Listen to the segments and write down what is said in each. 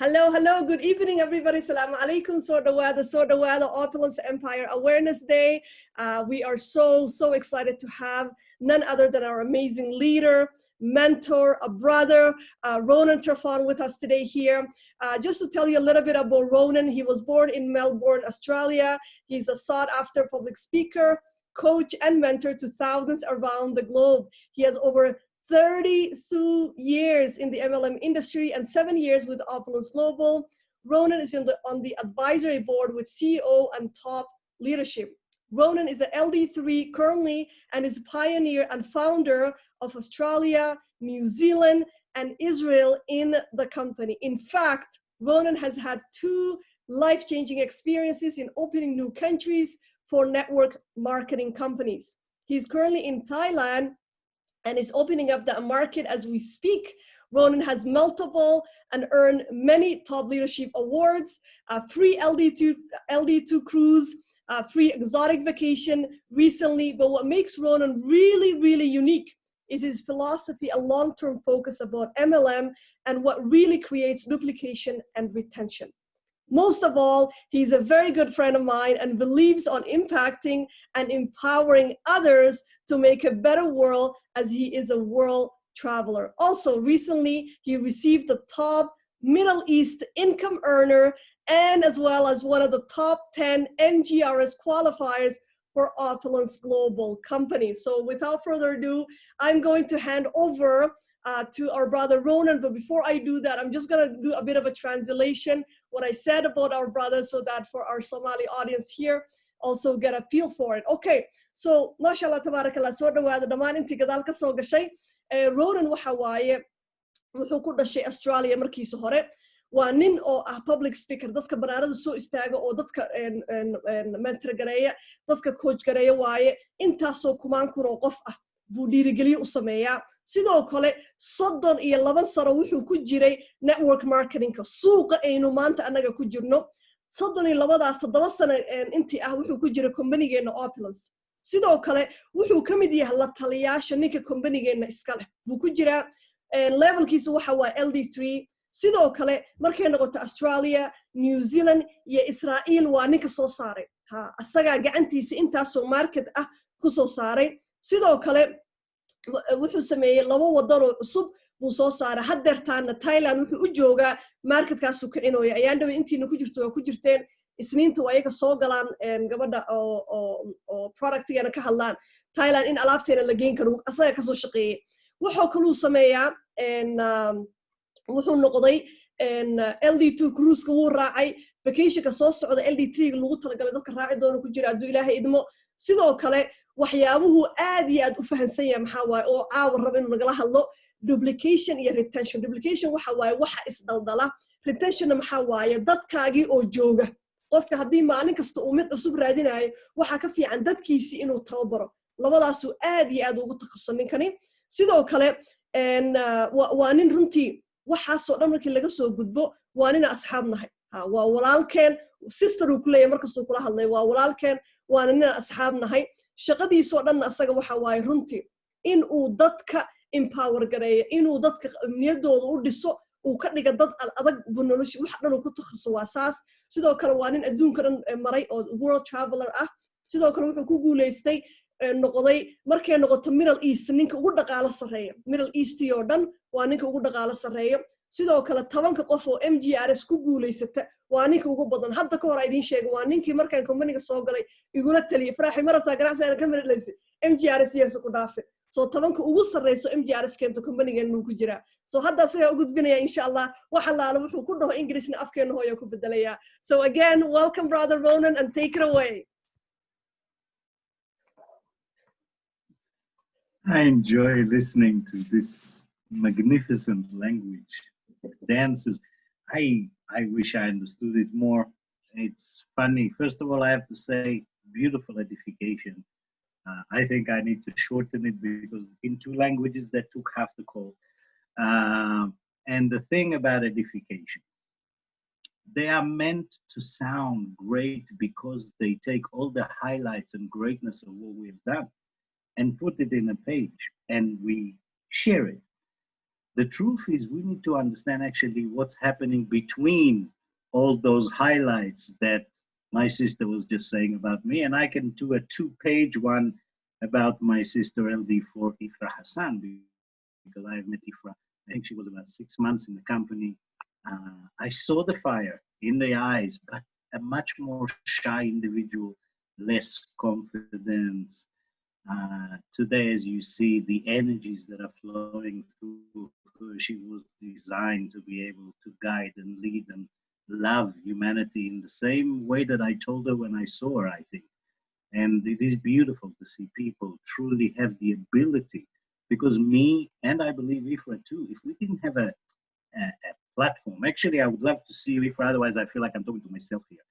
Hello, hello, good evening, everybody. Salaam alaikum. So the Opulence Empire Awareness Day. We are so excited to have none other than our amazing leader, mentor, a brother, Ronen Triffon with us today here. Just to tell you a little bit about Ronen, he was born in Melbourne, Australia. He's a sought-after public speaker, coach, and mentor to thousands around the globe. He has over 32 years in the MLM industry and 7 years with Opulence Global. Ronen is on the advisory board with CEO and top leadership. Ronen is an LD3 currently and is a pioneer and founder of Australia, New Zealand, and Israel in the company. In fact, Ronen has had 2 life-changing experiences in opening new countries for network marketing companies. He's currently in Thailand and is opening up the market as we speak. Ronen has multiple and earned many top leadership awards, free LD2 cruise, free exotic vacation recently. But what makes Ronen really unique is his philosophy and long-term focus about MLM and what really creates duplication and retention. Most of all, he's a very good friend of mine and believes on impacting and empowering others to make a better world, as he is a world traveler. Also, recently, he received the top Middle East income earner and as well as one of the top 10 MGRS qualifiers for Opulence Global Company. So without further ado, I'm going to hand over to our brother Ronen, but before I do that, I'm just gonna do a bit of a translation, what I said about our brother, so that for our Somali audience here, also get a feel for it. Okay, so mashallah tabarakallah, soo dhawaada dhammaan intii gadaal ka soo gashay. Ronen waxa waaye wuxuu ku dhashay Australia markiisa hore. Waa nin oo ah public speaker, dadka banaanada soo istaaga oo dadka mentor gareeya, dadka coach gareeya waaye. Intaasoo kumaan kun oo qof ah buu dhiirigeliyo u sameeyaa. Sidoo kale 32 sano wuxuu ku jiray network marketingka suuqa aynu maanta anaga ku jirno. 32daas 7 sano intii ah wuxuu ku jiray companygeena Opulence. Sidoo kale wuxuu ka mid yahay la taliyaasha ninka companygeena iska leh buu ku jiraa. Levelkiisu waxa waa LD3. Sidoo kale markay noqoto Australia, New Zealand iyo Israel waa ninka soo saaray. Asaga gacantiisa intaasoo market ah ku soo saaray. Sidoo kale wuxuu sameeyay 2 wadan oo cusub buu soo saaray. Haddeertaana Thailand wuxuu u joogaa marketkaas uu kicinooya. Ayaan dhaw intiina ku jirto waa ku jirteen. Isniinta waa ayaga soo galaan gabadha oo productigana ka hadlaan Thailand in alaabteena la geyn karo asaga ka soo shaqeeyay. Wuxuu kaloo sameeyaa wuxuu noqday LD2 cruise-ka wuu raacay. Vacation-ka soo socda LD3 lagu talagalay dadka raaci doona ku jira hadduu Ilaahay idmo. Sidoo kale waxyaabuhu aad iyo aad u fahansan yahay maxaa waaye oo caawa raba inuu nagala hadlo duplication iyo retention. Duplication waxa waaye waxa isdaldala. Retentionna maxaa waaye dadkaagii oo jooga. Qofka haddii maalin kasta uu mid cusub raadinayo waxa ka fiican dadkiisii inuu tababaro. Labadaasuu aad iyo aad ugu takhasus ninkani. Sidoo kale waa nin runtii waxaasoo dhan markii laga soo gudbo waa nin asxaab nahay. Waa walaalkeen, sister uu ku leeyahay markastuu kula hadlay, waa walaalkeen, waana nin asxaab nahay. Shaqadiisoo dhan asaga waxa waaye runtii in uu dadka empower gareeyo, inuu dadka niyadooda u dhiso, uu ka dhiga dad adag nolosha wax dhan uu ku takhasus waa saas. Sidoo kale waa nin adduunka dhan maray oo world traveler ah. Sidoo kale wuxuu ku guuleystay noqday markay noqoto Middle East ninka ugu dhaqaale sareeya. Middle East oo dhan waa ninka ugu dhaqaale sareeya. Sidoo kale 10 qof oo MGRS ku guuleysata waa ninka ugu badan. Hadda ka hor idin sheegay waa ninkii markaan company-ga soo galay igula taliyay Faraaxi marabta ganacsiga ka miradlaysa MGRS yeeso ku dhaafay. So 10 ugu sareyso MGRS keento company-gan uu ku jira. So hadda asaga u gudbinaya insha Allah waxa laala wuxuu ku dhaho Englishna afkeena hooyo ku bedelaya. So again, welcome brother Ronen and take it away. I enjoy listening to this magnificent language, dances. I wish I understood it more. It's funny. First of all, I have to say, beautiful edification. I think I need to shorten it because in 2 languages that took half the call. And the thing about edification, they are meant to sound great because they take all the highlights and greatness of what we've done and put it in a page and we share it. the truth is we need to understand actually what's happening between all those highlights that my sister was just saying about me. And I can do a 2-page one about my sister LD4 Ifra Hassan, because I have met Ifra. I think she was about 6 months in the company. I saw the fire in the eyes, but a much more shy individual, less confidence. Today, as you see, the energies that are flowing through her, she was designed to be able to guide and lead and love humanity in the same way that I told her when I saw her, I think. And it is beautiful to see people truly have the ability, because me, and I believe Ifra too, if we didn't have a platform, actually I would love to see you, Ifra, otherwise I feel like I'm talking to myself here.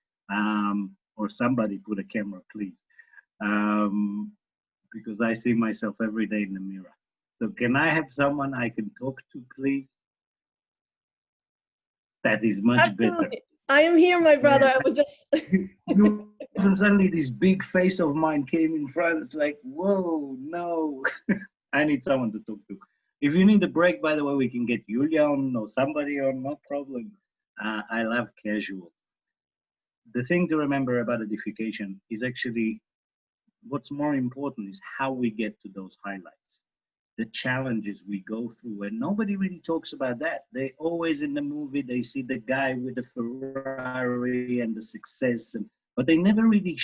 Or somebody put a camera, please. Because I see myself every day in the mirror. So can I have someone I can talk to, please? That is much Absolutely. better. I am here, my brother. Yeah. I was just... And suddenly this big face of mine came in front. It's like, whoa, no. I need someone to talk to. If you need a break, by the way, we can get Yulia on or somebody on, no problem. I love casual. The thing to remember about edification is actually what's more important is how we get to those highlights, the challenges we go through, and nobody really talks about that. They always in the movie, they see the guy with the Ferrari and the success, but they never really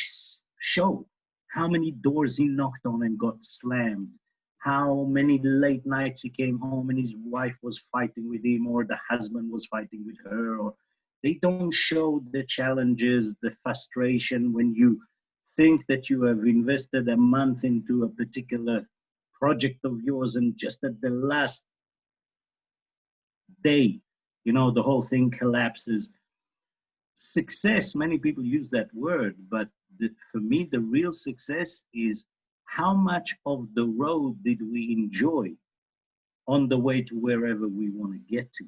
show how many doors he knocked on and got slammed, how many late nights he came home and his wife was fighting with him, or the husband was fighting with her, or they don't show the challenges, the frustration when you think that you have invested a month into a particular project of yours, and just at the last day, the whole thing collapses. Success, many people use that word, but for me, the real success is how much of the road did we enjoy on the way to wherever we want to get to.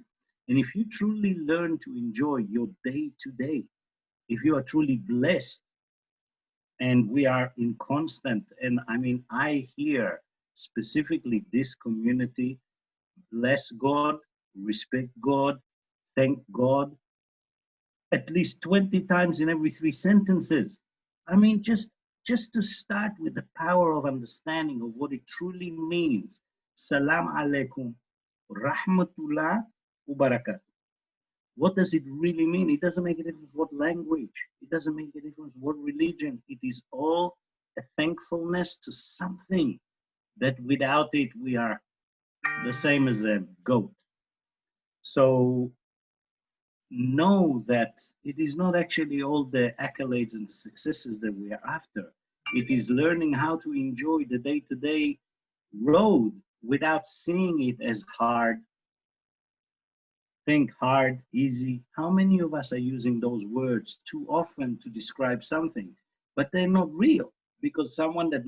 And if you truly learn to enjoy your day to day, if you are truly blessed, and we are in constant, and I mean, I hear specifically this community, bless God, respect God, thank God, at least 20 times in every 3 sentences. I mean, just to start with the power of understanding of what it truly means. Salam alaikum, rahmatullah wa barakatuh. What does it really mean? It doesn't make a difference what language. It doesn't make a difference what religion. It is all a thankfulness to something that without it, we are the same as a goat. So know that it is not actually all the accolades and successes that we are after. It is learning how to enjoy the day-to-day road without seeing it as hard. Think hard, easy. How many of us are using those words too often to describe something, but they're not real? Because someone that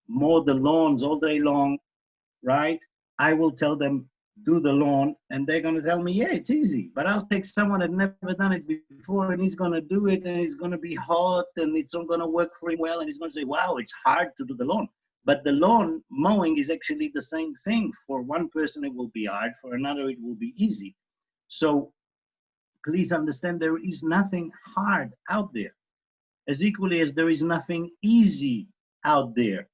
mow the lawns all day long, right? I will tell them, do the lawn, and they're going to tell me, yeah, it's easy. But I'll take someone that never done it before, and he's going to do it, and it's going to be hot, and it's not going to work for him well, and he's going to say, wow, it's hard to do the lawn. But the lawn mowing is actually the same thing. For one person, it will be hard. For another, it will be easy. So please understand, there is nothing hard out there. As equally as there is nothing easy out there,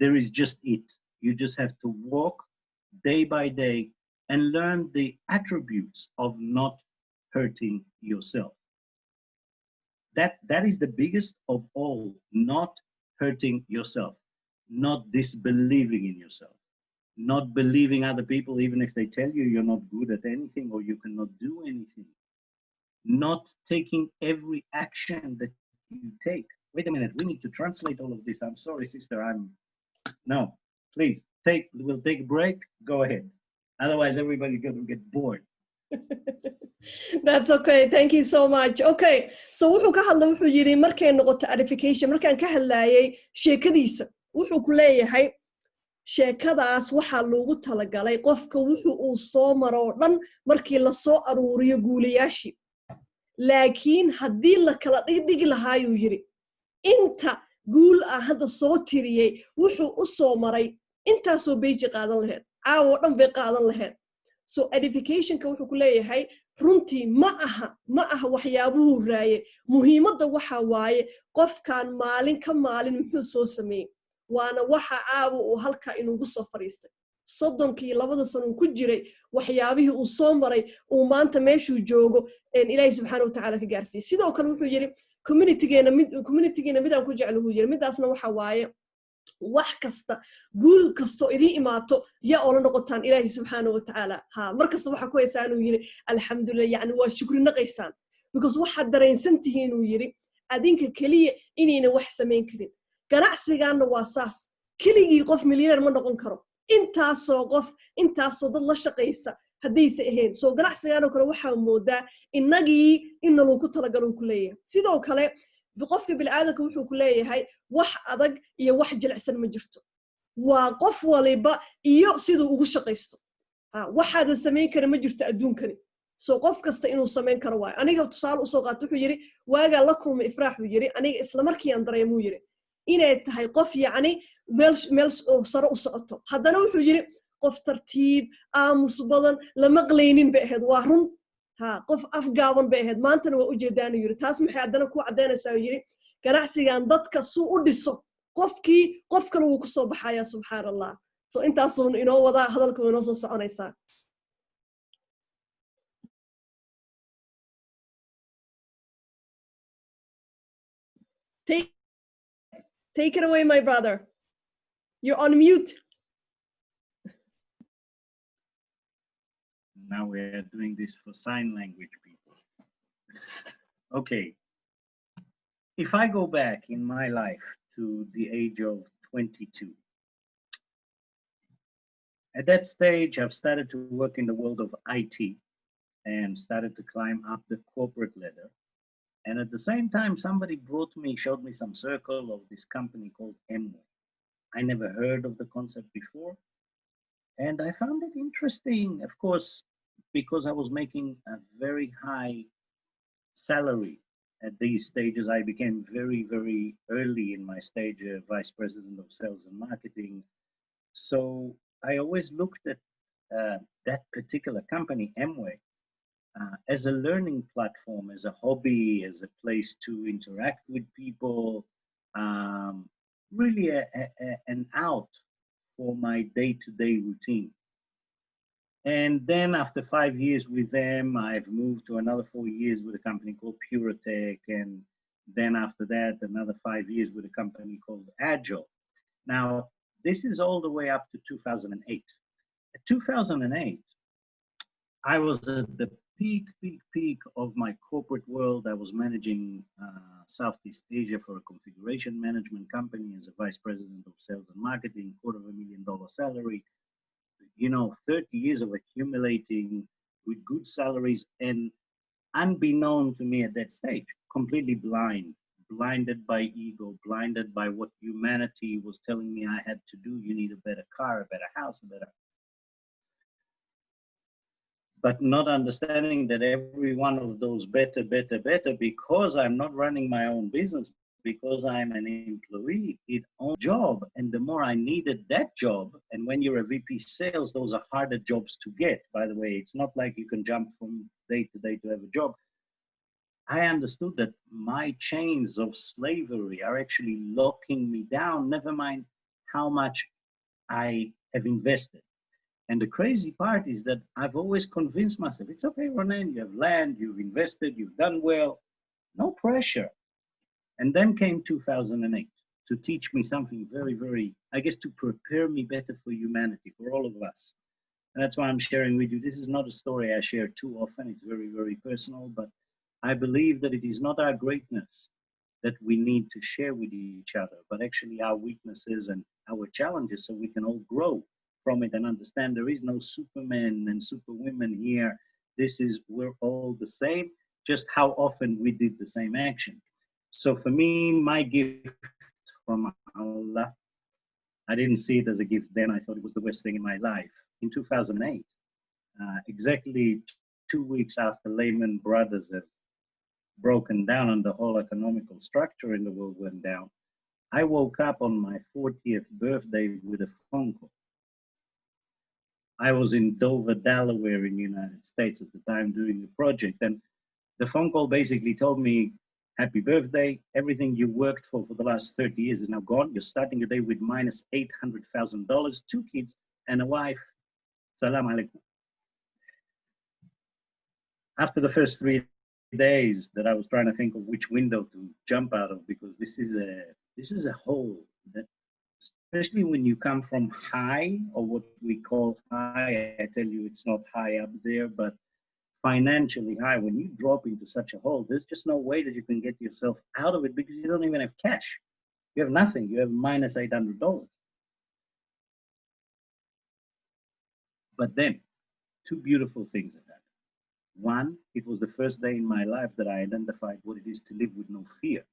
there is just it. You just have to walk day by day and learn the attributes of not hurting yourself. That is the biggest of all, not hurting yourself. Not disbelieving in yourself, not believing other people, even if they tell you you're not good at anything or you cannot do anything, not taking every action that you take. Wait a minute, we need to translate all of this. I'm sorry, sister, no, please, we'll take a break, go ahead. Otherwise, everybody's going to get bored. That's okay. Thank you so much. Okay. So wuxuu ka hadlay wuxuu yiri markay noqoto arification markaan ka hadlayay sheekadiisa wuxuu ku leeyahay sheekadaas waxa loogu talagalay qofka wuxuu soo maro dhan markii la soo aruuriyo guulayaashi laakiin hadii la kala dhigi lahaa uu yiri inta guul ah hadda soo tiriyay wuxuu soo maray inta soo beeji qaadan lahayd caawa oo dhan bay qaadan lahayd so edificationka wuxuu ku leeyahay runtii ma aha waxyaabuhu raaye muhiimadda waxa waaye qofkan maalin ka maalin muxuu soo sameeyey waana waxa caawa uu halka inugu soo fadhiistay 32 sano uu ku jiray waxyaabihii uu soo maray uu maanta meeshuu joogo ilaahay subxaanahu wa tacaala ka gaarsiiyey sidoo kale wuxuu yidhi communitygeena midaan ku jecel uu yidhi midaasna waxa waaye wax kasta guul kasto idin imaato yaa oo la noqotaan ilaahay subxaanahu wa tacaala mar kasta waxa ku haysaan uu yidhi alxamdulillah yani waa shukri naqaysaan because waxaad dareensan tihiin uu yidhi adinka keliya inayna wax samayn karin ganacsigaanna waa saas keligii qof milyaneer ma noqon karo intaasoo dad la shaqaysa haddaysa ahayn soo ganacsigaanoo kale waxaa moodaa innagii in lagu talagalo ku leeyahay sidoo kale qofka bilaadanka wuxuu ku leeyahay wax adag iyo wax jilicsan ma jirto waa qof waliba iyo siduu ugu shaqaysto waxaadan samayn kara ma jirto adduunkani soo qof kasta inuu samayn karo waayo aniga tusaale usoo qaato wuxuu yidhi waagaa la kulmay ifraax buu yidhi aniga isla markii aan dareemuu yidhi inay tahay qof yacni meel sare u socoto haddana wuxuu yidhi qof tartiib aamus badan la maqlaynin bay ahayd waa run qof afgaaban bay ahayd maantana waa ujeedaanu yidhi taas maxay haddana ku caddaynaysaa uu yidhi ganacsigan dadka suu u dhiso qof kale wuu ku soo baxayaa subxaan allah so intaasuu inoo wadaa hadalka waa inoo soo soconaysaa Take it away, my brother. You're on mute. Now we're doing this for sign language people. Okay. If I go back in my life to the age of 22, at that stage, I've started to work in the world of IT and started to climb up the corporate ladder. And at the same time, somebody showed me some circle of this company called Amway. I never heard of the concept before. And I found it interesting, of course, because I was making a very high salary at these stages. I became very, very early in my stage vice president of sales and marketing. So I always looked at that particular company, Amway, as a learning platform, as a hobby, as a place to interact with people, really an out for my day-to-day routine. And then after 5 years with them, I've moved to another 4 years with a company called Puretech. And then after that, another 5 years with a company called Agile. Now, this is all the way up to 2008. At 2008, I was at the peak of my corporate world. I was managing Southeast Asia for a configuration management company as a vice president of sales and marketing, $250,000 salary. 30 years of accumulating with good salaries, and unbeknown to me at that stage, completely blinded by ego, blinded by what humanity was telling me I had to do. You need a better car, a better house, a better... But not understanding that every one of those better, because I'm not running my own business, because I'm an employee, it owns a job. And the more I needed that job, and when you're a VP sales, those are harder jobs to get, by the way. It's not like you can jump from day to day to have a job. I understood that my chains of slavery are actually locking me down, never mind how much I have invested. And the crazy part is that I've always convinced myself, it's okay, Ronen, you have land, you've invested, you've done well, no pressure. And then came 2008 to teach me something very, very, I guess, to prepare me better for humanity, for all of us. And that's why I'm sharing with you. This is not a story I share too often. It's very, very personal, but I believe that it is not our greatness that we need to share with each other, but actually our weaknesses and our challenges, so we can all grow from it and understand there is no supermen and superwomen here. We're all the same, just how often we did the same action. So for me, my gift from Allah, I didn't see it as a gift then. I thought it was the best thing in my life. In 2008, exactly 2 weeks after Lehman Brothers had broken down and the whole economical structure in the world went down, I woke up on my 40th birthday with a phone call. I was in Dover, Delaware in the United States at the time doing the project. And the phone call basically told me, happy birthday. Everything you worked for the last 30 years is now gone. You're starting a day with minus $800,000, 2 kids and a wife. Salam alaikum. After the first 3 days that I was trying to think of which window to jump out of, because this is a hole that, especially when you come from high, or what we call high, I tell you it's not high up there, but financially high, when you drop into such a hole, there's just no way that you can get yourself out of it, because you don't even have cash. You have nothing. You have minus $800. But then, 2 beautiful things at that. One, it was the first day in my life that I identified what it is to live with no fear.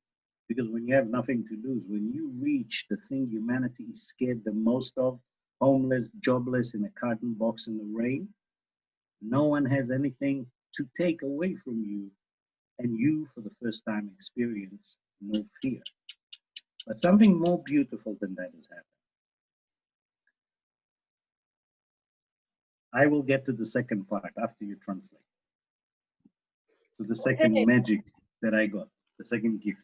Because when you have nothing to lose, when you reach the thing humanity is scared the most of, homeless, jobless, in a carton box in the rain, no one has anything to take away from you, and you, for the first time, experience no fear. But something more beautiful than that has happened. I will get to the second part after you translate. To the second magic that I got, the second gift.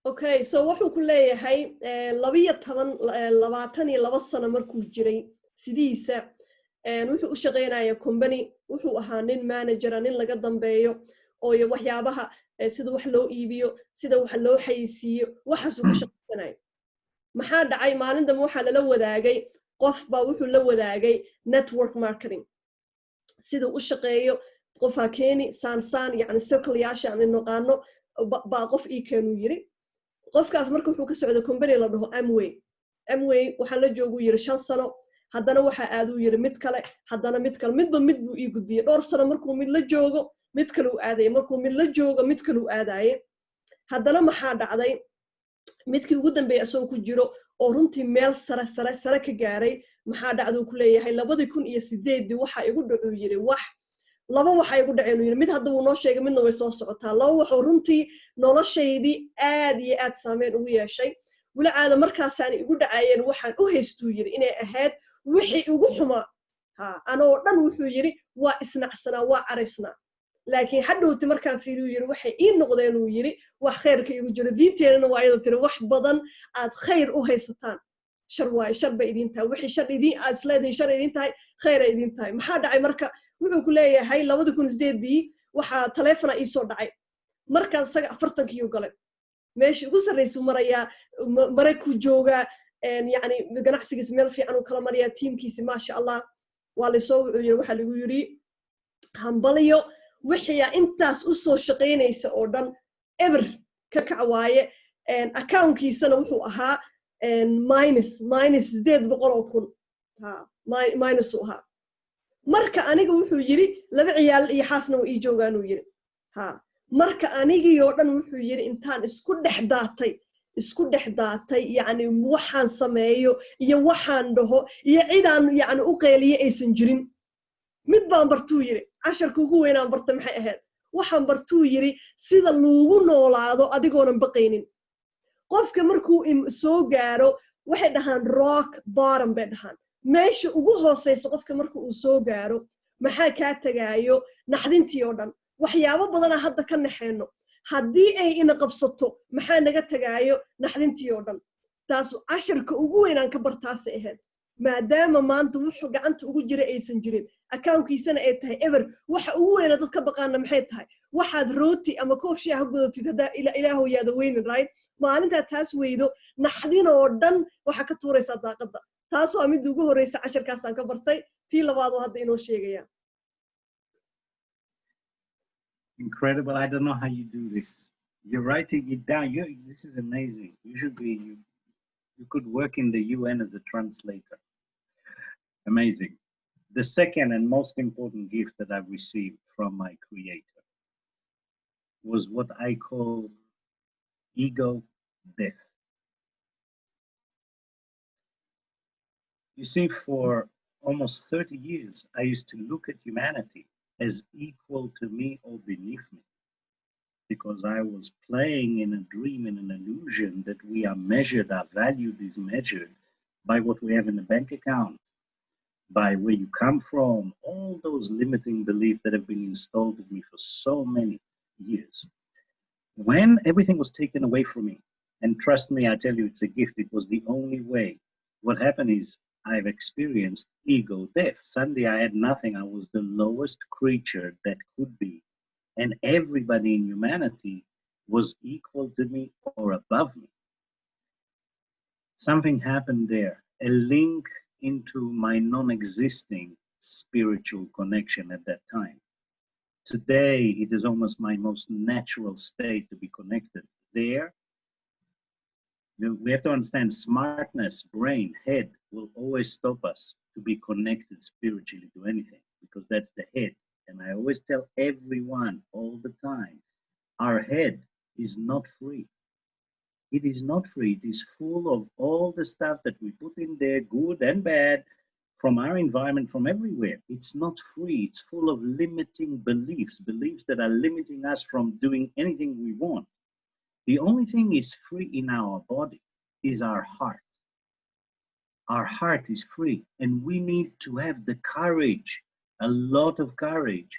Okay, so wuxuu ku leeyahay 22 sano markuu jiray sidiisa wuxuu u shaqeynaya company, wuxuu ahaa nin manager, nin laga dambeeyo oo waxyaabaha sida wax loo iibiyo, sida wax loo xayisiyo, waxaas uu ka shaqeynaya. Maxaa dhacay maalintan waxa la wadaagay qof baa wuxuu la wadaagay network marketing, sida u shaqeeyo qofaa keeni saan yani circle-yaasha aan naqaano baa qof ii keenu yiri. qofkaas marka wuxuu ka socday company la dhaho Amway waxa la joogu yiri 5 sano, haddana waxa aad u yiri mid kale, haddana mid kale, midba mid buu ii gudbiyay. dhowr sano markuu mid la joogo mid kale uu aaday, markuu mid la joogo mid kale uu aadaye. haddana maxaa dhacday midkii ugu dambeeyay asoo ku jiro oo runtii meel sare ka gaaray, maxaa dhacday ku leeyahay 2008 waxa igu dhacuu yiri wax laba waxa igu dhaceen yiri, mid hadda uu noo sheegay midna way soo socotaa. laba wuxuu runtii noloshaydii aad iyo aad saameyn ugu yeeshay. wili caada markaasaan igu dhacayeen waxaan u haystuu yiri inay ahayd wixii ugu xumaa. anoo dhan wuxuu yiri waa isnacsanaa, waa caraysnaa. laakiin hadhowti markaan fiiriyo yiri waxay ii noqdeen uu yiri wax khayrka igu jiro. diinteenana waa iyada tiri wax badan aad khayr u haysataan shar waay, shar bay idin tahay. wixii shar idin aad isleedahay shar idin tahay, khayr ay idin tahay. maxaa dhacay marka wuxuu ku leeyahay 2008 waxa telefoon ii soo dhacay, markaas isaga 40 galay, meeshii ugu sarreysay maraya ku jooga, yani ganacsigiisa meel fiican uu kala maraya, tiimkiisa maasha Allah. waa la soo wuxuu yiri waxa lagu yiri hambaliyo wixii intaas u soo shaqeynaysa oo dhan ever ka kacwaaye. accountkiisana wuxuu ahaa minus 800,000 minus uu ahaa. marka aniga wuxuu yiri laba ciyaal iyo xaasna ii joogaan uu yiri. marka anigii oo dhan wuxuu yiri intaan isku dhex daatay yani waxaan sameeyo iyo waxaan dhaho iyo cidaan yani u qeeliye aysan jirin. mid baan bartuu yiri casharka ugu weynaan bartay maxay ahayd, waxaan bartuu yiri sida loogu noolaado adigoonan baqaynin. qofka markuu soo gaaro waxay dhahaan rock bottom bay dhahaan, meesha ugu hooseysa qofka marka uu soo gaaro maxaa kaa tagaayo naxdintii oo dhan. waxyaabo badana hadda ka naxeeno, haddii ay ina qabsato maxaa naga tagaayo naxdintii oo dhan. taas casharka ugu weynaan ka bartaasay ahayd, maadaama maanta wuxuu gacanta ugu jira aysan jirin, accountkiisana ay tahay ever. waxa ugu weyna dad ka baqaana maxay tahay, waxaad rooti ama koob shay ha gudatid haddaa ilaahow yaada weynin, right? maalintaa taas weydo naxdin oo dhan waxa ka tuuraysaa daaqadda. taas waa mid ugu horeysa casharkaasaan ka bartay. tii labaad oo hadda inoo sheegaya. Incredible. I don't know how you do this. You're writing it down. This is amazing. You should be, you could work in the UN as a translator. Amazing. The second and most important gift that I've received from my creator was what I call ego death. You see, for almost 30 years, I used to look at humanity as equal to me or beneath me, because I was playing in a dream, in an illusion that we are measured, our value is measured by what we have in the bank account, by where you come from, all those limiting beliefs that have been installed in me for so many years. When everything was taken away from me, and trust me, I tell you, it's a gift, it was the only way. What happened is I've experienced ego death. Suddenly I had nothing. I was the lowest creature that could be. And everybody in humanity was equal to me or above me. Something happened there, a link into my non-existing spiritual connection at that time. Today, it is almost my most natural state to be connected. There, we have to understand smartness, brain, head will always stop us to be connected spiritually to anything, because that's the head. And I always tell everyone all the time, our head is not free. It is not free. It is full of all the stuff that we put in there, good and bad, from our environment, from everywhere. It's not free. It's full of limiting beliefs, beliefs that are limiting us from doing anything we want. The only thing is free in our body is our heart. Our heart is free, and we need to have the courage, a lot of courage,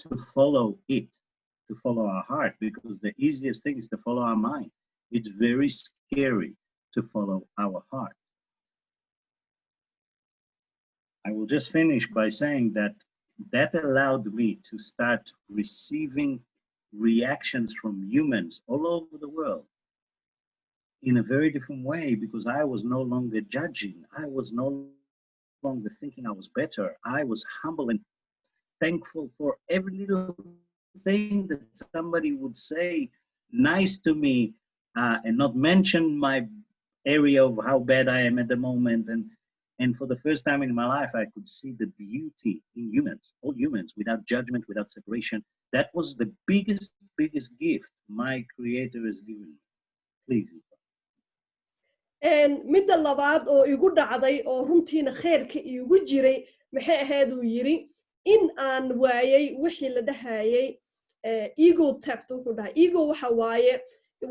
to follow it, to follow our heart, because the easiest thing is to follow our mind. It's very scary to follow our heart. I will just finish by saying that that allowed me to start receiving reactions from humans all over the world in a very different way, because I was no longer judging. I was no longer thinking I was better. I was humble and thankful for every little thing that somebody would say nice to me, and not mention my area of how bad I am at the moment. And for the first time in my life, I could see the beauty in humans, all humans, without judgment, without separation. That was the biggest gift my Creator has given me. Please. midda labaad oo igu dhacday oo runtiina khayrka iigu jiray maxay ahayd uu yiri in aan waayay wixii la dhahayay ego theft wuxuu dhahay ego waxa waaye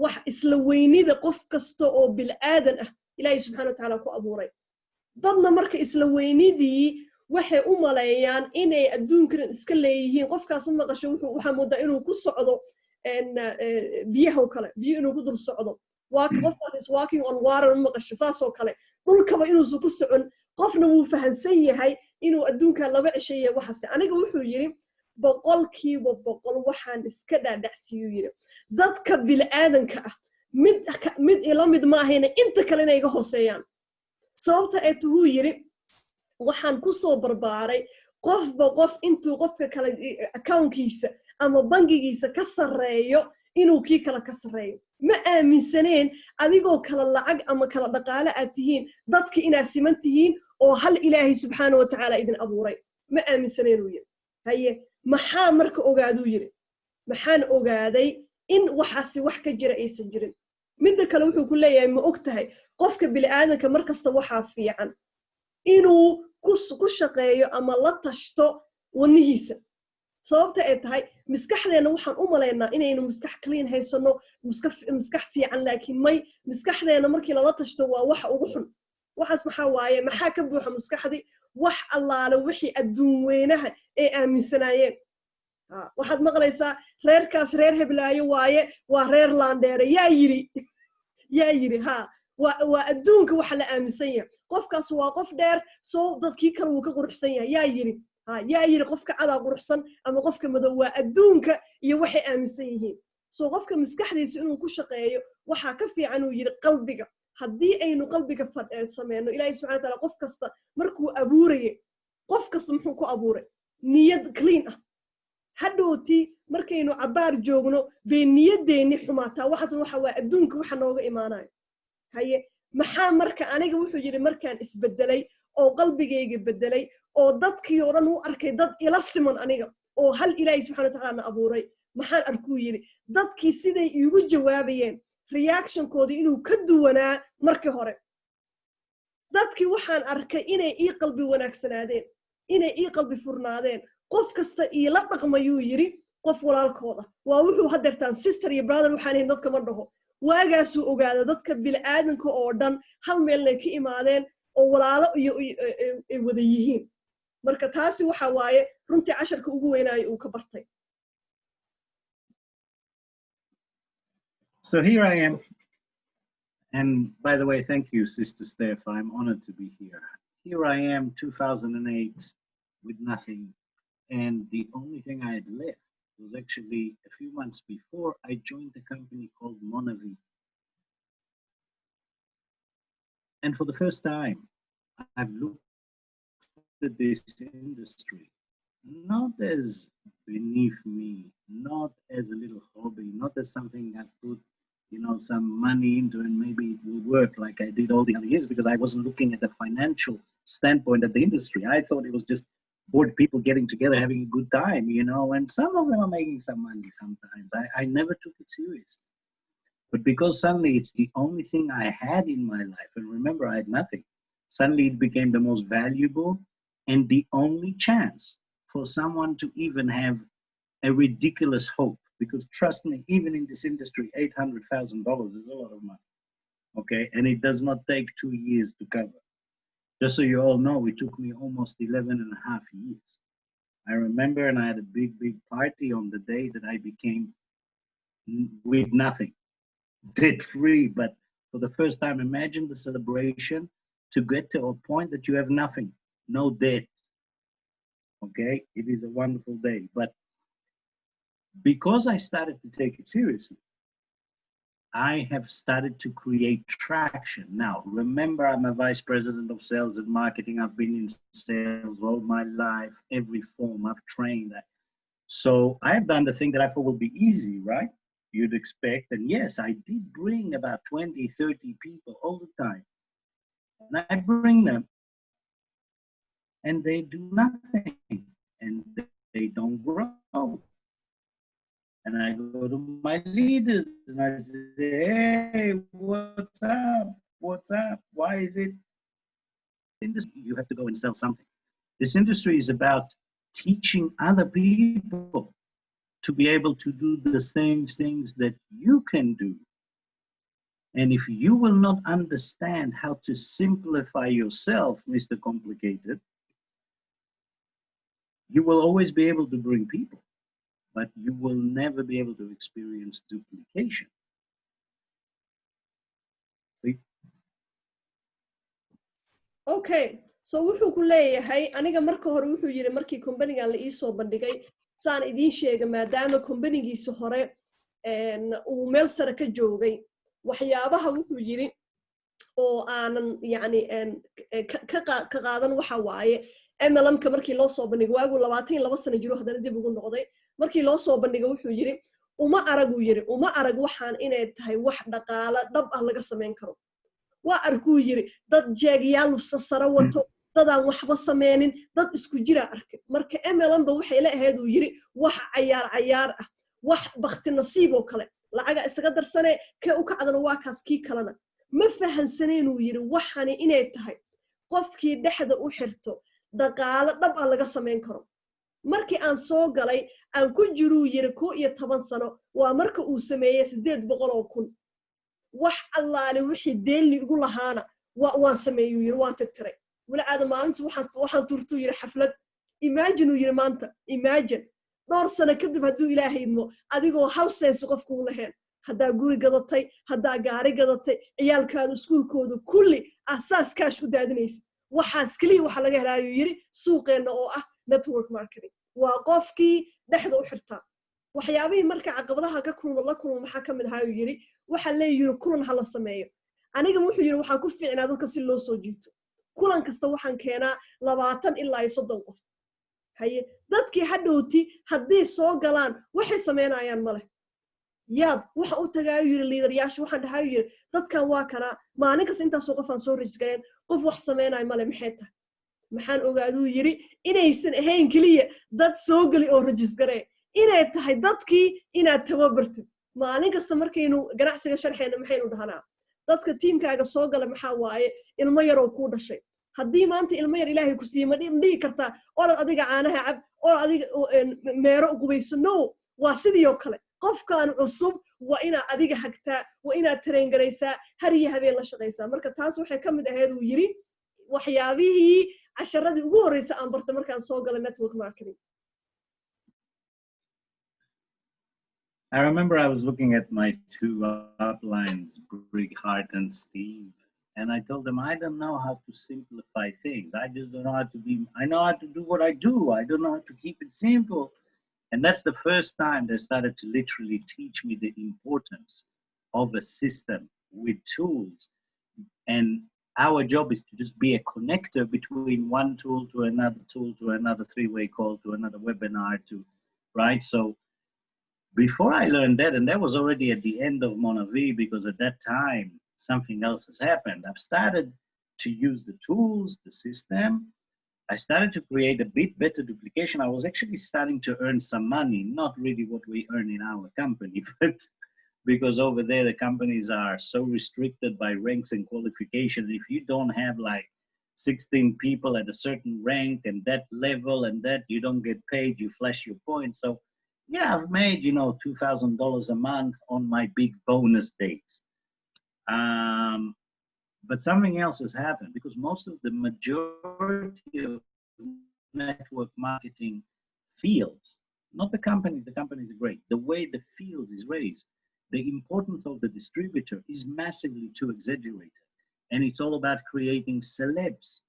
wax isla weynida qof kasta oo bil aadan ah ilaahay subxaanahu wa ta'aala ku abuuray dadna marka isla weynidii waxay u maleeyaan inay adduunkan iska leeyihiin qofkaas ma maqasho waxa moodaa inuu ku socdo biyaha kale biyo inuu ku dul socdo qofkaas is walking on water ma maqasho saasoo kale dhulkaba inuusan ku socon qofna wuu fahansan yahay inuu adduunkan laba cisheeye waxaase aniga wuxuu yiri 100% waxaan iska dhaadhacsiiyuu yiri dadka bilaadanka ah mid ila mid ma ahayna inta kale inay iga hooseeyaan sababta ay tuhuu yiri waxaan ku soo barbaaray qof intuu qofka kale accountkiisa ama bangigiisa ka sareeyo inuu kii kala ka sareeyo ma aaminsaneen adigoo kala lacag ama kala dhaqaale aad tihiin dadka inaad siman tihiin oo hal ilaahay subxaanahu wa ta'aala idin abuuray ma aaminsaneen uu yiri haye maxaa marka ogaaduu yiri maxaan ogaaday in waxaasi wax ka jira aysan jirin midda kale wuxuu ku leeyahay ma ogtahay qofka bilaadanka markasta waxaa fiican inuu ku shaqeeyo ama la tashto wadnihiisa sababta ay tahay miskaxdeena waxaan u maleynaa inaynu miskax clean haysano miskax fiican laakiin may miskaxdeena markii lala tashto waa waxa ugu xun waxaas maxaa waaye maxaa ka buuxa miskaxdii wax allaale wixii adduun weynaha ay aaminsanaayeen waxaad maqlaysaa reerkaas reer heblaayo waaye waa reer laandheere yaa yiri waa adduunka waxa la aaminsan yahay qofkaas waa qof dheer soo dadkii kale wuu ka quruxsan yahay yaa yiri qofka cadaa quruxsan ama qofka madow waa adduunka iyo waxay aaminsan yihiin soo qofka miskaxdiisa inuu ku shaqeeyo waxaa ka fiican uu yiri qalbiga haddii aynu qalbiga sameeyno ilaahay subxaanahu wa ta'aala qof kasta markuu abuuraye qof kasta muxuu ku abuuray niyad clean ah hadhooti markaynu cabaar joogno bay niyadeeni xumaataa waxaas waxa waa adduunka waxa nooga imaanayo haye maxaa marka aniga wuxuu yiri markaan isbedelay oo qalbigayga bedelay oo dadkii oo dhan u arkay dad ila siman aniga oo hal ilaahay subxaanahu wa ta'aala na abuuray maxaan arkuu yiri dadkii siday iigu jawaabayeen reactionkoodii inuu ka duwanaa markii hore dadkii waxaan arkay inay ii qalbi wanaagsanaadeen inay ii qalbi furnaadeen qof kasta iila dhaqmayuu yiri qof walaalkooda waa wuxuu hadeertaan sister iyo brother waxaan ahayn dadka ma dhaho waagaasuu ogaada dadka bilaadanka oo dhan hal meelnay ka imaadeen oo walaalo iyo ay wada yihiin marka taasi waxa waaye runtii casharka ugu weynaayo uu ka bartay. So here I am. And by the way, thank you, Sister Steph. I'm honored to be here. Here I am, 2008, with nothing. And the only thing I had left was actually a few months before I joined a company called Monavi. And for the first time, I've looked at this industry not as beneath me, not as a little hobby, not as something I've put, you know, some money into and maybe it will work like I did all the other years, because I wasn't looking at the financial standpoint of the industry. I thought it was just bored people getting together, having a good time, you know, and some of them are making some money sometimes. I never took it seriously. But because suddenly it's the only thing I had in my life, and remember, I had nothing, suddenly it became the most valuable and the only chance for someone to even have a ridiculous hope. Because trust me, even in this industry, $800,000 is a lot of money, okay? And it does not take 2 years to cover. Just so you all know, it took me almost 11 and a half years. I remember, and I had a big, big party on the day that I became with nothing, debt-free. But for the first time, imagine the celebration to get to a point that you have nothing, no debt, okay? It is a wonderful day. But because I started to take it seriously, I have started to create traction. Now, remember, I'm a vice president of sales and marketing. I've been in sales all my life, every form. I've trained that. So I've done the thing that I thought would be easy, right? You'd expect. And yes, I did bring about 20, 30 people all the time. And I bring them and they do nothing and they don't grow. And I go to my leaders and I say, hey, what's up? What's up? Why is it? You have to go and sell something. This industry is about teaching other people to be able to do the same things that you can do. And if you will not understand how to simplify yourself, Mr. Complicated, you will always be able to bring people, but you will never be able to experience duplication. Okay, so wuxuu ku leeyahay aniga marka hore wuxuu yiri markii company-gan la ii soo bandhigay saan idin sheegay maadaama company-giisa hore uu meel sare ka joogay waxyaabaha wuxuu yiri oo aanan yani ka qaadan waxa waaye MLM-ka markii loo soo bandhigay waagu 22 sano jiro hadana dib ugu noqday markii loo soo bandhigay wuxuu yiri uma arag waxaan inay tahay wax dhaqaale dhab ah laga sameyn karo waa arkuu yiri dad jeegyaal sare wato dadaan waxba sameynin dad isku jira arkay marka MLM-ba waxay la ahayd uu yiri wax cayaar ah wax baqti nasiib oo kale lacaga isaga darsane ka u kacdana waa kaas kii kalena ma fahansaneen uu yiri waxani inay tahay qofkii dhexda u xirto dhaqaale dhab ah laga sameyn karo markii aan soo galay aan ku jiru yiri 11 sano waa marka uu sameeyay 800,000 wax allaale wixii deeli ugu lahaana waan sameeyay yiri waan tirtiray wala aad maalintii waxaan turtu yiri xaflad imagine yiri maanta imagine door sano kadib haduu ilaahay idmo adigoo hal sens qofku u lahayn hadaa guri gadatay hadaa gaari gadatay ciyaalkaadu iskuulkooda kulli asaas kaash u daadinaysa waxaas kaliya waxa laga helaayo yiri suuqeena oo ah network marketing waa qofkii dhexda u xirtaa waxyaabihii marka caqabadaha ka kulma maxaa ka mid ahaa yiri waxa leeyahay kulan hala sameeyo aniga wuxuu yiri waxaan ku fiicnaa dadka si loo soo jiito kulan kasta waxaan keenaa 20 ilaa 30 qof haye dadkii hadhowti haddii soo galaan waxay sameynayaan male yaab waxa uu tagaayo yiri liidaryaashu waxaan dhahayo yiri dadkan waa kana maalin kasta intaas qof aan soo rejiskeen qof wax sameynayo male maxay tahay maxaan ogaaduu yiri inaysan ahayn kaliya dad soo gali oo rejiskare inay tahay dadkii inaad tababartid maalin kasta markaynu ganacsiga sharxeena maxaynu dhahanaa dadka tiimkaaga soo gala maxaa waaye ilmo yar oo ku dhashay haddii maanta ilmo yar ilaahay ku siiyay ma dhihi kartaa oo adiga caanaha cab oo adiga meero qubayso no waa sidii oo kale qofkan cusub waa ina adiga hagtaa waa ina train garaysaa har iyo habeen la shaqaysaa marka taas waxay ka mid ahayd uu yiri waxyaabihii casharadii ugu horeysa aan bartay markaan soo galay network marketing? I remember I was looking at my two uplines, Brigghart and Steve, and I told them, I don't know how to simplify things. I just don't know how to be, I know how to do what I do. I don't know how to keep it simple. And that's the first time they started to literally teach me the importance of a system with tools. And our job is to just be a connector between one tool to another three-way call, to another webinar, to, right? So before I learned that, and that was already at the end of Monavi, because at that time, something else has happened. I've started to use the tools, the system. I started to create a bit better duplication. I was actually starting to earn some money, not really what we earn in our company, but because over there, the companies are so restricted by ranks and qualifications. If you don't have like 16 people at a certain rank and that level and that, you don't get paid, you flash your points. So yeah, I've made, you know, $2,000 a month on my big bonus days. But something else has happened, because most of the majority of network marketing fields, not the companies are great, the way the field is raised, the importance of the distributor is massively too exaggerated. And it's all about creating celebs.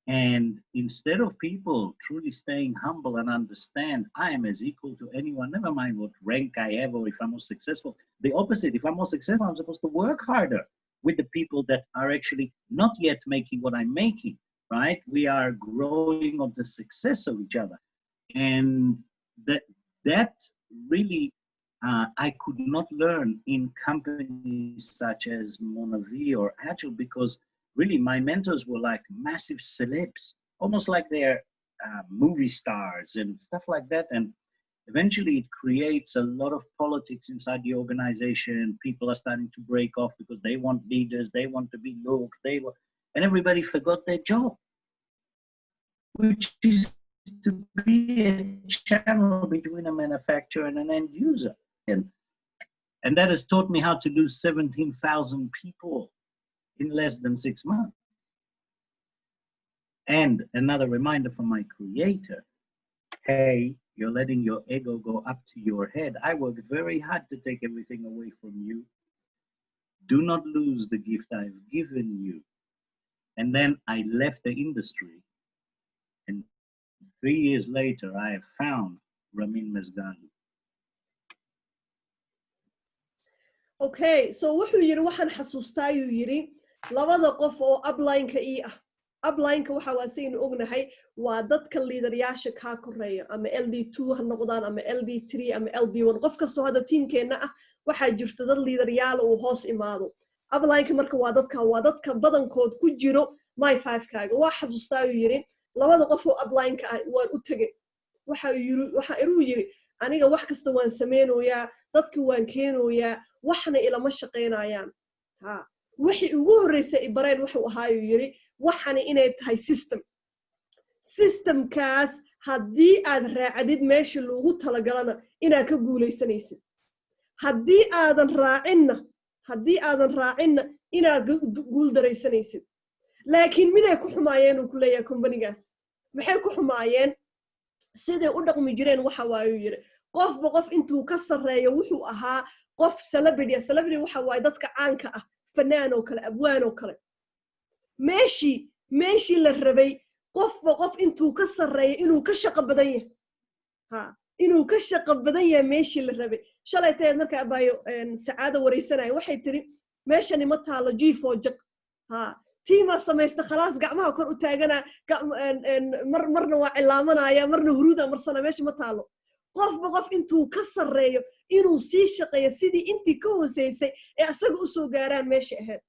And instead of people truly staying humble and understand, I am as equal to anyone, never mind what rank I have or if I'm more successful. The opposite, if I'm more successful, I'm supposed to work harder with the people that are actually not yet making what I'm making, right? We are growing on the success of each other. And that really, I could not learn in companies such as Monavi or Agile, because really my mentors were like massive celebs, almost like they're movie stars and stuff like that. And eventually it creates a lot of politics inside the organization. People are starting to break off because they want leaders, they want to be looked, and everybody forgot their job, which is to be a channel between a manufacturer and an end user. And that has taught me how to lose 17,000 people in less than 6 months. And another reminder from my creator, hey, you're letting your ego go up to your head. I worked very hard to take everything away from you. Do not lose the gift I've given you. And then I left the industry. And 3 years later, I have found Ramin Mesgali. Okay, so wuxuu yiri waxaan xasuustaa ayuu yiri labada qof oo upline-ka ii ah. Upline-ka waxa waa saynu ognahay waa dadka liidarayaasha ka koreeya, ama LD2 ha noqdaan ama LD3 ama LD1. qof kastoo hadda tiimkeena ah waxaa jirta dad liidarayaal oo hoos imaado. Upline-ka marka waa dadka badankood ku jiro my 5-kaaga. Waa xasuustaa ayuu yiri labada qof oo upline-ka ah waan u tagay. waxa inuu yiri aniga wax kasta waan sameeynayaa, dadka waan keenayaa, waxna ilama shaqeynayaan. wixii ugu horeysay ibareen wuxuu ahaa ayuu yiri waxana inay tahay systemkaas haddii aad raacdid meesha loogu talagalana inaad ka guuleysanaysid, haddii aadan raacinna inaad guul daraysanaysid. laakiin miday ku xumaayeen uu ku leeyahay companygaas, maxay ku xumaayeen? siday u dhaqmi jireen waxa waayuu yiri qofba qof intuu ka sarreeyo wuxuu ahaa qof celebrity waxa waay dadka caanka ah, fanaan oo kale, abwaan oo kale. meeshii la rabay qofba qof intuu ka sarreeyo inuu ka shaqo badan yahay, inuu ka shaqo badan yahay meeshii la rabay. shalay tayd marka abaayo sacaada wareysanaya waxay tiri meeshani ma taalo jiifoo jaq, tiima samaysta khalaas gacmaha kor u taagana, marna waa cilaamanaya, marna huruuda marsana, meesha ma taalo. qofba qof intuu ka sarreeyo inuu sii shaqeeyo sidii intii ka hooseysay ee asaga u soo gaaraan meesha ahayd.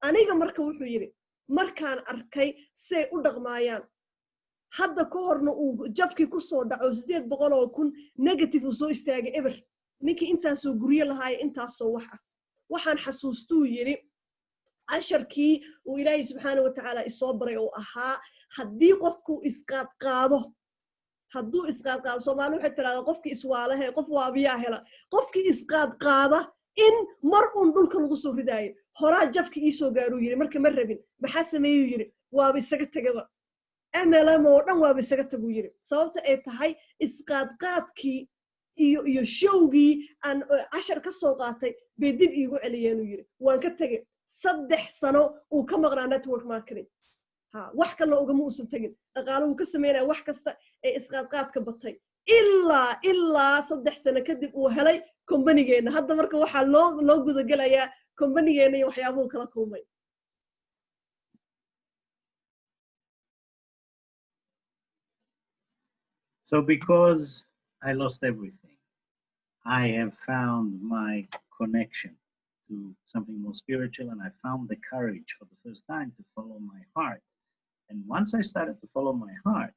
aniga marka wuxuu yiri markaan arkay say u dhaqmaayaan, hadda ka horna uu jabkii ku soo dhaco 800,000 negative uu soo istaagay ever, ninkii intaasoo guryo lahaaya intaasoo waxaan xasuustuu yiri casharkii uu ilaahay subxaanahu wa tacaala isoo baray oo ahaa haddii qofku hadduu isqaadqaado, Soomaali waxay tiraahdaa qofkii iswaalahe qof waabiyaa hela. qofkii isqaadqaada in mar uun dhulka lagu soo ridaayo. horaa jabka ii soo gaaruu yiri marka ma rabin, maxaa sameeyuu yiri waaba isaga tagaba. MLM oo dhan waaba isaga taguu yiri sababta ay tahay isqaadqaadkii iyo showgii aan cashar ka soo qaatay bay dib iigu celiyeen uu yiri waan ka tegey 3 sano uu ka maqnaa network marketing wax kale ugama uusan tegin dhaqaale uu ka sameynaya wax kasta ee isqaadqaadka batay ilaa 3 sano kadib uu helay kombanigeenna hadda marka waxaa loo gudagelayaa kombanigeenna iyo waxyaabuhu kala kulmay. So because I lost everything, I have found my connection to something more spiritual, and I found the courage for the first time to follow my heart. And once I started to follow my heart,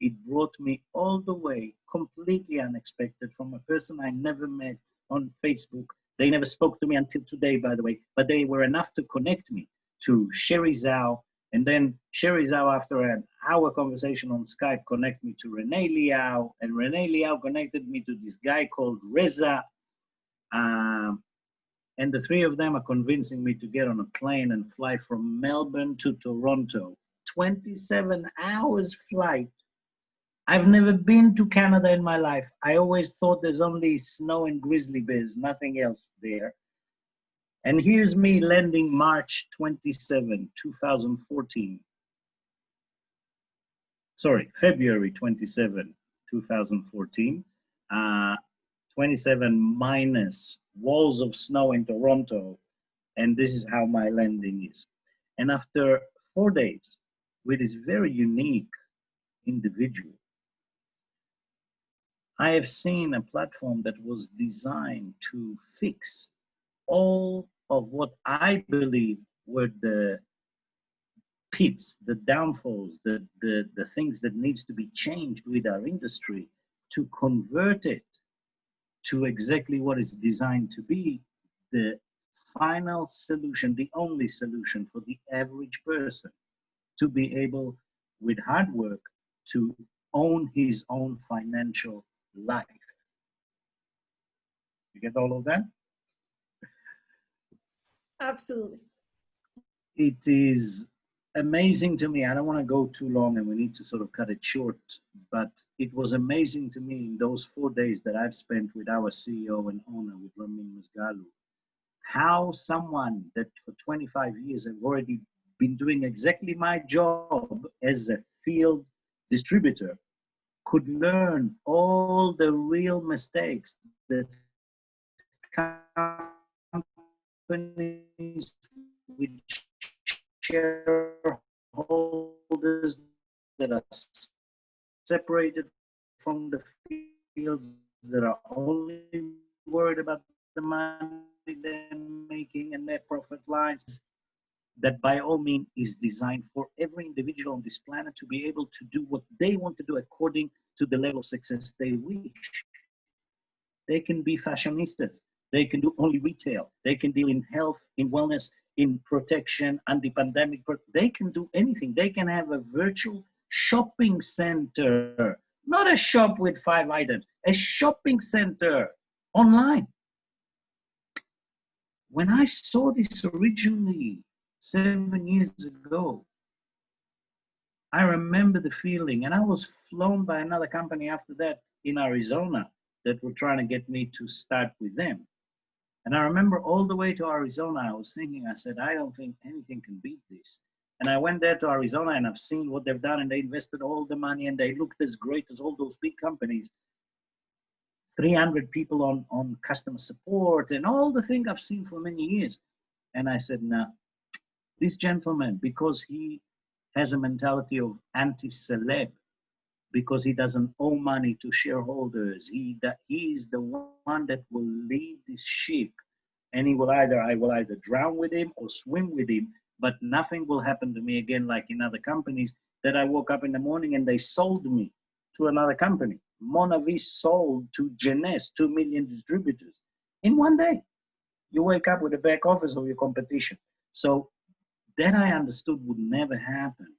it brought me all the way, completely unexpected, from a person I never met on Facebook. They never spoke to me until today, by the way, but they were enough to connect me to Sherry Zhao. And then Sherry Zhao, after an hour conversation on Skype, connected me to Renee Liao, and Renee Liao connected me to this guy called Reza. And the three of them are convincing me to get on a plane and fly from Melbourne to Toronto. 27 hours flight. I've never been to Canada in my life. I always thought there's only snow and grizzly bears, nothing else there. And here's me landing March 27, 2014. Sorry, February 27, 2014. 27 minus walls of snow in Toronto. And this is how my landing is. And after 4 days, with this very unique individual, I have seen a platform that was designed to fix all of what I believe were the pits, the downfalls, the things that needs to be changed with our industry, to convert it to exactly what it's designed to be, the final solution, the only solution for the average person to be able, with hard work, to own his own financial life. You get all of that? Absolutely. It is amazing to me. I don't want to go too long, and we need to sort of cut it short, but it was amazing to me in those 4 days that I've spent with our CEO and owner, with Ronen Masgalu, how someone that for 25 years have already been doing exactly my job as a field distributor could learn all the real mistakes that companies with shareholders that are separated from the fields, that are only worried about the money they're making and their profit lines, that by all means is designed for every individual on this planet to be able to do what they want to do according to the level of success they wish. They can be fashionistas. They can do only retail. They can deal in health, in wellness, in protection, anti-pandemic. They can do anything. They can have a virtual shopping center, not a shop with 5 items, a shopping center online. When I saw this originally 7 years ago, I remember the feeling, and I was flown by another company after that in Arizona that were trying to get me to start with them. And I remember all the way to Arizona, I was thinking, I said, I don't think anything can beat this. And I went there to Arizona, and I've seen what they've done, and they invested all the money, and they looked as great as all those big companies. 300 people on customer support, and all the things I've seen for many years. And I said, nah, this gentleman, because he has a mentality of anti-celeb, because he doesn't owe money to shareholders, he is the one that will lead this ship, and I will either drown with him or swim with him, but nothing will happen to me again like in other companies that I woke up in the morning and they sold me to another company. Monavi sold to Genes 2 million distributors in 1 day. You wake up with the back office of your competition. So that I understood would never happen.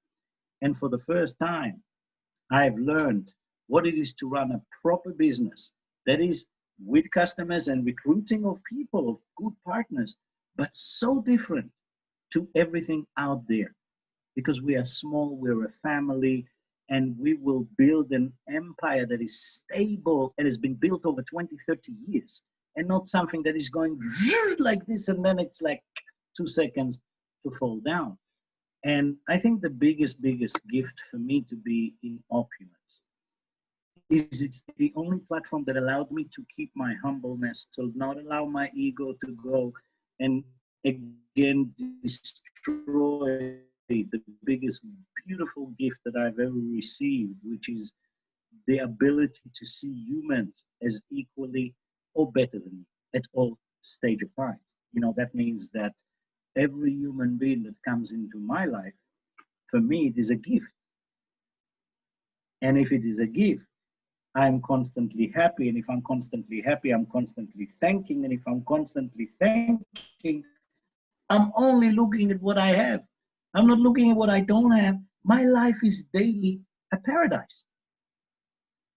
And for the first time, I've learned what it is to run a proper business that is with customers and recruiting of people, of good partners, but so different to everything out there, because we are small, we're a family, and we will build an empire that is stable and has been built over 20, 30 years, and not something that is going like this and then it's like 2 seconds to fall down. And I think the biggest gift for me to be in Opulence is it's the only platform that allowed me to keep my humbleness, to not allow my ego to go and again destroy the biggest beautiful gift that I've ever received, which is the ability to see humans as equally or better than me at all stage of time. You know, that means that every human being that comes into my life, for me, it is a gift. And if it is a gift, I'm constantly happy. And if I'm constantly happy, I'm constantly thanking. And if I'm constantly thanking, I'm only looking at what I have. I'm not looking at what I don't have. My life is daily a paradise.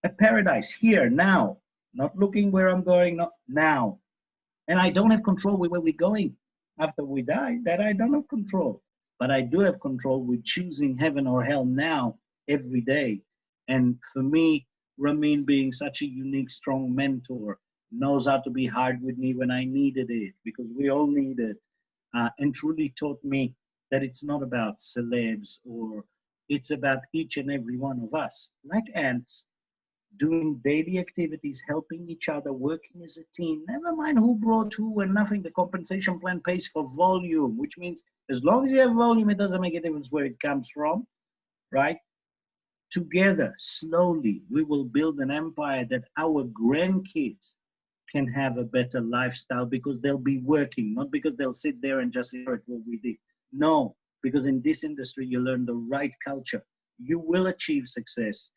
A paradise here, now. Not looking where I'm going, not now. And I don't have control with where we're going after we die. That I don't have control. But I do have control with choosing heaven or hell now, every day. And for me, Ramin, being such a unique, strong mentor, knows how to be hard with me when I needed it, because we all need it, and truly taught me that it's not about celebs, or it's about each and every one of us, like ants, doing daily activities, helping each other, working as a team, never mind who brought who and nothing. The compensation plan pays for volume, which means as long as you have volume, it doesn't make a difference where it comes from, right? Together, slowly, we will build an empire that our grandkids can have a better lifestyle, because they'll be working, not because they'll sit there and just inherit what we did. No, because in this industry, you learn the right culture. You will achieve success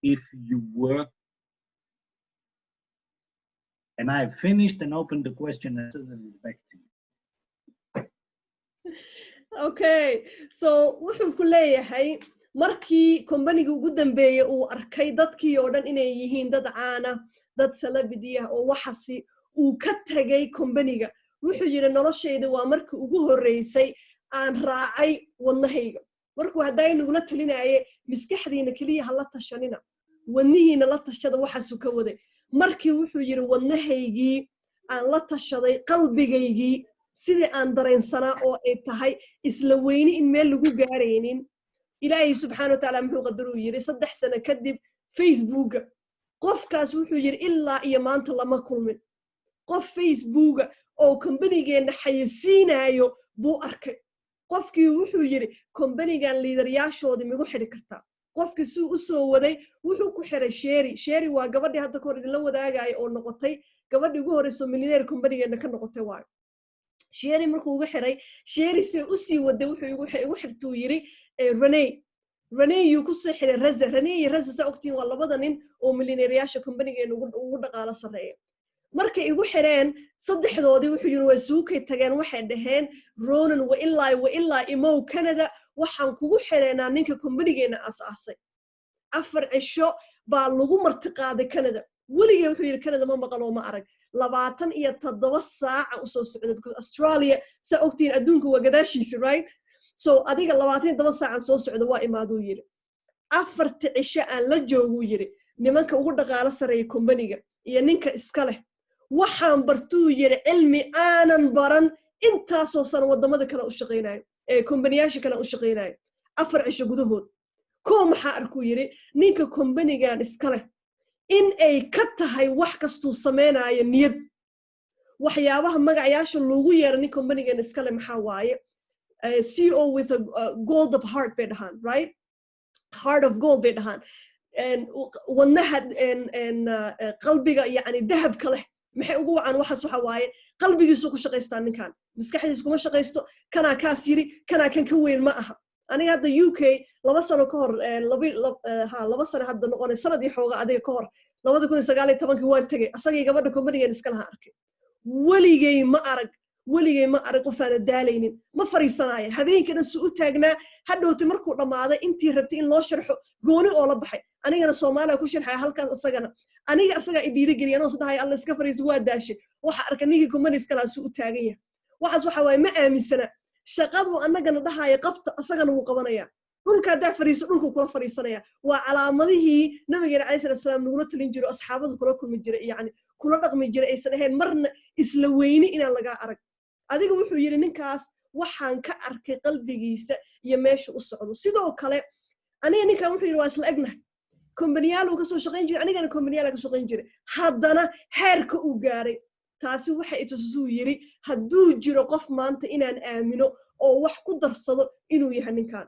if you work. And I've finished and opened the question and it's back to you. Okay, so wuxuu ku leeyahay markii kombaniga ugu dambeeyay uu arkay dadkii oo dhan inay yihiin dad caana, dad celebrity ah oo waxasi uu ka tagay kombaniga, wuxuu yiri noloshayda waa markii ugu horeysay aan raacay wadnahayga. Markuu haday nagula talinayay miskaxdiina kaliya hala tashanina, wadnihiina la tashada waxaas ka waday. Markii wuxuu yiri wadnahaygii aan la tashaday qalbigaygii sidii aan dareensanaa oo ay tahay isla weyni in meel lagu gaaraynin. Ilaahay subxaanahu wa ta'aala muxuu qadaru yiri 3 sano kadib Facebook qofkaas wuxuu yiri ilaa iyo maanta lama kulmin. Qof Facebook oo kombanigeena xayisiinayo buu arkay. Qofkii wuxuu yiri kombanigan liidaryaashoodii migu xiri kartaa. Qofkii suu u soo waday wuxuu ku xiray Sherry waa gabadhii hadda kor idin la wadaagay oo noqotay gabadhii ugu horeyso millionaire kombanigeena ka noqotay waa. Sherry markuu ugu xiray, Sherry si u sii waday wuxuu igu xirtuu yiri Ronen yu ku soo xiray Ronen iyo Raza Octin waa labada nin oo millionaireyaasha kombanigeena ugu dhaqaala sareeya. Markay igu xireen saddexdoodii wuxuu yiri way suukay tageen, waxay dhaheen Ronen wa ilaa imow Canada waxaan kugu xireynaa ninka kombanigeena asaasay. 4 cisho baa lagu martiqaaday Canada. Weligeey wuxuu yiri Canada ma maqal oo ma arag. 27 saac u soo socday, because Australia sa ogtiin adduunka waa gadaashiisa, right? So adiga 27 saac soo socda waa imaaduu yiri. 4 cisho aan la joogu yiri nimanka ugu dhaqaala sareeya kombaniga iyo ninka iska leh. Waxaan bartuu yiri cilmi aanan baran intaasoo san wadamada kale u shaqeynayo, kombaniyaasha kale u shaqeynayo. 4 cisho gudahood. Maxaa arkuu yiri ninka kombanigan iska leh in ay ka tahay wax kastuu sameynayo niyad. Waxyaabaha magacayaasha loogu yeero nin kombanigan iska leh maxaa waaye CEO with a gold of heart bay dhahaan, right? Heart of gold bay dhahaan. wadnaha qalbiga yani dahabka leh maxay ugu wacan waxaas waxa waaye qalbigiisu ku shaqeystaa ninkan, maskaxdiisu kuma shaqeysto. Kana kaas yiri kana kan ka weyn ma aha. aniga hadda UK 2 sano ka hor 2 sano hadda noqonay sanad iyo xooga adiga ka hor 2019 waan tagay asagii gabadha kombanigan iska laha arkay. weligay ma arag qof aan daalaynin, ma fariisanaayo habeenkana suu u taagnaa. hadhowti markuu dhamaaday intii rabtay in loo sharxo gooni oo la baxay, anigana Soomaaliya ku sharxay halkaas asagana asaga idiri geliya anoo sadahay alla iska fariiso waa daashay. waxa arka ninkii kombani iska laha suu u taagan yahay. waxaas waxa waaye ma aaminsana shaqadu annagana dhahaaya qabta asagana wuu qabanaya. dhulka haddaa fariiso dhulku kula fariisanaya waa calaamadihii nabigeena calayhi salaatu wasalaam nagula talin jiro asxaabadu kula kulmi jiray yacni kula dhaqmi jiray aysan ahayn marna isla weyni inaan lagaa arag adiga wuxuu yidhi ninkaas waxaan ka arkay qalbigiisa iyo meesha u socdo sidoo kale aniga ninkan wuxuu yidhi waa isla egnahay kombaniyaal uu ka soo shaqayn jiray anigana kombaniyaal ka shaqayn jiray haddana heerka uu gaaray taasi waxa itusuu yiri hadduu jiro qof maanta inaan aamino oo wax ku darsado inuu yahay ninkan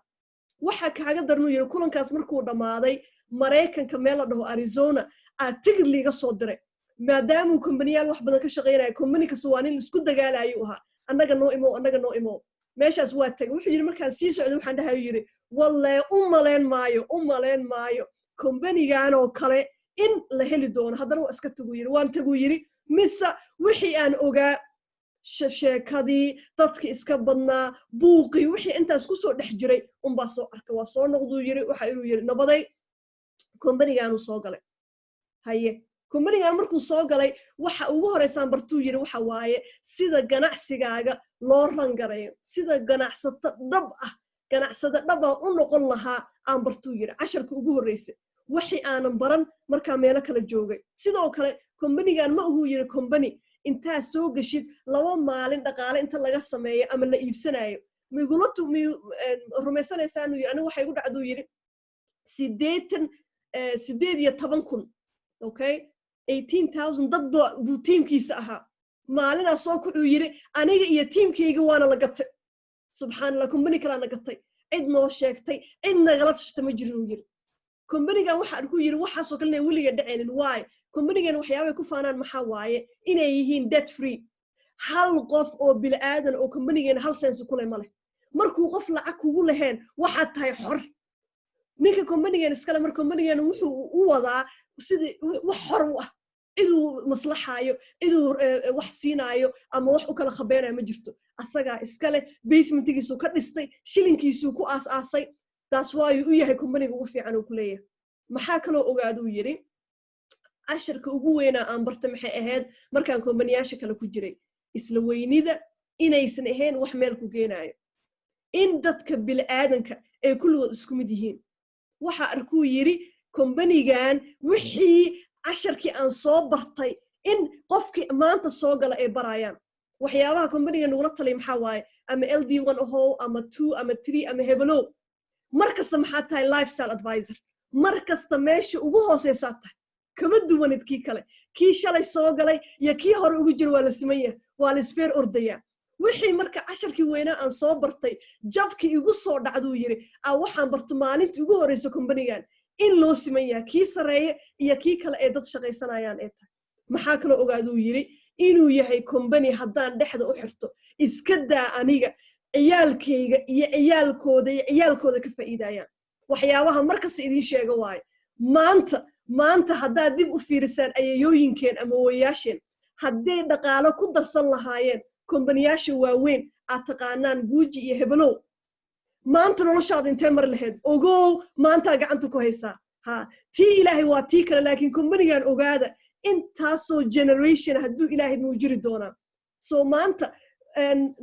waxa kaaga darnuu yiri kulankaas markuu dhamaaday Mareykanka meel la dhaho Arizona aad tigid liiga soo diray maadaama kombaniyaal wax badan ka shaqaynaya kombani kasto waa nin isku dagaalayo ahaa annaga noo imo meeshaas waa tagay wuxuu yiri markaan sii socdo waxaan dhahay yiri wallahi u maleen maayo kombanigan oo kale in la heli doono haddana waa iska tagu yiri waan tagu yiri mise wixii aan ogaa sheekadii dadka iska badnaa buuqii wixii intaas ku soo dhex jiray unbaa soo arkay waa soo noqduu yiri waxa inuu yiri nabaday kombanigan uu soo galay haye kombanigan markuu soo galay waxa ugu horeysaan bartuu yiri waxa waaye sida ganacsigaaga loo rangarayo sida ganacsada dhab ah u noqon lahaa aan bartuu yiri casharka ugu horeysay wixii aanan baran markaa meelo kala joogay sidoo kale kombanigan ma uu yiri kombani intaa soo gashid 2 maalin dhaqaale inta laga sameeyo ama la iibsanayo migulatu rumaysanaysan anigu waxay ugu dhacdo yiri 18,000 okay 18,000 dad buu teamkiisa ahaa maalina soo ku yiri aniga iyo teamkayga waana la gatay subhanallah kombani kala na gatay cid noo sheegtay cid nagala tashtay ma jirin yiri kombanigan waxa arku yiri waxa soo kale wiliga dhaceen why kombanigan waxyaabo ku faanaan maxaa waaye inay yihiin debt free hal qof oo bil aadan oo kombanigan hal sens ku leh male markuu qof lacag kugu laheen waxa tahay xor ninka kombanigan iskala mar kombanigan wuxuu u wadaa sidii wax xor u ah ciduu maslaxaayo ciduu wax siinaayo ama wax u kala khabeenayo ma jirto asaga iskale basementigiisu ka dhistay shilinkiisu ku aas-aasay taas waayu u yahay kombaniga ugu fiican uu ku leeyahay maxaa kaloo ogaaduu yiri casharka ugu weynaa aan bartay maxay ahayd markaan kombaniyaasha kale ku jiray isla weynida inaysan ahayn wax meel ku geenaayo in dadka bilaadanka ay kulligood isku mid yihiin waxa arkuu yiri kombanigan wixii casharkii aan soo bartay in qofkii maanta soo gala ay barayaan waxyaabaha kombaniga nagula talay maxaa waaye ama LD1 ahow ama 2 ama 3 ama hebelo markasta maxaa tahay lifestyle advisor markasta meesha ugu hooseysaa tahay kama duwanid kii kale kii shalay soo galay iyo kii hore ugu jiro waa la simanyaa waa la isfeer ordaya wixii marka casharkii weynaa aan soo bartay jabkii igu soo dhacduu yiri waxaan barto maalintii ugu horeysa kombanigan in loo simanyaa kii sareeye iyo kii kale ee dad shaqaysanayaan ee tahay maxaa kaloo ogaaduu yiri inuu yahay kombani haddaan dhexda u xirto iska daa aniga ciyaalkayga iyo ciyaalkooda ka faa'iidayaan waxyaabaha markasta idiin sheega waaye maanta haddaad dib u fiirisaan ayayooyinkeen ama wayaasheen hadday dhaqaalo ku darsan lahaayeen kombaniyaasha waaweyn aad taqaanaan guuji iyo hebelow maanta noloshaada intee mar lahayd ogow maantaa gacanta ku haysaa tii ilaahay waa tii kale laakiin kombanigan ogaada intaasoo generation hadduu ilaahay muu jiri doonaa so maanta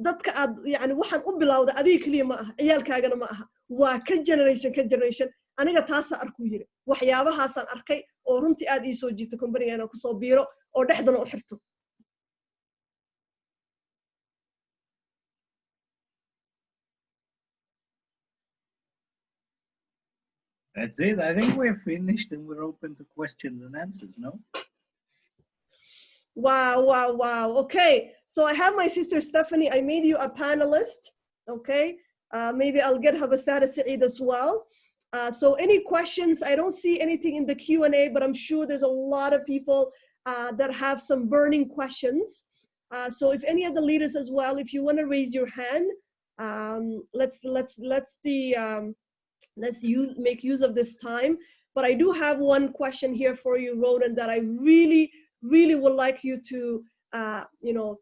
dadka aad yani waxaan u bilowda adiga keliya ma aha ciyaalkaagana ma aha waa ka generation aniga taasaa arkuu yiri waxyaabahaasaan arkay oo runtii aad ii soo jiito kombanigan aan kusoo biiro oo dhexdana u xirto That's it. I think we're finished and we're open to questions and answers, no? Wow. Okay. So I have my sister Stephanie. I made you a panelist. Okay. Maybe I'll get Habasada Saeed as well. So any questions? I don't see anything in the Q&A, but I'm sure there's a lot of people that have some burning questions. So if any of the leaders as well, if you want to raise your hand, let's make use of this time. But I do have one question here for you, Ronen, that I really would like you to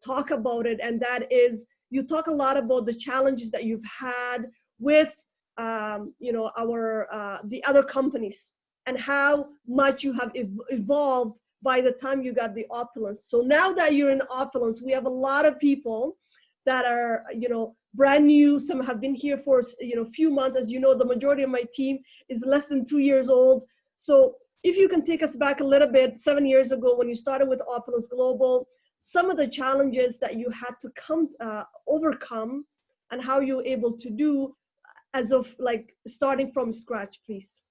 talk about it, and that is you talk a lot about the challenges that you've had with the other companies and how much you have evolved by the time you got the Opulence. So now that you're in Opulence, we have a lot of people that are, brand new. Some have been here for, few months. As you know, the majority of my team is less than 2 years old. So if you can take us back a little bit, 7 years ago when you started with Opulence Global, some of the challenges that you had to overcome and how you were able to do as of like starting from scratch, please.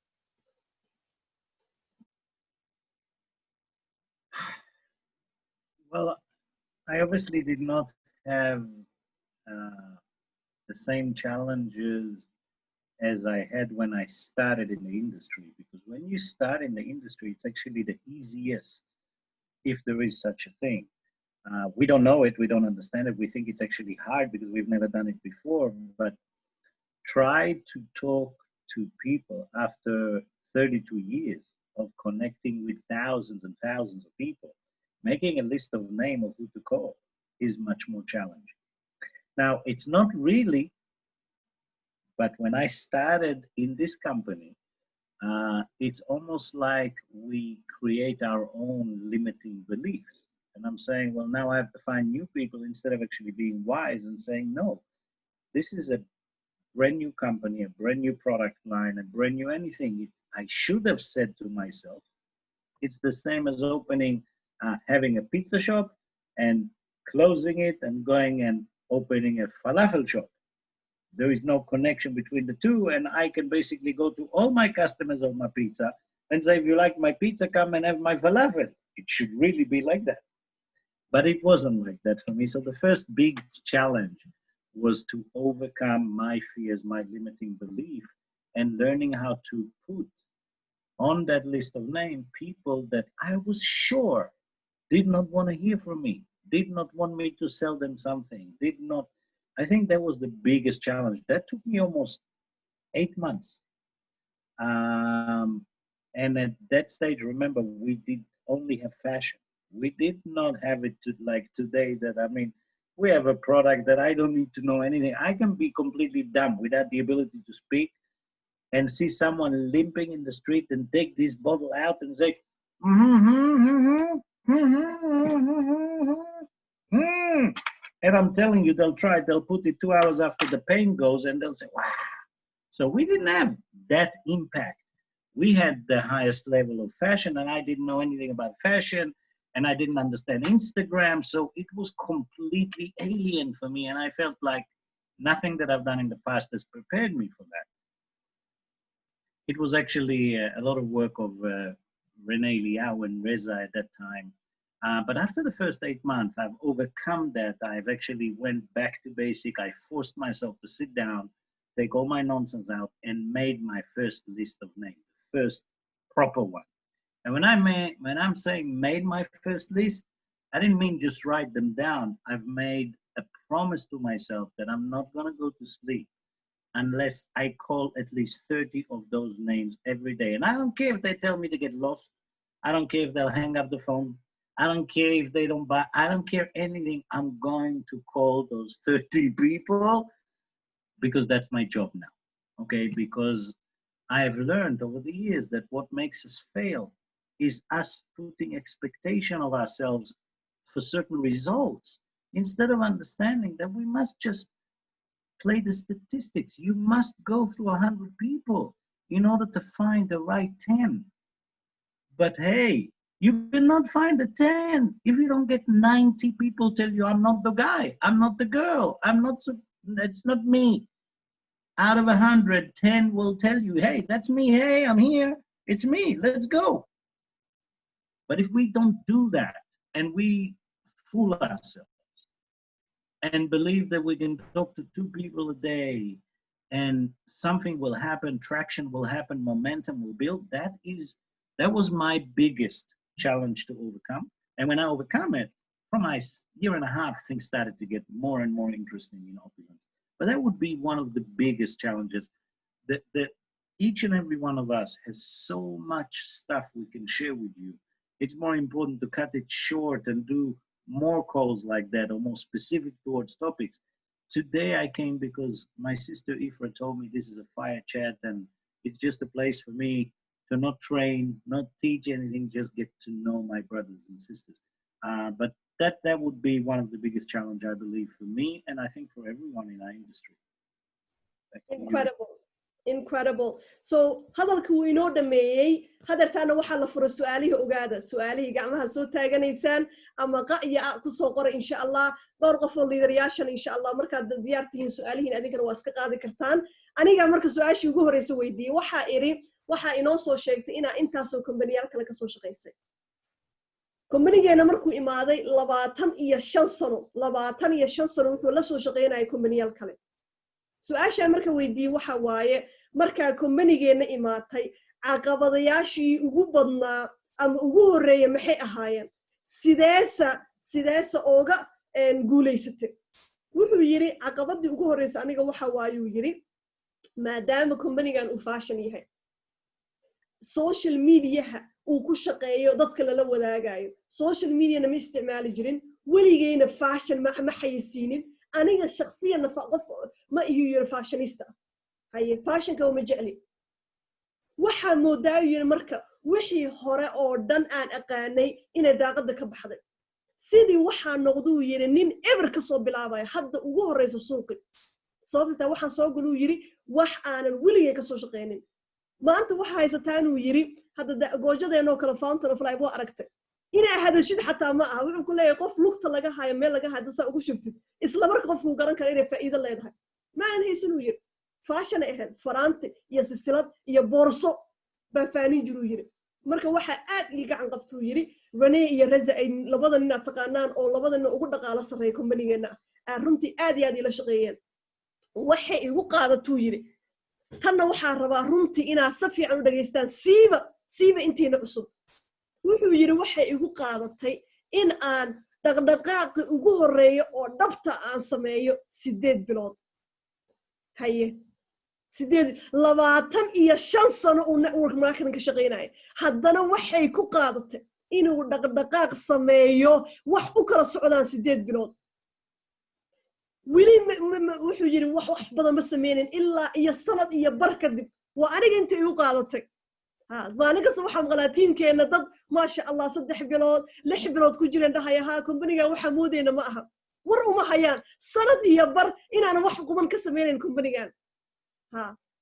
Well, I obviously did not have the same challenges as I had when I started in the industry, because when you start in the industry, it's actually the easiest, if there is such a thing. We don't know it, we don't understand it, we think it's actually hard because we've never done it before, but try to talk to people after 32 years of connecting with thousands and thousands of people. Making a list of name of who to call is much more challenging. Now, it's not really, but when I started in this company, it's almost like we create our own limiting beliefs. And I'm saying, well, now I have to find new people instead of actually being wise and saying, no, this is a brand new company, a brand new product line, a brand new anything. I should have said to myself, it's the same as opening, having a pizza shop and closing it and going and opening a falafel shop. There is no connection between the two, and I can basically go to all my customers of my pizza and say, if you like my pizza, come and have my falafel. It should really be like that. But it wasn't like that for me. So the first big challenge was to overcome my fears, my limiting belief, and learning how to put on that list of names people that I was sure did not want to hear from me, did not want me to sell them something, did not. I think that was the biggest challenge. That took me almost 8 months. And at that stage, remember, we did only have fashion. We did not have it to like today that, I mean, we have a product that I don't need to know anything. I can be completely dumb without the ability to speak and see someone limping in the street and take this bottle out and say, and I'm telling you, they'll try, they'll put it 2 hours after the pain goes and they'll say, wow. So we didn't have that impact. We had the highest level of fashion, and I didn't know anything about fashion, and I didn't understand Instagram. So it was completely alien for me, and I felt like nothing that I've done in the past has prepared me for that. It was actually a lot of work of Renee Liao and Reza at that time. But after the first 8 months, I've overcome that. I've actually went back to basic. I forced myself to sit down, take all my nonsense out, and made my first list of names, first proper one. And when I'm saying made my first list, I didn't mean just write them down. I've made a promise to myself that I'm not going to go to sleep unless I call at least 30 of those names every day. And I don't care if they tell me to get lost. I don't care if they'll hang up the phone. I don't care if they don't buy. I don't care anything. I'm going to call those 30 people because that's my job now. Okay, because I've learned over the years that what makes us fail is us putting expectation of ourselves for certain results instead of understanding that we must just play the statistics. You must go through 100 people in order to find the right 10. But hey, you cannot find the 10 if you don't get 90 people tell you, I'm not the guy, I'm not the girl, that's not me. Out of 100, 10 will tell you, hey, that's me, hey, I'm here, it's me, let's go. But if we don't do that and we fool ourselves and believe that we can talk to 2 people a day and something will happen, traction will happen, momentum will build, that was my biggest challenge to overcome. And when I overcome it, from my year and a half, things started to get more and more interesting in Opulence. But that would be one of the biggest challenges that each and every one of us has so much stuff we can share with you. It's more important to cut it short and do more calls like that or more specific towards topics. Today I came because my sister Ifra told me this is a fire chat and it's just a place for me to not train, not teach anything, just get to know my brothers and sisters. But that would be one of the biggest challenge, I believe, for me, and I think for everyone in our industry. Incredible. So hadalku wuu inoo dhameeyey hadartaana waxaa la fura su'aalihii ogaada su'aalihii gacmaha soo taaganaysaan ama qa'ya ku soo qora insha Allah dhowr qof oo liidarayaashan insha Allah markaad diyaar tihiin su'aalihiin adigana waa iska qaadi kartaan aniga marka su'aashii ugu horeysa weydiiyey waxaa inoo soo sheegtay inaa intaasoo kombaniyaal kale kasoo shaqaysay kombanigeena markuu imaaday 25 sano wuxuu la soo shaqaynayay kombaniyaal kale su'aasha marka weydiiyey waxa waaye markaa kombanigeena imaatay caqabadayaashii ugu badnaa ama ugu horeeyay maxay ahaayeen sideesa ooga guulaysatay wuxuu yiri caqabadii ugu horeysa aniga waxa waayuu yiri maadaama kombanigan uu fashion yahay social mediaha uu ku shaqeeyo dadka lala wadaagayo social mediana ma isticmaali jirin weligeyna fashion ma xayisiinin aniga shakhsiyan qof ma ihi yiri fashionista haye fashionka ma jecli waxa moodaa yiri marka wixii hore oo dhan aan aqaanay inay daaqada ka baxday sidii waxa noqduu yiri nin ever ka soo bilaabay hadda ugu horeysa suuqi sababta waxaan soo galuu yiri wax aanan weligay ka soo shaqeynin maanta waxa haysataan uu yiri hadda goojadeena oo kala fountain of life waa aragtay inaa hadashid xataa ma aha wuxuu ku leeyahay qof lugta laga hayo meel laga hayo saa ugu shubtid isla marka qofku garan karo inay faa'iido leedahay ma aan haysan uu yiri fashion ahayd faraanti iyo silsilad iyo boorso baa faanin jiru yiri marka waxa aad ii gacan qabtuu yiri Ronen iyo Reza ay labada nin taqaanaan oo labada nin ugu dhaqaala sareey kombanigeena runtii aad iyo aad ila shaqeeyeen waxay igu qaadatuu yiri tanna waxaa rabaa runtii inaa si fiican u dhageystaan siiba intiina cusub wuxuu yiri waxay igu qaadatay in aan dhaqdhaqaaqi ugu horeeyo oo dhabta aan sameeyo 8 bilood haye 25 sano uu network marketing ka shaqeynayay haddana waxay ku qaadatay inuu dhaqdhaqaaq sameeyo wax u kala socdaan 8 bilood wili wuxuu yiri wax badan ma sameeyeen ilaa iyo sanad iyo bar kadib waa aniga inta igu qaadatay maalin kasta waxaan qalaa tiimkeena dad maasha Allah 3 bilood 6 bilood ku jireen dhahayaha kombaniga waxa moodayna ma aha war uma hayaan sanad iyo bar inaan wax quban ka sameeyeen kombanigan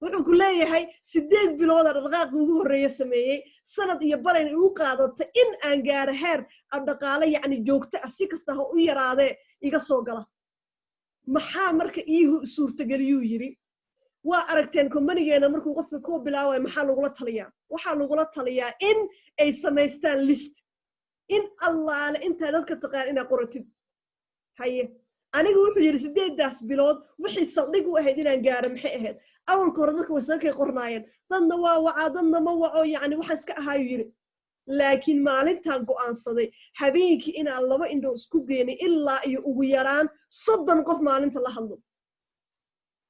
wuxuu ku leeyahay 8 bilood dhaqdhaqaaq ugu horeeyo sameeyay sanad iyo bar in uu qaadato in aan gaar heer dhaqaale yani joogto ah si kasta ha u yaraade iga soo gala maxaa marka iihu suurtageliyuu yiri waa aragteen kombanigeena markuu qofka ku bilaaway maxaa lagula taliyaa waxaa lagula taliyaa in ay samaystaan list in allaale inta dadka taqaan ina qoratid haye anigu wuxuu yiri 8 bilood wixii saldhig u ahayd inaan gaaro maxay ahayd awalka hore dadka wasakay qornaayeen dadna waa wacadna ma waco yani waxa iska ahaayu yiri laakiin maalintan go'aansaday habeenkii inaan laba indho isku geynay ilaa iyo ugu yaraan 30 qof maalinta la hadlo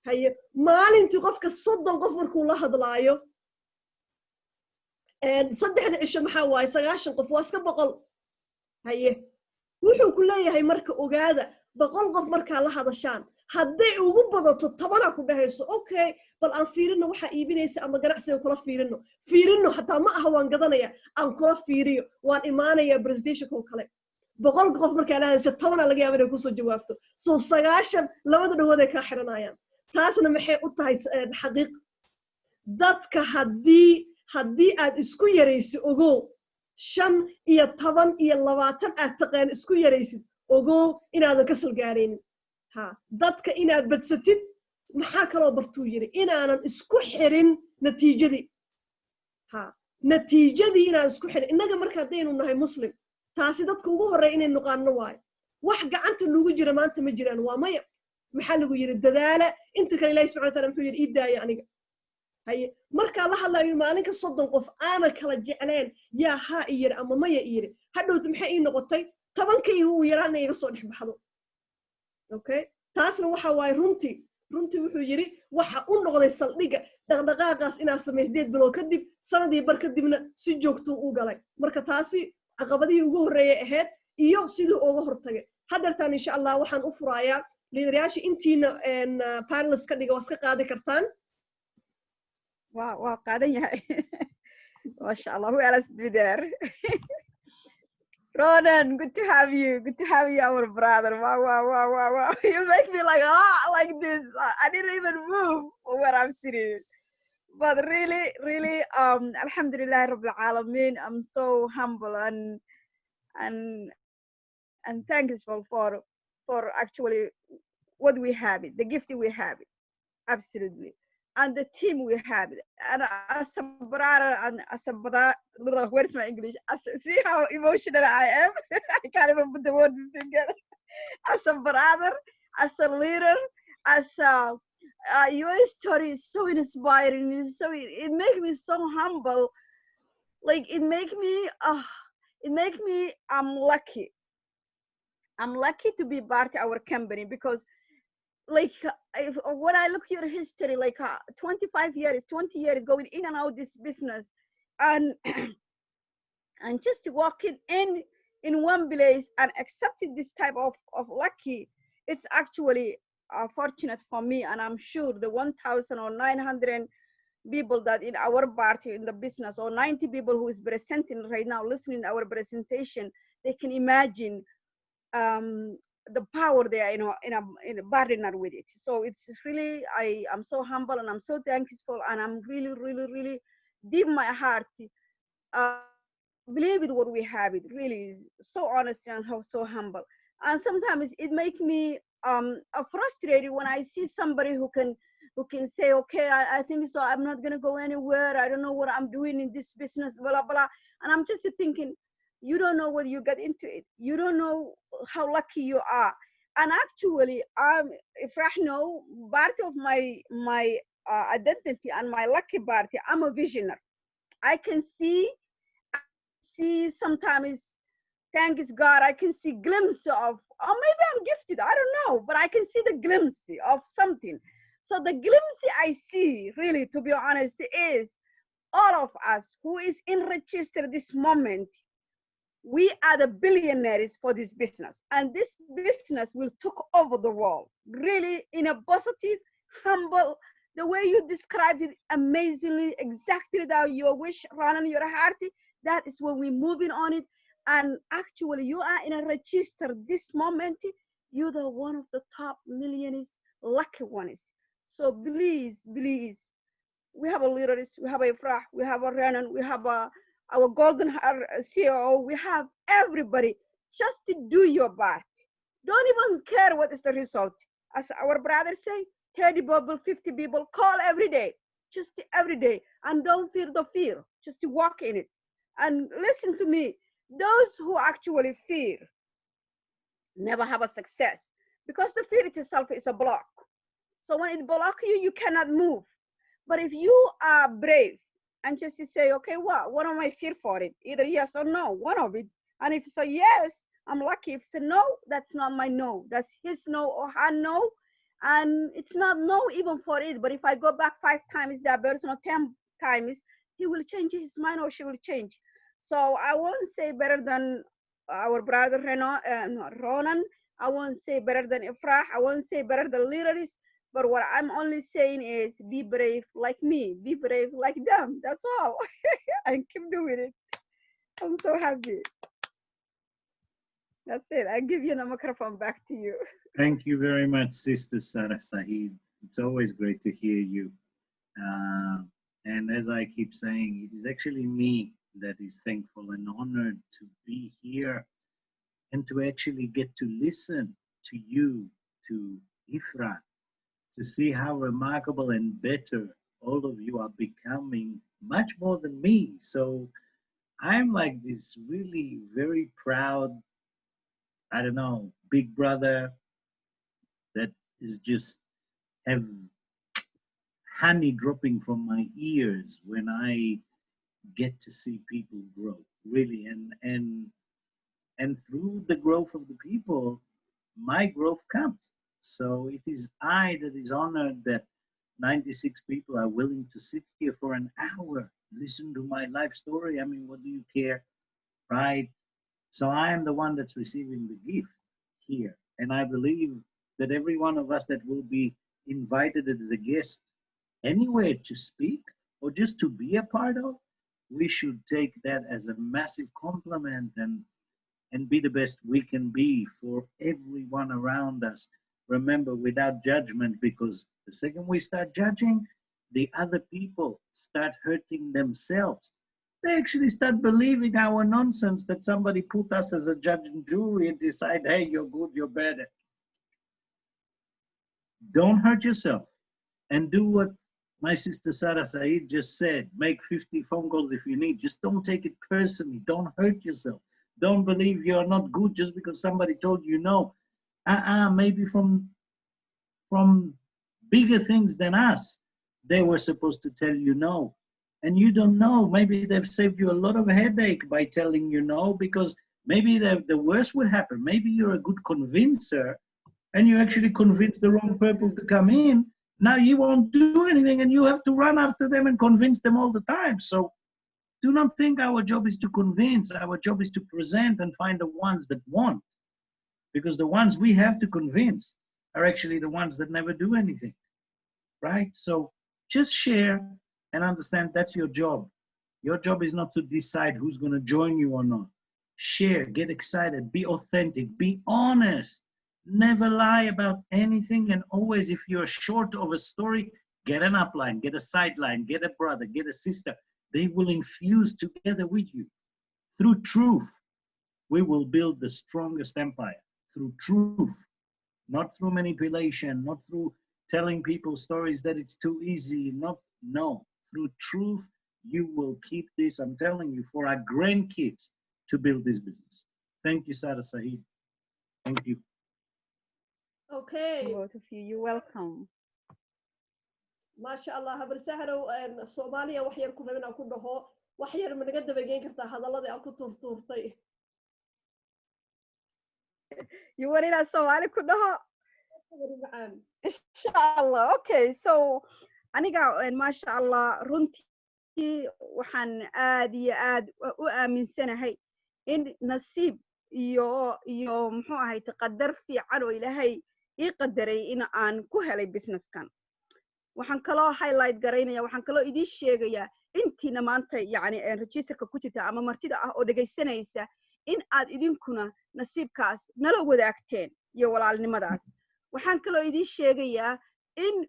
haye maalintii qofka 30 qof markuu la hadlaayo saddexda cisho maxaa waaye 90 qof waa iska 100 haye wuxuu ku leeyahay marka ogaada 100 qof markaa la hadashaan hadday ugu badato 10 ku dhahayso okay bal aan fiirino waxa iibinaysa ama ganacsiga kula fiirino hataa ma aha waan gadanaya aan kula fiiriyo waan imaanaya presentation ko kale 100 qof markaa la hadasho 10 laga yaabo inay ku soo jawaabto soo 90 labada dhawood ay ka xiranayaan taasna maxay u tahay xaqiiq dadka haddii aad isku yaraysid ogow 5 iyo 10 iyo 20 aad taqaan isku yaraysid ogow inaadan ka salgaaraynin dadka inaad badsatid maxaa kaloo bartuu yiri inaanan isku xirin natiijadii inaan isku xirin innaga marka haddaynu nahay muslim taasi dadka ugu horreeya inay nuqaanno waayo wax gacanta lagu jira maanta ma jiraan waa maya maxaa lagu yiri dadaala inta kale ilaahay subxaanahu wa ta'aala muxuu yiri idaaya aniga haye marka la hadlayo maalinka 30 qof aana kala jecleen yaa ha iyir ama maya iyir hadhowt maxay ii noqotay 10 uu yaraan iga soo dhex baxdo okay taasna waxa waay runtii wuxuu yiri waxa u noqday saldhiga dhaqdhaqaaqaas inaa sameysdeed bilood kadib sanadii bar kadibna si joogto u galay marka taasi caqabadii ugu horeeyay ahayd iyo sidoo uga hortagay hadartan insha Allah waxaan u furayaa liidarayaasha intiina panelists ka dhiga waska qaadi kartaan waa qaadan yahay ma sha Allah who else be there Ronen, good to have you. Good to have you, our brother. Wow, wow, wow, wow, wow. You make me like, like this. I didn't even move where I'm sitting. But really, really, Alhamdulillah Rabbil Alameen. I'm so humble and thankful for actually what we have it, the gift we have it, absolutely, and the team we have it. And as a brother and as a brother, where's my English? See how emotional I am? I can't even put the words together. As a brother, as a leader, as a, your story is so inspiring. It makes me so humble. Like it make me I'm lucky to be part of our company because like when I look your history, like 25 years, 20 years going in and out this business, and and just walking in one place and accepting this type of lucky, it's actually fortunate for me, and I'm sure the 1,000 or 900 people that in our party in the business, or 90 people who is presenting right now listening to our presentation, they can imagine the power they are in a partner with it. So it's really, I am so humble and I'm so thankful, and I'm really, really, really deep in my heart believe it what we have. It really is so honest and so humble. And sometimes it makes me frustrated when I see somebody who can say, okay, I think so, I'm not gonna go anywhere, I don't know what I'm doing in this business, blah blah. And I'm just thinking, you don't know what you get into it, you don't know how lucky you are. And actually, if I know part of my identity and my lucky part, I'm a visionary. I can see, sometimes, thanks God, I can see glimpse of, or maybe I'm gifted, I don't know, but I can see the glimpse of something. So the glimpse I see, really, to be honest, is all of us who is in register this moment, we are the billionaires for this business, and this business will take over the world, really, in a positive, humble, the way you described it amazingly, exactly that your wish running your heart, that is when we're moving on it. And actually you are in a register this moment, you're the one of the top millionaires, lucky ones. So please, please, we have a leaders, we have a Ifrah, we have a Renan, we have our golden CEO, we have everybody. Just to do your part. Don't even care what is the result. As our brothers say, 30 people, 50 people, call every day, just every day. And don't feel the fear, just to walk in it. And listen to me, those who actually fear never have a success, because the fear itself is a block. So when it blocks you, you cannot move. But if you are brave and just say, okay, what am I fear for it? Either yes or no, one of it. And if it's a yes, I'm lucky. If it's a no, that's not my no. That's his no or her no. And it's not no even for it. But if I go back 5 times, that person, or 10 times, he will change his mind or she will change. So I won't say better than our brother Ronan. I won't say better than Ifrah. I won't say better than leaders. But what I'm only saying is be brave like me, be brave like them. That's all. And keep doing it. I'm so happy. That's it. I give you the microphone back to you. Thank you very much, Sister Sarah Sahid. It's always great to hear you. Uh, and as I keep saying, it is actually me that is thankful and honored to be here and to actually get to listen to you, to Ifra, to see how remarkable and better all of you are becoming, much more than me. So I'm like this really very proud, I don't know, big brother that is just have honey dropping from my ears when I get to see people grow, really. And through the growth of the people, my growth comes. So it is I that is honored that 96 people are willing to sit here for an hour, listen to my life story. I mean, what do you care, right? So I am the one that's receiving the gift here. And I believe that every one of us that will be invited as a guest anywhere to speak or just to be a part of, we should take that as a massive compliment and be the best we can be for everyone around us. Remember, without judgment, because the second we start judging, the other people start hurting themselves. They actually start believing our nonsense that somebody put us as a judge and jury and decide, hey, you're good, you're bad. Don't hurt yourself and do what my sister Sarah Said just said. Make 50 phone calls if you need. Just don't take it personally. Don't hurt yourself. Don't believe you're not good just because somebody told you no. Maybe from bigger things than us, they were supposed to tell you no. And you don't know. Maybe they've saved you a lot of headache by telling you no, because maybe the worst would happen. Maybe you're a good convincer and you actually convince the wrong people to come in. Now you won't do anything and you have to run after them and convince them all the time. So do not think our job is to convince. Our job is to present and find the ones that want. Because the ones we have to convince are actually the ones that never do anything, right? So just share and understand that's your job. Your job is not to decide who's going to join you or not. Share, get excited, be authentic, be honest. Never lie about anything, and always, if you're short of a story, get an upline, get a sideline, get a brother, get a sister. They will infuse together with you. Through truth, we will build the strongest empire. Through truth, not through manipulation, not through telling people stories that it's too easy. No, through truth, you will keep this, I'm telling you, for our grandkids to build this business. Thank you, Sarah Said. Thank you. Okay. Both of you, you're welcome. ما شاء الله habar sahrow Soomaaliya wax yar ku rabin aan ku dhaho wax yar ma naga dabageyn kartaa hadaladii aan ku tuurtuurtay. You want it as Somali ku dhaho? Inshallah. Okay, so aniga masha Allah runtii waxaan aad iyo aad u aaminsanahay in nasiib iyo muxuu ahay taqaddar fiican oo Ilaahay ii qadaray in aan ku helay businesskan. waxaan kaloo highlight garaynaya, waxaan kaloo idin sheegaya intiina maanta yani registerka ku jirta ama martida ah oo dhagaysanaysa in aad idinkuna nasiibkaas nala wadaagteen iyo walaalnimadaas. waxaan kaloo idin sheegayaa in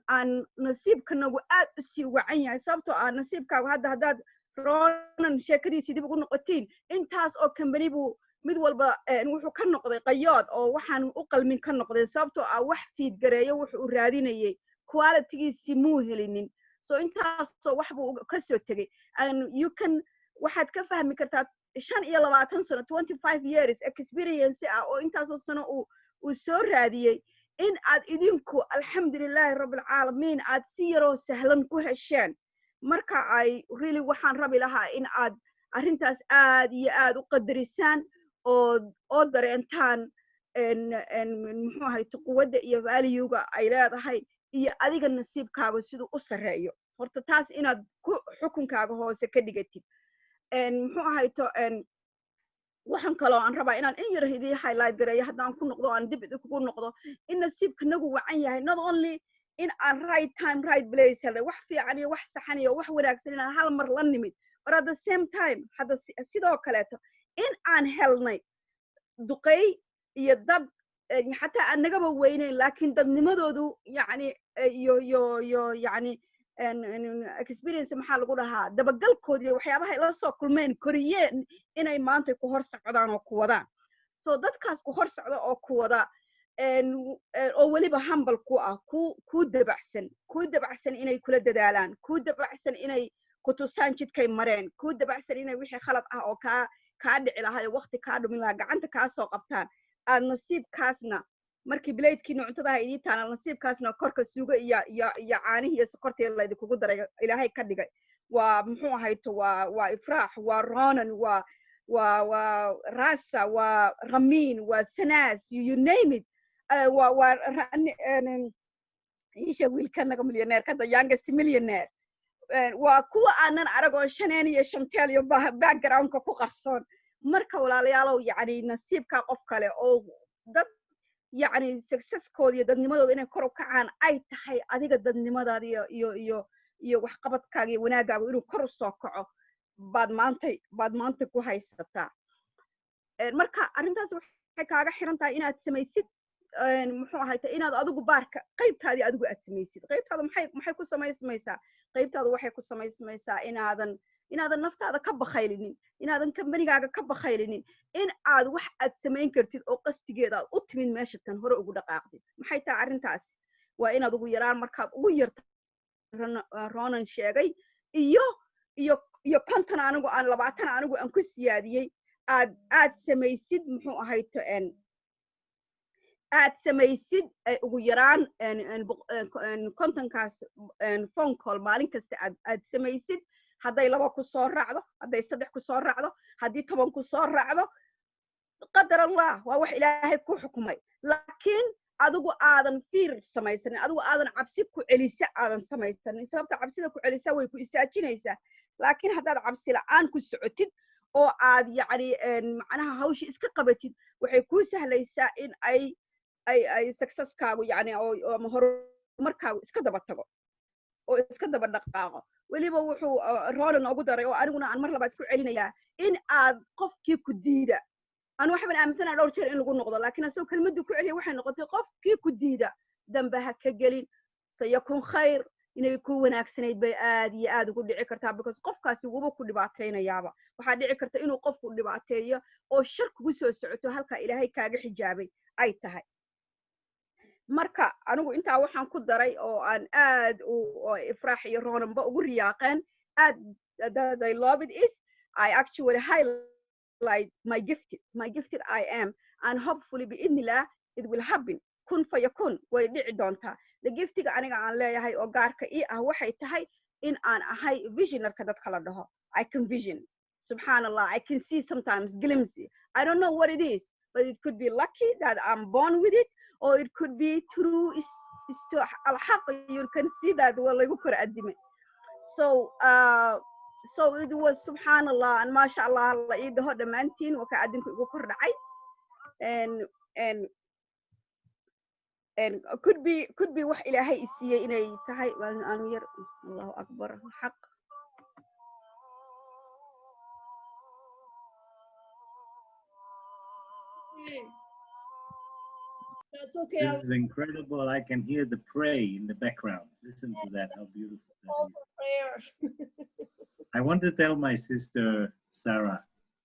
aan nasiibkanagu aad u sii wacan yahay, sababtoo ah nasiibkaagu haddaad Ronen sheekadiisii dib ugu noqotiin intaas oo company buu mid walba wuxuu ka noqday qayood oo waxaan u qalmin ka noqday, sababtoo ah wax fiid gareeyo wuxuu u raadinayay qualitygiisii muu helinin. so intaasoo wax buu ka soo tegay, and you can waxaad ka fahmi kartaa 25 sano 25 years experience ah oo intaasoo sano uu soo raadiyey in aad idinku alxamdulilaahi rabbil caalamiin aad si yaroo sahlan ku hesheen. marka ay really waxaan rabi lahaa in aad arrintaas aad iyo aad u qadarisaan oo dareentaan muxuu ahay quwadda iyo valuega ay leedahay iyo adiga nasiibkaaga siduu u sareeyo. horta taas inaad xukunkaaga hoose ka dhigatid. muxuu ahay waxaan kaloo aan rabaa inaan in yar idii highlight gareeyo haddaan ku noqdo aan dib kugu noqdo in nasiibkanagu wacan yahay, not only in aan right time right place helay wax fiican iyo wax saxan iyo wax wanaagsan inaan hal mar la nimid, but at the same time hadda sidoo kaleeto in aan helnay duqey iyo dad xataa aan nagaba weynayn laakiin dadnimadoodu yani iyo yani experience maxaa lagu dhahaa dabagalkoodi iyo waxyaabaha ay la soo kulmeen koriyeen inay maanta ku hor socdaan oo ku wadaan. so dadkaas ku hor socda oo ku wada oo weliba humble ku ah ku dabacsan inay kula dadaalaan, ku dabacsan inay ku tusaan jidkay mareen, ku dabacsan inay wixii khalad ah oo kaa dhici lahaa waqti kaa dhumin lahaa gacanta kaa soo qabtaan. aad nasiibkaasna markii bilaydkiina cuntadaha idii taana nasiibkaasna korka suuga iyo caanihi iyo sokortii laydinkugu daray ilaahay ka dhigay. waa muxuu ahayto waa ifraax, waa Ronen, waa rasa, waa ramin, waa sanaas, you name it. waa isha wiilkanaga millionaire the youngest millionaire. waa kuwa aanan arag oo 5 iyo 5 iyo backgroundka ku qarsoon. marka walaalayaalow yani nasiibka qof kale oo dad yani successkooda iyo dadnimadooda inay kor u kacaan ay tahay adiga dadnimadaada iyo waxqabadkaaga iyo wanaagaaga inuu kor u soo kaco baad maanta ku haysataa. marka arrintaas waxay kaaga xiran tahay inaad samaysid muxuu ahayta inaad adigu baarka qaybtaadii adigu aad samaysid qaybtaada maxay ku samaysmaysaa qaybtaada waxay ku samaysmaysaa inaadan naftaada ka bakhaylinin inaadan kambanigaaga ka bakhaylinin in aad wax aad samayn kartid oo qastigeeda aad u timid meesha tan hore ugu dhaqaaqdid maxay tahay arrintaasi waa inaad ugu yaraan markaad ugu yarta Ronen sheegay iyo konton anigu aan 20 anigu aan ku siyaadiyey aad samaysid muxuu ahayto aad samaysid ugu yaraan kontonkaas phone call maalin kasta aad samaysid hadday 2 ku soo raacdo hadday 3 ku soo raacdo haddii 10 ku soo raacdo qadar allah waa wax ilaahay ku xukumay laakiin adigu aadan fiir samaysanin adigu aadan cabsi ku celisa aadan samaysanin sababta cabsida ku celisa way ku isaajinaysaa laakiin haddaad cabsi la'aan ku socotid oo aad yacni macnaha hawshii iska qabatid waxay kuu sahlaysaa in ay successkaagu yacni ama horumarkaagu iska daba tago oo iska daba dhaqaaqo weliba wuxuu Ronen noogu daray oo aniguna aan mar labaad ku celinayaa in aad qofkii ku diida أنا واحد من أمثلة أدور شيء إنه قلنا قضاء لكن أسوق كلمة كل واحد نقطة قف كي كديدة ذنبها كجلين سيكون خير إنه يكون أكسنة بآدي آد وكل عكرتها بكس قف كاسي وبو كل بعتين يابا وحد عكرت إنه قف كل بعتين أو الشرك بسوا سعته هلك إلى هاي كاجح حجابي أي تهاي مركا أنا أنت أوحنا كدري أو أن آد وإفراحي Ronen بقول رياقين آد that I love it is I actually highlight like my gifted I am and hopefully بإذن الله it will happen كن فيكون ويدعي دونتا the gifting أنا عن لا يهاي أوجارك إيه waxay tahay in أنا هاي visioner كذا خلده I can vision subhanallah I can see sometimes glimpse I don't know what it is but it could be lucky that I'm born with it or it could be true is to الحق you can see that والله يقول قدمه so it was subhanallah and mashallah Allah idaho dhamaantiin waka adinku igu kordhacay and could be wax ilaahay isiyay inay tahay aan yar Allahu akbar xaq That's okay. This is incredible. I can hear the pray in the background. Listen to that. How beautiful that is. Prayer. I want to tell my sister, Sarah.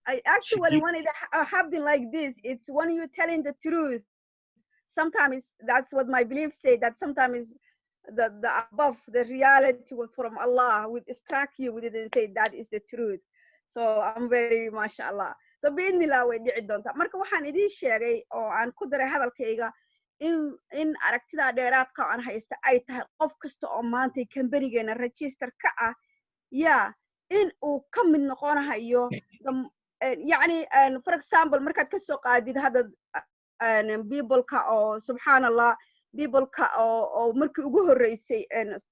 I actually wanted to happen like this. It's when you're telling the truth. Sometimes that's what my belief say, that sometimes the above, the reality from Allah would strike you with it and say that is the truth. So I'm very mashallah. So biidnillah way dhici doontaa marka waxaan idiin sheegay oo aan ku daray hadalkayga in aragtida dheeraadka aan haysta ay tahay qof kasta oo maanta company-geena register ka ah in uu ka mid noqonayo yani for example markaad ka soo qaadid hadda people-ka oo subhanallah people-ka oo markii ugu horeysay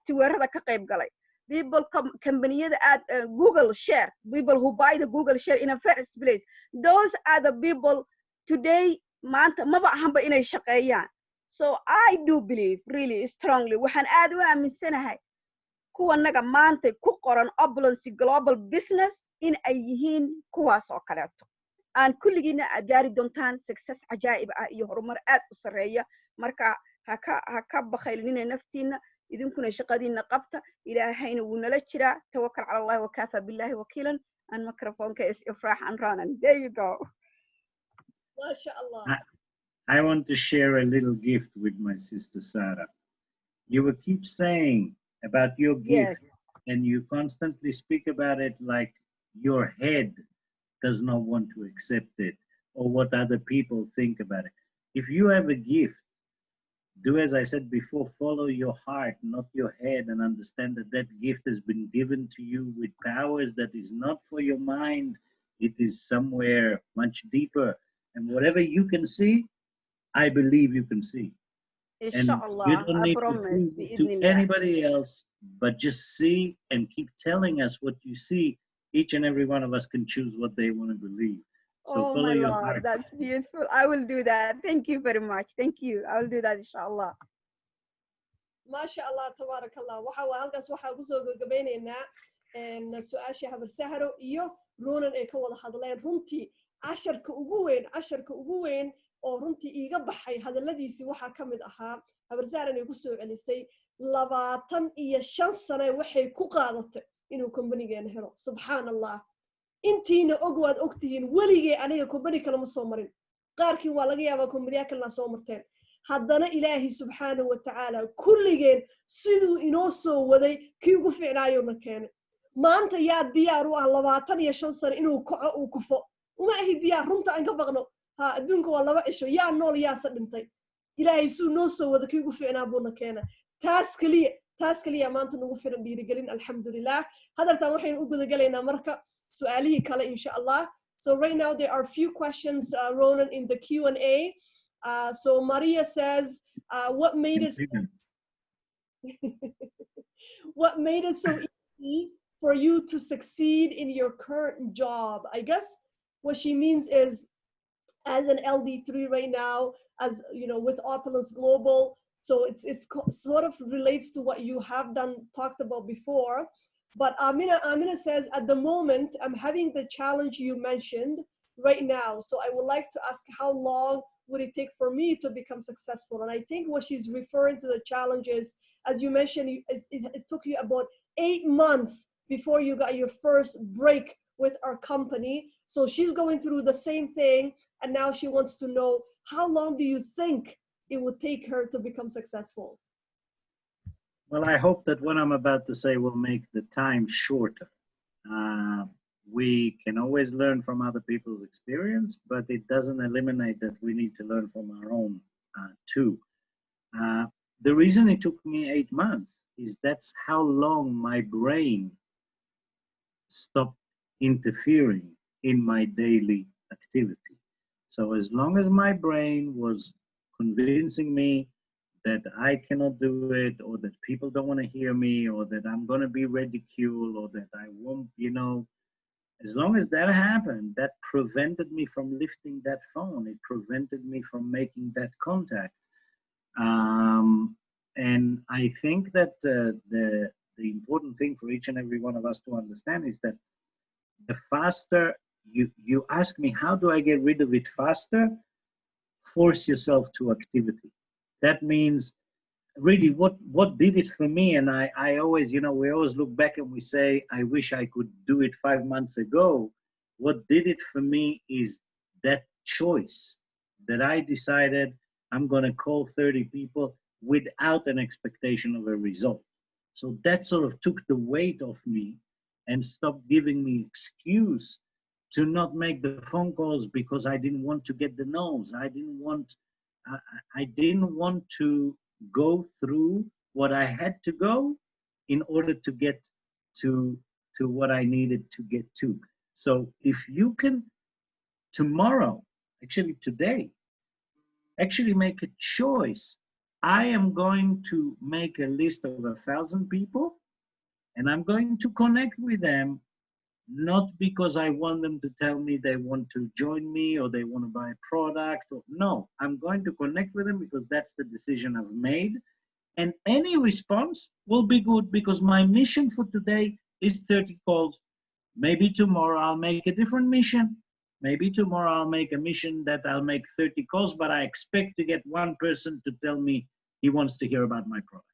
tiweerada ka qayb galay people company-yada at Google share people who buy the Google share in a first place those are the people today maanta maba ahanba inay shaqeeyaan so I do believe really strongly waxaan aad u aaminsanahay kuwanaga maanta ku qoran Opulence global business in ay yihiin kuwaas oo kaleeto aan kulligiina aad gaari doontaan success cajaa'ib ah iyo horumar aad u sareeya marka ha ka bakhaylina naftiina idinkuna shaqadiina qabta ilaahayna wuu nala jiraa tawakkal cala allah wa kafa billahi wakiilan and microphone-ka is Ifrah and Ronen there you go MashaAllah. I want to share a little gift with my sister Sarah. You will keep saying about your gift and you constantly speak about it like your head does not want to accept it or what other people think about it. If you have a gift, do as I said before, follow your heart, not your head, and understand that that gift has been given to you with powers that is not for your mind. It is somewhere much deeper. And whatever you can see, I believe you can see. Inshallah, and you don't need I promise, to prove to anybody else, but just see and keep telling us what you see. Each and every one of us can choose what they want to believe. So oh follow my your Lord, heart. that's beautiful. I will do that. Thank you very much. Thank you. I will do that, inshallah. MashaAllah, tabarakallah. Halkaas waxaa ku soo gabagabeynaynaa su'aasha habar sahro iyo Ronen ay ka wada hadleen runtii casharka ugu weyn oo runtii iiga baxay hadalladiisii waxaa ka mid ahaa habarsaaran ay ku soo celisay 25 sane waxay ku qaadatay inuu kombanigeena helo subxaan allah intiina og waad ogtihiin weligee aniga kombani kale ma soo marin qaarkii waa laga yaabaa kombaniya kalena soo marteen haddana ilaahi subxaanahu watacaala kulligeen siduu inoo soo waday kii ugu fiicnaayona keenay maanta yaa diyaar u ah 25 sane inuu kaco uu kufo uma ahi diyaar runta aan ka baqno ha adduunka waa 2 cisho yaa nool yaase dhintay ilaahay suu noo soo wada kii ugu fiicnaa buuna keenay taas kaliya maanta nagu filan dhiirigelin alxamdulilah hadartaan waxaynu u gudagalaynaa marka su'aalihii kale insha allah. So right now there are a few questions, Ronen, in the Q&A. So Maria says, what made it so easy for you to succeed in your current job? I guess what she means is, as an LD3 right now, as you know, with Opulence Global, so it's sort of relates to what you have talked about before. But Amina says, at the moment, I'm having the challenge you mentioned right now. So I would like to ask, how long would it take for me to become successful? And I think what she's referring to the challenge is, as you mentioned, it took you about 8 months before you got your first break with our company. So she's going through the same thing. And now she wants to know, how long do you think it would take her to become successful? Well, I hope that what I'm about to say will make the time shorter. We can always learn from other people's experience, but it doesn't eliminate that we need to learn from our own too. The reason it took me 8 months is that's how long my brain stopped interfering in my daily activity. So as long as my brain was convincing me that I cannot do it, or that people don't want to hear me, or that I'm going to be ridiculed, or that I won't, as long as that happened, that prevented me from lifting that phone. It prevented me from making that contact. And I think that the important thing for each and every one of us to understand is that the faster you ask me, how do I get rid of it faster? Force yourself to activity. That means really what did it for me. And I always, we always look back and we say, I wish I could do it 5 months ago. What did it for me is that choice that I decided I'm going to call 30 people without an expectation of a result. So that sort of took the weight off me and stopped giving me excuse to not make the phone calls because I didn't want to get the no's. I didn't want to go through what I had to go in order to get to what I needed to get to. So if you can tomorrow, actually today, actually make a choice. I am going to make a list of 1,000 people and I'm going to connect with them, not because I want them to tell me they want to join me or they want to buy a product. No, I'm going to connect with them because that's the decision I've made. And any response will be good because my mission for today is 30 calls. Maybe tomorrow I'll make a different mission. Maybe tomorrow I'll make a mission that I'll make 30 calls, but I expect to get one person to tell me he wants to hear about my product.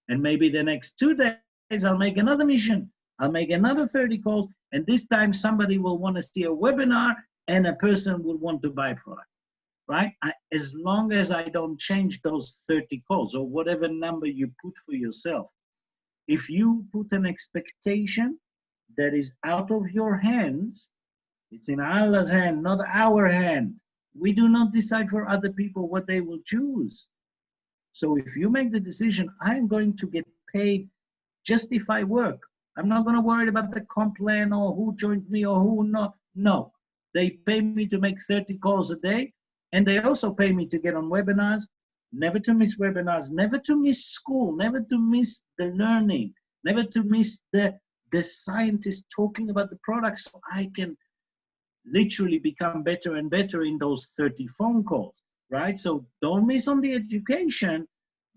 And maybe the next 2 days I'll make another mission. I'll make another 30 calls, and this time somebody will want to see a webinar and a person will want to buy a product, right? As long as I don't change those 30 calls or whatever number you put for yourself, if you put an expectation that is out of your hands, it's in Allah's hand, not our hand. We do not decide for other people what they will choose. So if you make the decision, I'm going to get paid just if I work. I'm not going to worry about the comp plan or who joined me or who not. No, they pay me to make 30 calls a day. And they also pay me to get on webinars, never to miss webinars, never to miss school, never to miss the learning, never to miss the scientists talking about the products so I can literally become better and better in those 30 phone calls, right? So don't miss on the education,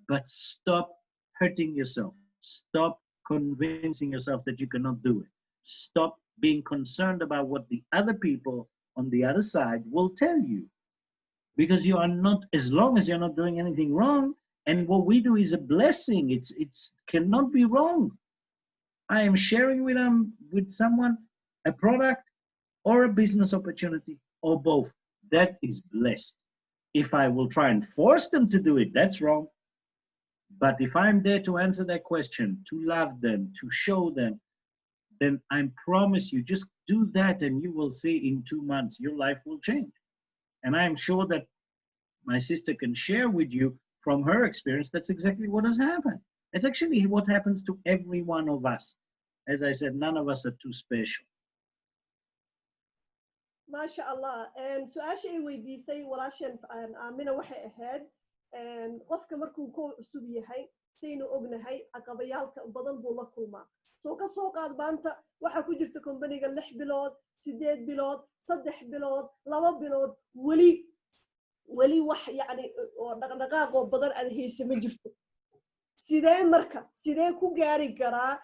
but stop hurting yourself. Stop convincing yourself that you cannot do it. Stop being concerned about what the other people on the other side will tell you, because you are not, as long as you're not doing anything wrong, and what we do is a blessing. It's cannot be wrong. I am sharing with someone a product or a business opportunity or both. That is blessed. If I will try and force them to do it, that's wrong. But if I'm there to answer their question, to love them, to show them, then I promise you, just do that and you will see in 2 months your life will change. And I am sure that my sister can share with you from her experience, that's exactly what has happened. It's actually what happens to every one of us. As I said, none of us are too special. Masha Allah. And su-aasha ay weydiisay walaashan aamina waxay ahayd qofka markuu ku cusub yahay saynu ognahay caqabayaalka badan buu la kulmaa. soo ka soo qaad maanta waxa ku jirta companiga 6 bilood 8 bilood 3 bilood 2 bilood weli wax yani oo dhaqdhaqaaq oo badan aad hayso ma jirto. sidee ku gaari karaa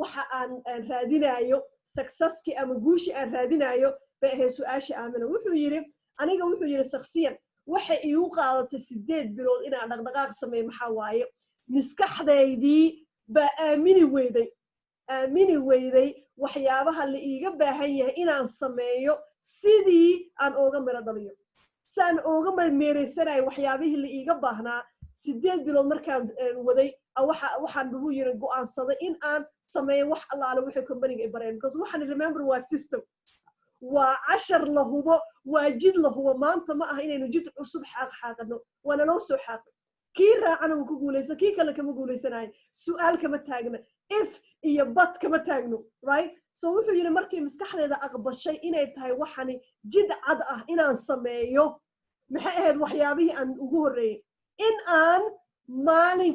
waxa aan raadinayo successki ama guushi aan raadinayo bay ahayd su-aasha aamina. wuxuu yiri shakhsiyan waxa iigu qaadatay 8 bilood inaan dhaqdhaqaaq sameeyo maxaa waaye maskaxdaydii baa aamini weyday waxyaabaha la iiga baahan yahay inaan sameeyo sidii aan ooga miro dhaliyo saan ooga meereysanayo waxyaabihii la iiga baahnaa 8 bilood markaan waday waxaan ugu yiri go'aansaday in aan sameeyo wax allaale wixii companiga ay bareen, because waxaan remember waa system, waa cashar la hubo, waa jid la hubo. maanta ma aha inaynu jid cusub xaaqno, waana loo soo xaaqay. kii raacana wuu ku guulaysan, kii kale kama guulaysanayo. su'aal kama taagna, if iyo bad kama taagno, right? so wuxuu yiri markii maskaxdeeda aqbashay inay tahay waxani jid cad ah inaan sameeyo, maxay ahayd waxyaabihii aan ugu horreeyay in aan maalin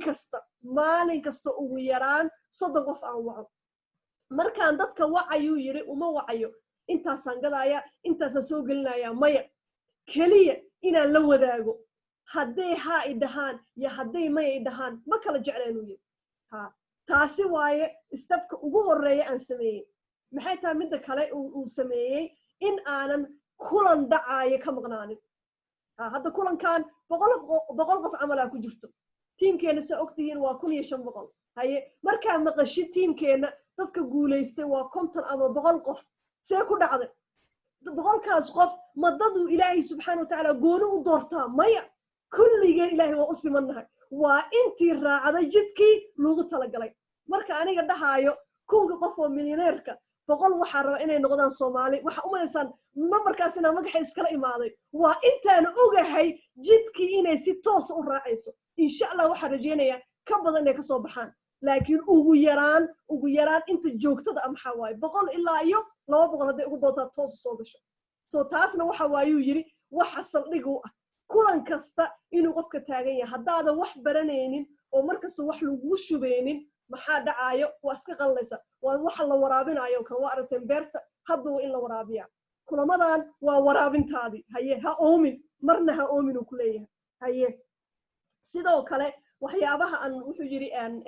kasta ugu yaraan 30 qof aan waco. markaan dadka wacayuu yiri uma wacayo intaasaan gadaaya intaasaan soo gelinaya, maya, keliya inaan la wadaago. hadday haa i dhahaan iyo hadday maya i dhahaan ma kala jeclaynuu yiri. taasi waaye stepka ugu horreeya aan sameeyey. maxay tahay midda kale uu sameeyey in aanan kulan dhacaayo ka maqnaanin. hadda kulankan 100 qof camalaa ku jirto. tiimkeena soo ogtihiin waa 1500. haye markaa maqashid tiimkeena dadka guulaystay waa 50 ama 100 qof. see ku dhacday 100kaas qof ma daduu ilaahay subxaana wa tacaala gooni u doortaa? maya, kulligeen ilaahay waa u simannahay. waa intii raacday jidkii loogu talagalay. marka aniga dhahaayo 1000 qof oo milyaneerka 100 waxaa raba inay noqdaan Soomaali, waxa u malaysaan numberkaas inaa magaxa iskala imaaday. waa intaan ogahay jidkii inay si toos u raacayso. insha Allah waxaan rajeynayaa ka badan inay ka soo baxaan, laakiin ugu yaraan inta joogtada ah maxaa waaye 100 ilaa iyo 200 hadday ugu badataa toos soo gasho. so taasna waxa waayuu yiri waxa saldhig u ah kulan kasta inuu qofka taagan yahay. haddaadan wax baranaynin oo markasta wax lagu shubeynin maxaa dhacaayo? waa iska qallaysa. waa waxa la waraabinayo kan waa aragteen beerta hadda waa in la waraabiyaa. kulamadan waa waraabintaadii. haye ha oomin, marna ha oomin uu ku leeyahay. haye sidoo kale waxyaabaha aan wuxuu yiri aan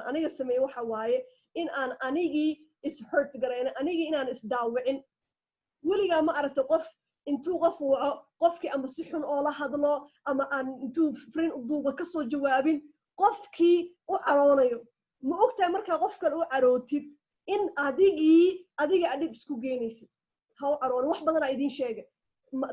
aniga sameeyay waxa waaye in aan anigii is-hurt garayna, anigii inaan is-daawicin. weligaa ma aragtay qof intuu qof waco qofkii ama si xun oo la hadlo ama aan intuu friend u duuba ka soo jawaabin qofkii u caroonayo. ma ogtahay markaa qof kale u carootid in adiga adhib isku geynaysid? ha u caroonin. wax badanaa idiin sheega.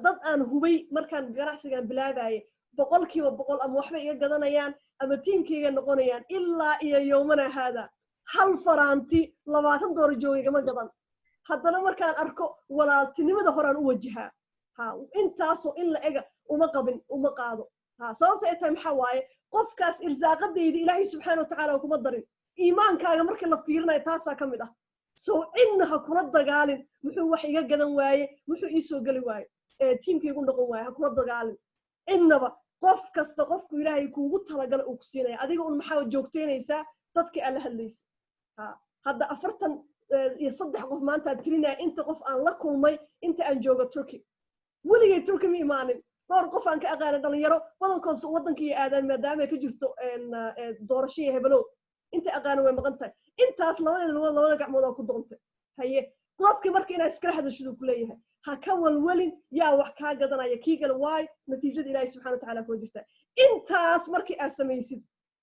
dad aan hubay markaan ganacsigan bilaabaye 100% ama waxba iga gadanayaan ama tiimkayga noqonayaan ilaa iyo yowmana haada hal faraanti $20 joogigama gadan. haddana markaan arko walaaltinimada horaan u wajahaa. intaasoo in la ega uma qaado. sababta ay tahay maxaa waaye qofkaas irsaaqadayda ilaahay subxaana wa tacaala kuma darin. iimaankaaga markii la fiirinayo taasaa ka mid ah. soo cidna ha kula dagaalin muxuu wax iga gadan waaye, muxuu ii soo geli waaye, tiimkaygu noqon waaye. ha kula dagaalin cidnaba. qof kasta qofku ilaahay kuugu talagalay uu ku siinaya. adiga un maxaa joogteynaysaa dadkii aan la hadlaysa. hadda 43 qof maanta tirinaya inta qof aan la kulmay inta aan joogo Turkey. weligay Turkey ma imaanin. dhowr qof aan ka aqaanay dhalinyaro badankood wadankii aadaan maadaama ay ka jirto doorashada hebelo. inta aqaan way maqan tahay. intaas labada gacmood oo ku doontay. haye qofkii markii inaa iskala hadashadu ku leeyahay ha ka walwalin yaa wax kaa gadanaya kii gala waay natiijada ilaahay subxaana watacaala koo jirta intaas markii aad samaysid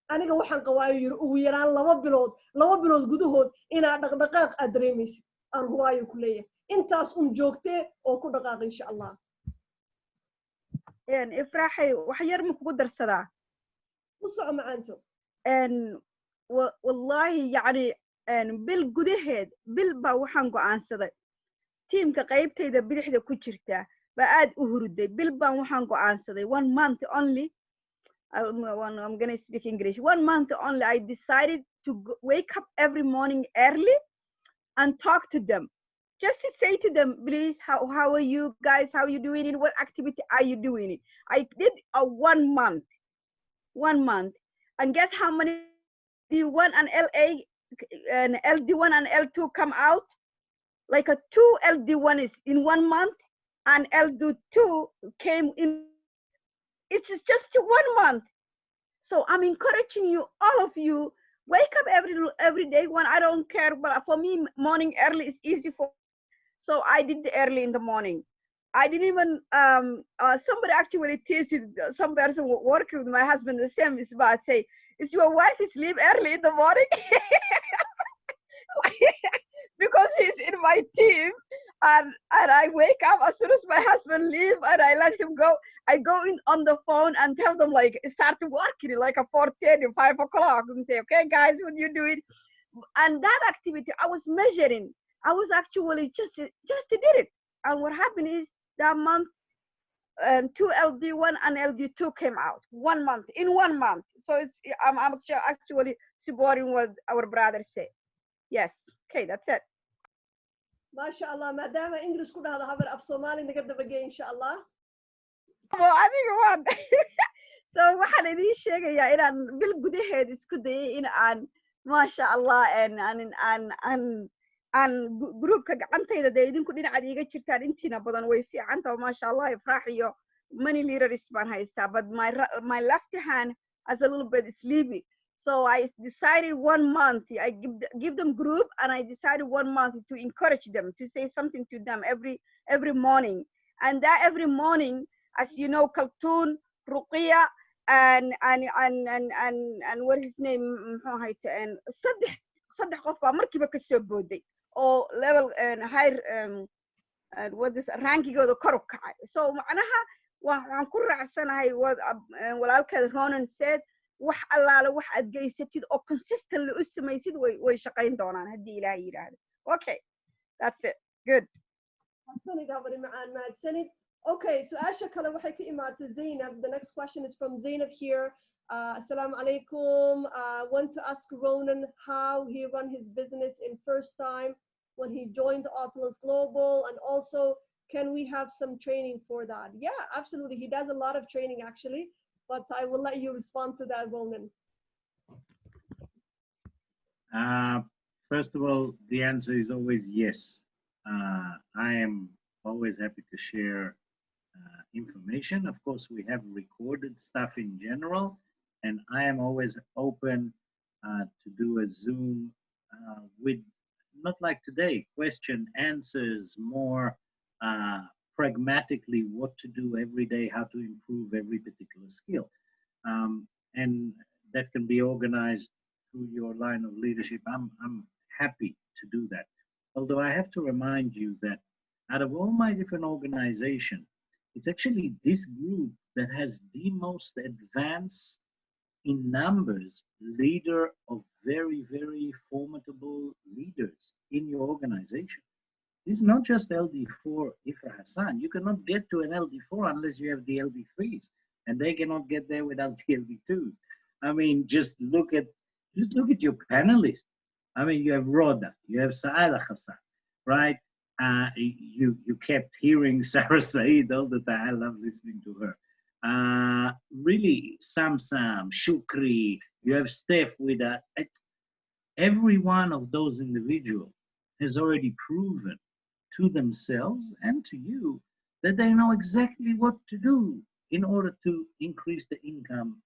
aniga waxaan qabaayo yiri ugu yaraan 2 bilood gudahood inaad dhaqdhaqaaq aad dareemaysid aan hubaayo ku leeyahay intaas joogtee oo ku dhaqaaq insha allah ifraaxay wax yar ma kugu darsadaa u soco macaanto wallahi yacni bil gudaheed bil baa waxaan go'aansaday tiimka qaybtayda bidixda ku jirta baa aad u huruday bil baan waxaan go'aansaday 1 month only I'm going to speak English 1 month only I decided to wake up every morning early and talk to them just to say to them please how are you guys how are you doing it what activity are you doing it I did a 1 month and guess how many D1 and LA and LD1 and L2 come out like a 2 LD1 is in 1 month and LD2 came in it's just 1 month so I'm encouraging you all of you wake up every day when I don't care but for me morning early is easy for so I did the early in the morning I didn't even somebody actually teased some person working with my husband the same is about say is your wife sleep early in the morning because he's in my team and I wake up as soon as my husband leave and I let him go I go in on the phone and tell them like start working like a 4:30 5 o'clock and say okay guys what you doing and that activity I was measuring I was actually just did it and what happened is that month 2 LD1 and LD2 came out 1 month in 1 month so it's I'm actually supporting what our brothers say yes okay that's it maasha allah maadaama ingiriis ku dhahdo habar af soomaali naga dabagey insha allah adiga waan so waxaan idiin sheegayaa inaan bil gudaheed isku dayay in aan maasha allah aan groupka gacantayda dee idinku dhinacaad iiga jirtaan intiina badan way fiicantaha maasha allah ifraax iyo many leaders baan haystaa but my left hand is a little bit sleepy so I decided 1 month I give them group and I decided 1 month to encourage them to say something to them every morning and that every morning as you know Kaltoon Ruqya and what is his name and saddex qof baa markiiba ka soo booday oo level higher what is rankigooda kor u kacay so macnaha waxaan ku raacsanahay walaalkeed Ronen said wax allaale wax aad geysatid oo consistently u samaysid way shaqayn doonaan haddii ilaahay yiraahdo okay that's it good mahadsanid habari macaan mahadsanid okay su'aasha kale waxay ka imaatay Zainab the next question is from Zainab here assalamu alaikum want to ask Ronen how he run his business in first time when he joined the Opulence Global and also can we have some training for that yeah absolutely he does a lot of training actually but I will let you respond to that, Ronen. First of all, the answer is always yes. I am always happy to share information. Of course, we have recorded stuff in general, and I am always open to do a Zoom with, not like today, question, answers, more pragmatically what to do every day, how to improve every particular skill. And that can be organized through your line of leadership. I'm happy to do that. Although I have to remind you that out of all my different organizations, it's actually this group that has the most advanced in numbers leader of very, very formidable leaders in your organization. This is not just LD4 Ifra Hassan. You cannot get to an LD4 unless you have the LD3s, and they cannot get there without the LD2s. I mean, just look at your panelists. I mean, you have Roda, you have Saada Hassan, right? You kept hearing Sarah Saeed all the time. I love listening to her. Really, Samsam, Shukri, you have Steph with that. Every one of those individuals has already proven to themselves and to you that they know exactly what to do in order to increase the income.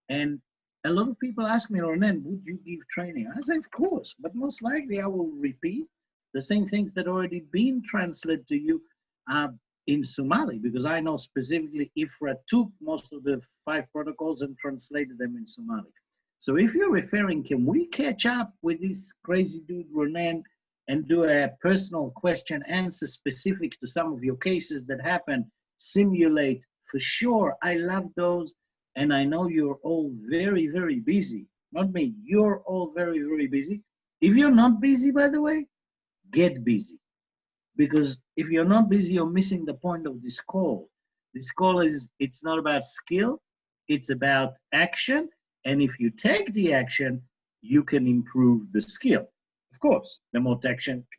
And a lot of people ask me, Ronen, would you give training? I say, of course, but most likely I will repeat the same things that already been translated to you in Somali, because I know specifically Ifra took most of the 5 protocols and translated them in Somali. So if you're referring, can we catch up with this crazy dude, Ronen, and do a personal question answer specific to some of your cases that happen, simulate? For sure, I love those. And I know you're all very, very busy. Not me, you're all very, very busy. If you're not busy, by the way, get busy. Because if you're not busy, you're missing the point of this call. This call is, it's not about skill, it's about action. And if you take the action, you can improve the skill. Of course, the more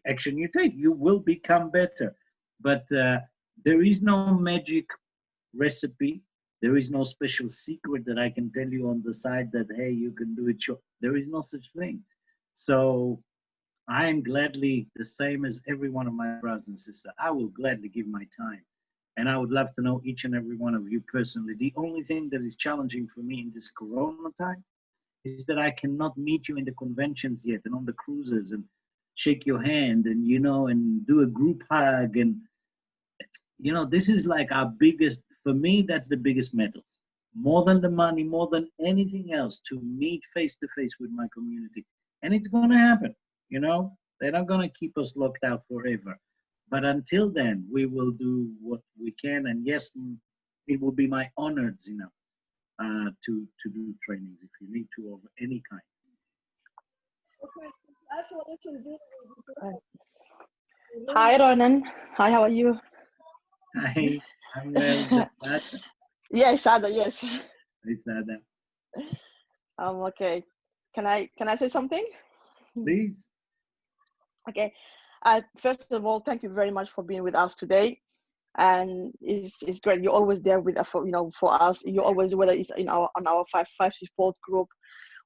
action you take, you will become better. But there is no magic recipe. There is no special secret that I can tell you on the side that, hey, you can do it. There is no such thing. So I am gladly, the same as every one of my brothers and sisters, I will gladly give my time. And I would love to know each and every one of you personally. The only thing that is challenging for me in this Corona time is that I cannot meet you in the conventions yet and on the cruises and shake your hand and, you know, and do a group hug. And, you know, this is like our biggest, for me, that's the biggest medal. More than the money, more than anything else, to meet face to face with my community. And it's going to happen. You know, they're not going to keep us locked out forever. But until then, we will do what we can. And yes, it will be my honor, Zina, to do trainings if you need to of any kind. Okay. Actually, Hi, Ronen. Hi, how are you? Hi, I'm well. Yes, Sada, yes. Hi, Sada. Okay. Can I say something? Please. Okay. First of all, thank you very much for being with us today. And it's great. You're always there with for us. You're always, whether it's in our on our five support group,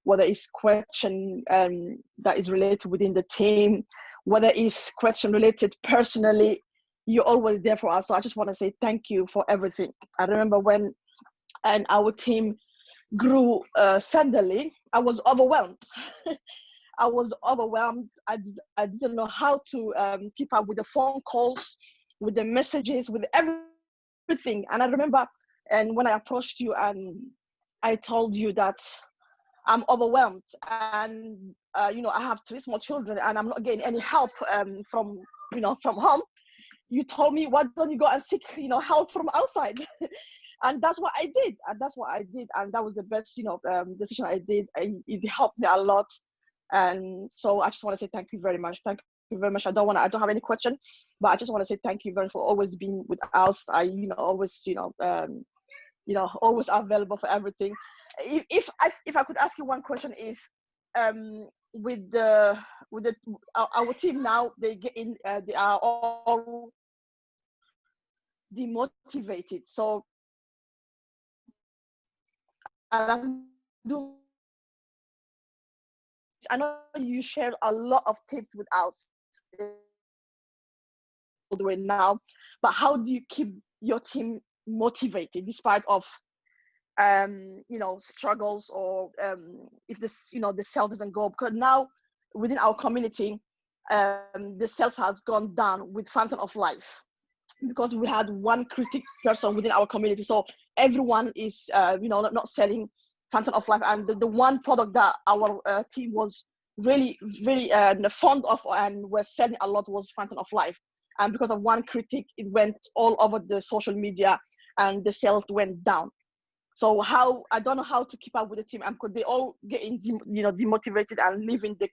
whether it's question that is related within the team, whether it's question related personally, you're always there for us. So I just want to say thank you for everything. I remember when our team grew suddenly, I was overwhelmed. I was overwhelmed. I didn't know how to keep up with the phone calls, with the messages, with everything. And I remember, and when I approached you and I told you that I'm overwhelmed, and I have 3 small children, and I'm not getting any help from home. You told me, why don't you go and seek help from outside? And that's what I did. And that was the best decision I did. It helped me a lot. And so I just want to say thank you very much. Thank you very much. I don't have any question, but I just want to say thank you very much for always being with us. I always always available for everything. If I could ask you one question is, with our team now, they are all demotivated. So I know you share a lot of tips with us all the way now, but how do you keep your team motivated despite of struggles, or if the sale doesn't go? Because now within our community, the sales has gone down with Fountain of Life, because we had one critic person within our community. So everyone is not selling Fountain of Life, and the one product that our team was really very fond of and was selling a lot was Fountain of Life. And because of one critic, it went all over the social media and the sales went down. So I don't know how to keep up with the team, because they all getting demotivated and leaving the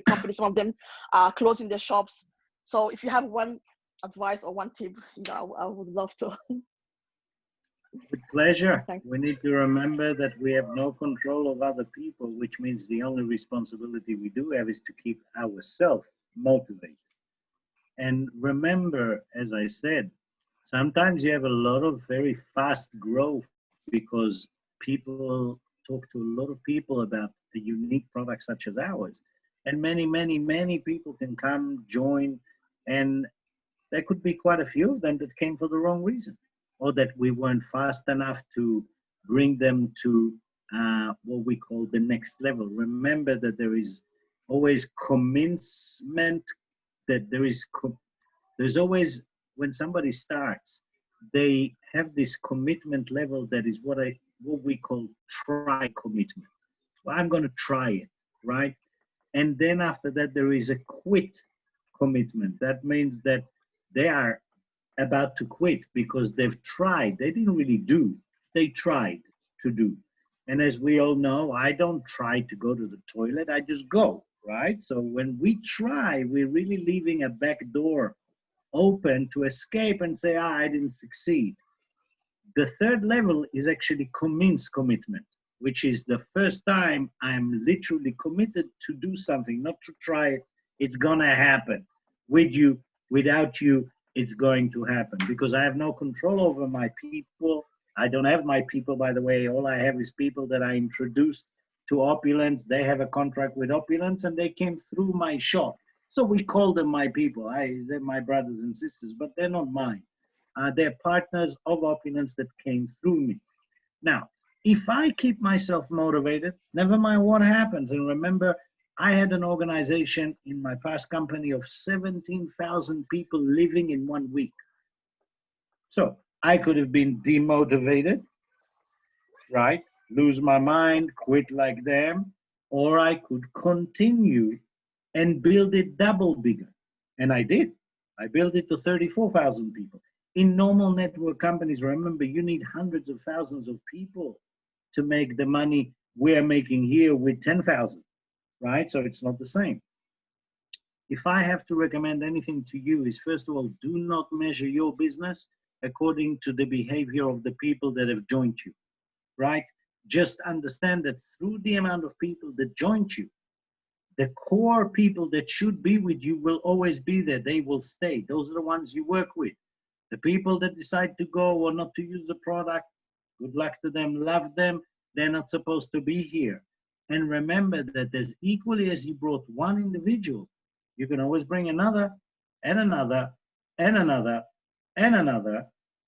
company. Some of them are closing their shops. So if you have one advice or one tip, I would love to. With pleasure. Thanks. We need to remember that we have no control of other people, which means the only responsibility we do have is to keep ourselves motivated. And remember, as I said, sometimes you have a lot of very fast growth because people talk to a lot of people about the unique products such as ours. And many, many, many people can come, join, and there could be quite a few of them that came for the wrong reason, or that we weren't fast enough to bring them to what we call the next level. Remember that there is always commencement, that there's always when somebody starts, they have this commitment level that is what we call try commitment. Well, I'm going to try it, right? And then after that, there is a quit commitment. That means that they are about to quit because they've tried. They didn't really do. They tried to do. And as we all know, I don't try to go to the toilet. I just go, right? So when we try, we're really leaving a back door open to escape and say, I didn't succeed. The third level is actually commence commitment, which is the first time I'm literally committed to do something, not to try it. It's going to happen. With you, without you, it's going to happen because I have no control over my people. I don't have my people, by the way. All I have is people that I introduced to Opulence. They have a contract with Opulence and they came through my shop. So we call them my people. They're my brothers and sisters, but they're not mine. They're partners of Opulence that came through me. Now, if I keep myself motivated, never mind what happens, and remember, I had an organization in my past company of 17,000 people living in 1 week. So I could have been demotivated, right? Lose my mind, quit like them, or I could continue and build it double bigger. And I did. I built it to 34,000 people. In normal network companies, remember, you need hundreds of thousands of people to make the money we're making here with 10,000, right? So it's not the same. If I have to recommend anything to you is, first of all, do not measure your business according to the behavior of the people that have joined you, right? Just understand that through the amount of people that joined you, the core people that should be with you will always be there. They will stay. Those are the ones you work with. The people that decide to go or not to use the product, good luck to them, love them. They're not supposed to be here. And remember that as equally as you brought one individual, you can always bring another and another and another and another.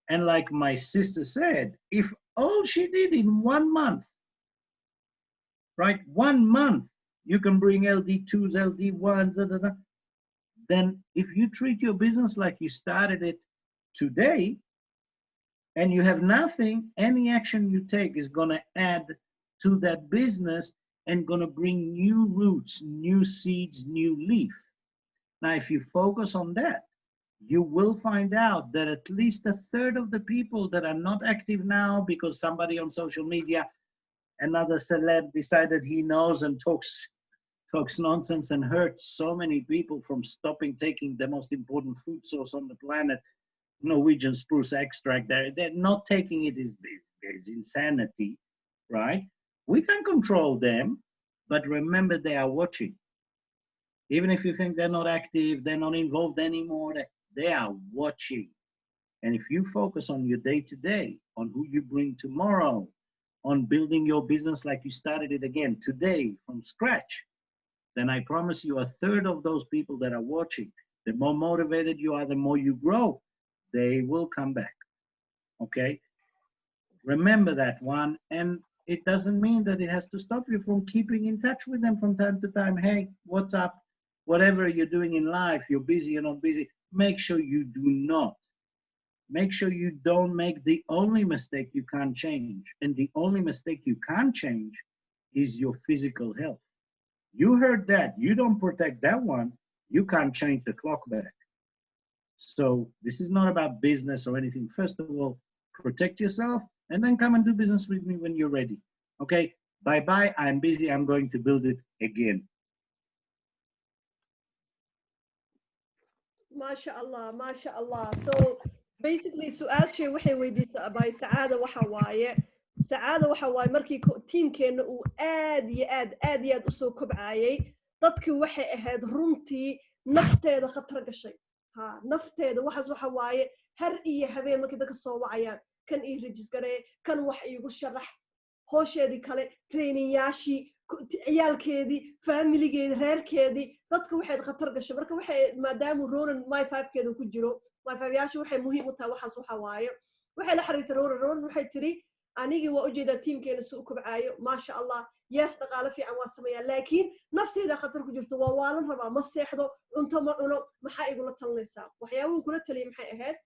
And like my sister said, if all she did in 1 month, right, 1 month, you can bring LD2s, LD1s, then if you treat your business like you started it today and you have nothing, any action you take is going to add to that business and going to bring new roots, new seeds, new leaf. Now, if you focus on that, you will find out that at least a third of the people that are not active now because somebody on social media, another celeb, decided he knows and talks nonsense and hurts so many people from stopping taking the most important food source on the planet, Norwegian spruce extract. They're not taking it is insanity, right? We can control them, but remember they are watching. Even if you think they're not active, they're not involved anymore, they are watching. And if you focus on your day-to-day, on who you bring tomorrow, on building your business like you started it again today from scratch, then I promise you a third of those people that are watching, the more motivated you are, the more you grow, they will come back, okay? Remember that one, and it doesn't mean that it has to stop you from keeping in touch with them from time to time. Hey, what's up? Whatever you're doing in life, you're busy, you're not busy, make sure you do not. Make sure you don't make the only mistake you can't change. And the only mistake you can't change is your physical health. You heard that. You don't protect that one, you can't change the clock back. So this is not about business or anything. First of all, protect yourself and then come and do business with me when you're ready. Okay, bye-bye. I'm busy. I'm going to build it again. MashaAllah, MashaAllah. So basically, سؤاشي waxay weydiisay by Saada waxa waaye Saada waxa waaye markii teamkeena uu aad iyo aad u soo kobcayay dadkii waxay ahayd runtii nafteeda khatar gashay nafteeda waxaas waxa waaye har iyo habeen markii dadka soo wacayaan kan ii registeree kan wax iigu sharax hoosheedii kale traininyaashii ciyaalkeedii familigeedii reerkeedii dadka waxay khatar gashay marka waxay maadaama Ronen my 5keeda ku jiro my 5 yaashu waxay muhiim u tahay waxaas waxa waaye waxay la xiriirtay Ronen waxay tiri anigi waa u jeedaa teamkeena suu kubcaayo maasha allah yes dhaqaale fiican waa sameeyaa laakiin nafteeda khatar ku jirto waa waalan rabaa ma seexdo cunto ma cuno maxaa igula talinaysaa waxyaabuhu kula taliyay maxay ahayd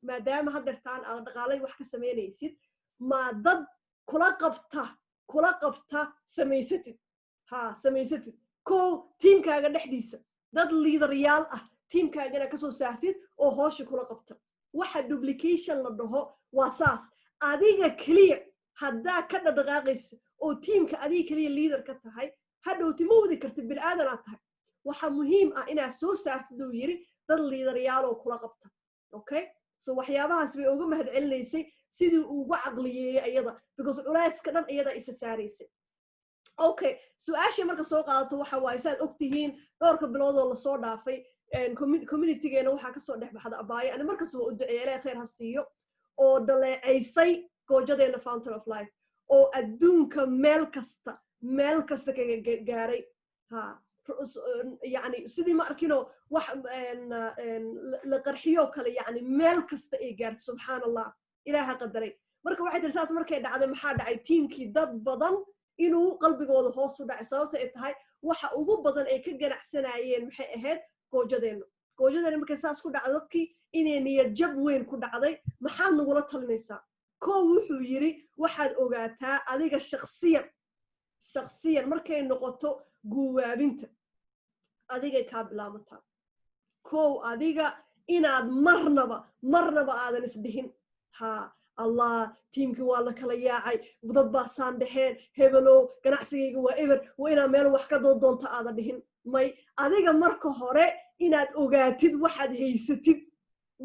maadaama haddeertaan aad dhaqaalay wax ka samaynaysid ma dad kula qabta samaysatid samaysatid kow tiimkaaga dhexdiisa dad liidarayaal ah tiimkaagana kasoo saartid oo hoosha kula qabta waxa duplication la dhaho waa saas adiga keliya haddaa ka dhaqaaqayso oo tiimka adiga keliya liidar ka tahay hadhowti ma wadi kartid bilaadan aad tahay waxa muhiim ah inaad soo saartid uu yiri dad liidarayaal oo kula qabta okay so waxyaabahaas bay uga mahadcelinaysay sidii ugu caqliyeeyay ayada because culayska dhan iyada isa saaraysay okay su'aashii marka soo qaadato waxa waaye saad ogtihiin dhowrka bilood oo la soo dhaafay communitygeena waxaa kasoo dhex baxda abaayo ani markas waa u duceeyay ilaahay khayr ha siiyo oo dhaleecaysay goojadeena fountain of life oo adduunka meel kasta kaga gaaray يعني سيدي ما أركينو لقرحيو كله يعني مال كست إيجارت سبحان الله إلها قدري مركب واحد رسالة مركب دعاء محاد عي تيم كي ضد بدن إنه قلبي جوده خاص ودع صوته إتهاي وح وجو بدن إيه كجنح سنايين محي هاد كوجدين مركب ساس كود عضتكي إني يجب وين كود عضي محل نقولتها النساء كوه يري واحد أوجاتها عليك شخصيا مركب نقطة جوا بنت adiga ka bilaabata koow adiga inaad marnaba aadan isdhihin allah teamki waa la kala yaacay dad baa saan dhexeen hebelo ganacsigayga waa eber waa inaa meel wax ka doonta aadan dhihin may adiga marka hore inaad ogaatid waxaad haysatid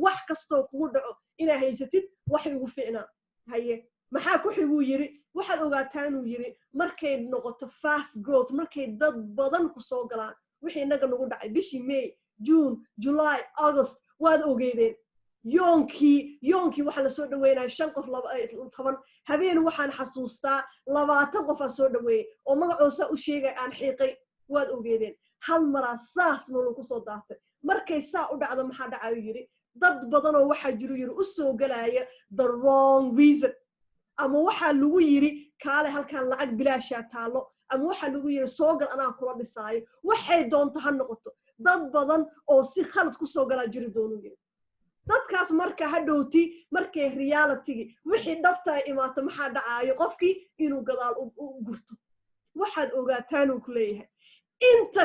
wax kastoo kugu dhaco inaad haysatid wax ugu fiicnaa haye maxaa ku xiguu yiri waxaad ogaataan uu yiri markay noqoto fast growth markay dad badan ku soo galaan wixii inaga nagu dhacay bishii May June July August waad ogeedeen yoonkii waxa la soo dhaweynaa 5 qof 10 habeen waxaan xasuustaa 20 qof soo dhaweeyay oo magacoosa u sheegay aan xiiqay waad ogeedeen hal mar asaas noo ku soo daatay markay saa u dhacdo maxaa dhacayo yiri dad badan oo waxa jiru yiri u soo galaya the wrong reason ama waxa lagu yiri kaale halkan lacag bilaasha taalo ama waxa lagu yiri soo gal anaa kula dhisaayo waxay doonto ha noqoto dad badan oo si khalad ku soo gala jiri doono yiri dadkaas marka hadhowti markay reality wixii dhabta imaata maxaa dhacaayo qofkii inuu gadaal u gurto waxaad ogaataan uu ku leeyahay inta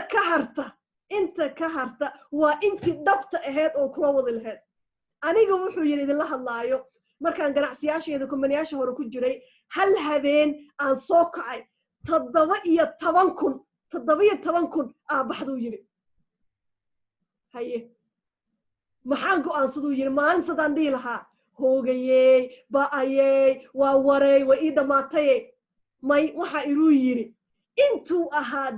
ka harta waa intii dhabta ahayd oo kula wada lahayd aniga wuxuu yiri idin la hadlaayo markaan ganacsiyaasheeda kumbaniyaasha hore ku jiray hal habeen aan soo kacay 17,000 baxduu yiri haye maxaan go'aansaduu yiri maalin sadaan dhihi lahaa hoogayey ba'ayey waa waray waa ii dhammaatay may waxa iruu yiri intuu ahaa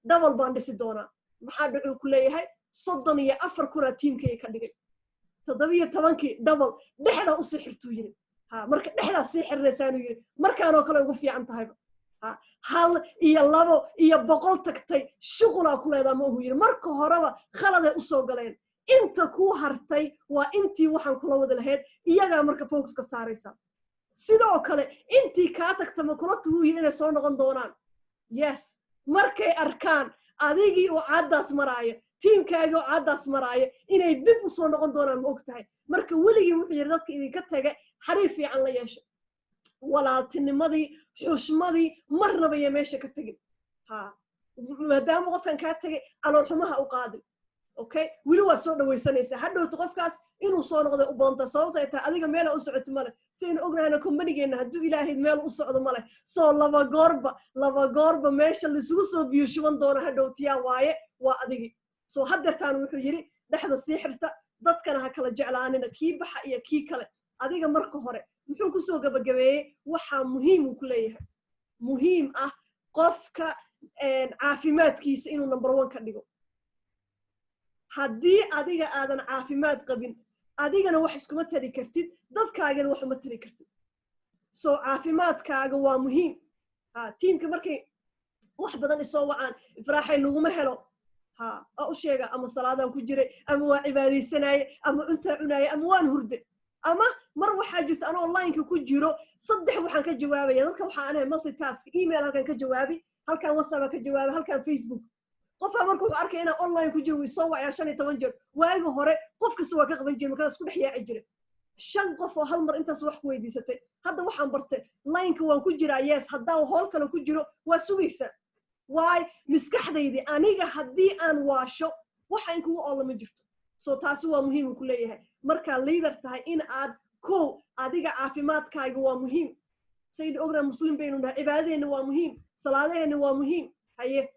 double baan dhisi doonaa maxaa dhacuu ku leeyahay 34,000 tiimkay ka dhigay 17 double dhexda u sixirtuu yiri marka dhexda sixirnaysaanu yiri markaanoo kale ugu fiican tahay hal iyo labo iyo boqol tagtay shuqulaa ku leedaa ma uhu yiri marka horeba khaladay u soo galeen inta ku hartay waa intii waxaan kula wada lahayd iyagaa marka focus ka saaraysa sidoo kale intii kaa tagta ma kula tuhu yiri inay soo noqon doonaan yes markay arkaan adigii oo caddaas maraayo tiimkaagii oo caddaas maraayo inay dib u soo noqon doonaan ma og tahay marka weligii wuxuu yiri dadka idinka taga xariir fiican la yeesho walaaltinimadii xushmadii marnaba iyo meesha ka tagin maadaama qofkan kaa tagay caloolxumaha u qaadin okay wili waa soo dhawaysanaysaa hadhowta qofkaas inuu soo noqday u badanta sababta ay tahay adiga meela u socoto male saynu ognahayna kumbanigeena hadduu ilaahay meel u socdo male soo laba goorba meesha laisugu soo biyo shuban doona hadhowtiyaa waaye waa adigii soo haddeertaan wuxuu yiri dhexda sii xirta dadkana ha kala jeclaanina kii baxa iyo kii kale adiga marka hore muxuu ku soo gabagabeeyay waxa muhiim uu ku leeyahay muhiim ah qofka caafimaadkiisa inuu number 1 ka dhigo haddii adiga aadan caafimaad qabin adigana wax iskuma tari kartid dadkaagana wax uma tari kartid soo caafimaadkaaga waa muhiim tiimka markay wax badan isoo wacaan ifraaxay laguma helo u sheega ama salaadaan ku jiray ama waa cibaadaysanaaye ama cuntaa cunaaye ama waan hurde ama mar waxaa jirta anoo online-ka ku jiro saddex waxaan ka jawaabaya dadka waxaa anahay multitask email halkan ka jawaabi halkan whatsapp ka jawaabi halkan facebook qofka markuu arkay inaan online ku jiro soo wacaya 15 jeer waaga hore qof kasta waa ka qaban jiray markaas ku dhex yaaci jiray 5 qof oo hal mar intaas wax ku weydiisatay hadda waxaan bartay line-ka waan ku jiraa yes haddaan hool kale ku jiro waa sugaysa waay miskaxdaydi aniga haddii aan waasho waxa in kugu oolama jirto so taasi waa muhiim ku leeyahay marka leader tahay in aad kow adiga caafimaadkaaga waa muhiim sayid ogna muslim baynu nahay cibaadadeena waa muhiim salaadaheena waa muhiim haye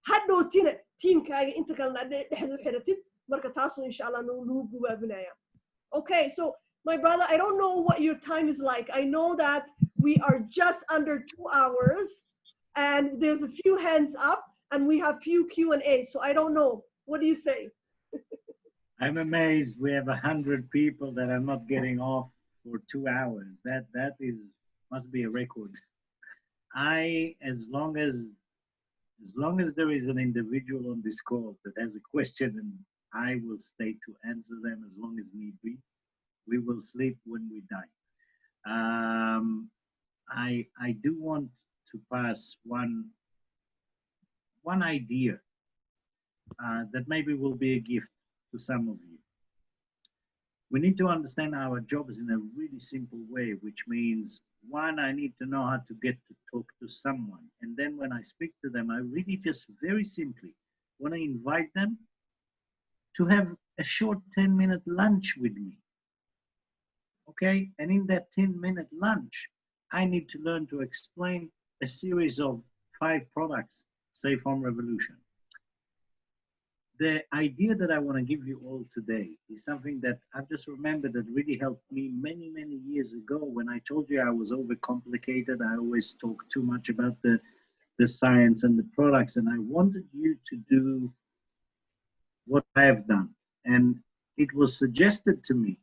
hadhowtina tiimkaaga inta kalena dhexdu xiratid marka taasu insha Allah nagu gubaabinaya okay so my brother I don't know what your time is like I know that we are just under 2 hours and there's a few hands up and we have few Q&A so I don't know what do you say I'm amazed we have 100 people that are not getting off for 2 hours. That is must be a record. As long as there is an individual on this call that has a question and I will stay to answer them as long as need be. We will sleep when we die. I do want to pass one idea that maybe will be a gift to some of you. We need to understand our jobs in a really simple way, which means one, I need to know how to get to talk to someone. And then when I speak to them, I really just very simply want to invite them to have a short 10-minute lunch with me. Okay? And in that 10-minute lunch, I need to learn to explain a series of 5 products, Safe Home Revolution. The idea that I want to give you all today is something that I've just remembered that really helped me many, many years ago when I told you I was overcomplicated. I always talk too much about the science and the products, and I wanted you to do what I have done. And it was suggested to me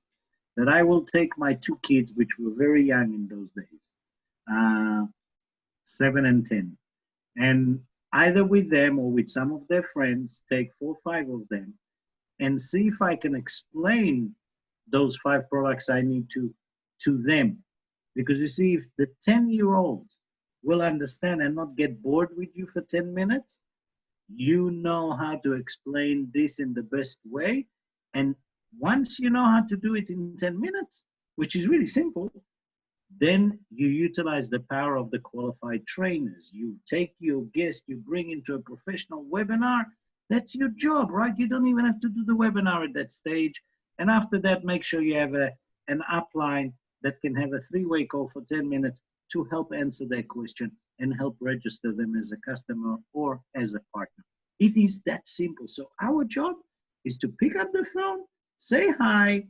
that I will take my 2 kids, which were very young in those days, 7 and 10, and either with them or with some of their friends, take 4 or 5 of them and see if I can explain those 5 products I need to them. Because you see, if the 10-year-olds will understand and not get bored with you for 10 minutes, you know how to explain this in the best way. And once you know how to do it in 10 minutes, which is really simple, then you utilize the power of the qualified trainers. You take your guest, you bring into a professional webinar. That's your job, right? You don't even have to do the webinar at that stage. And after that, make sure you have an upline that can have a 3-way call for 10 minutes to help answer their question and help register them as a customer or as a partner. It is that simple. So our job is to pick up the phone, say hi,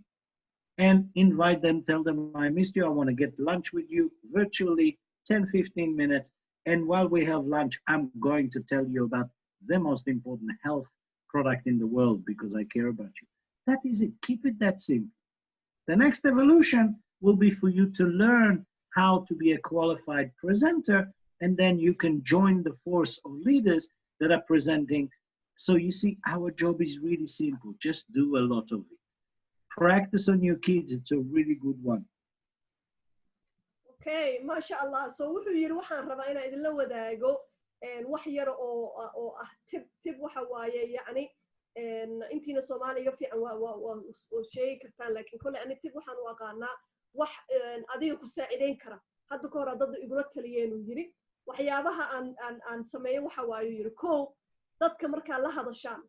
and invite them, tell them, I missed you, I want to get lunch with you virtually, 10-15 minutes. And while we have lunch, I'm going to tell you about the most important health product in the world because I care about you. That is it. Keep it that simple. The next evolution will be for you to learn how to be a qualified presenter, and then you can join the force of leaders that are presenting. So you see, our job is really simple. Just do a lot of it. Practice on your kids. It's a really good one. Okay, mashallah. So wuxuu yiri waxaan rabaa inaan idin la wadaago wax yar oo ah tip waxa waaye yani intiina Soomaaliga fiican waa sheegi kartaan laakiin kale ani tip waxaan u aqaanaa wax adiga ku saacideyn kara hadda ka hor dad igula taliyeen uu yiri waxyaabaha aan sameeyo waxa waaye yiri koow dadka marka la hadashaan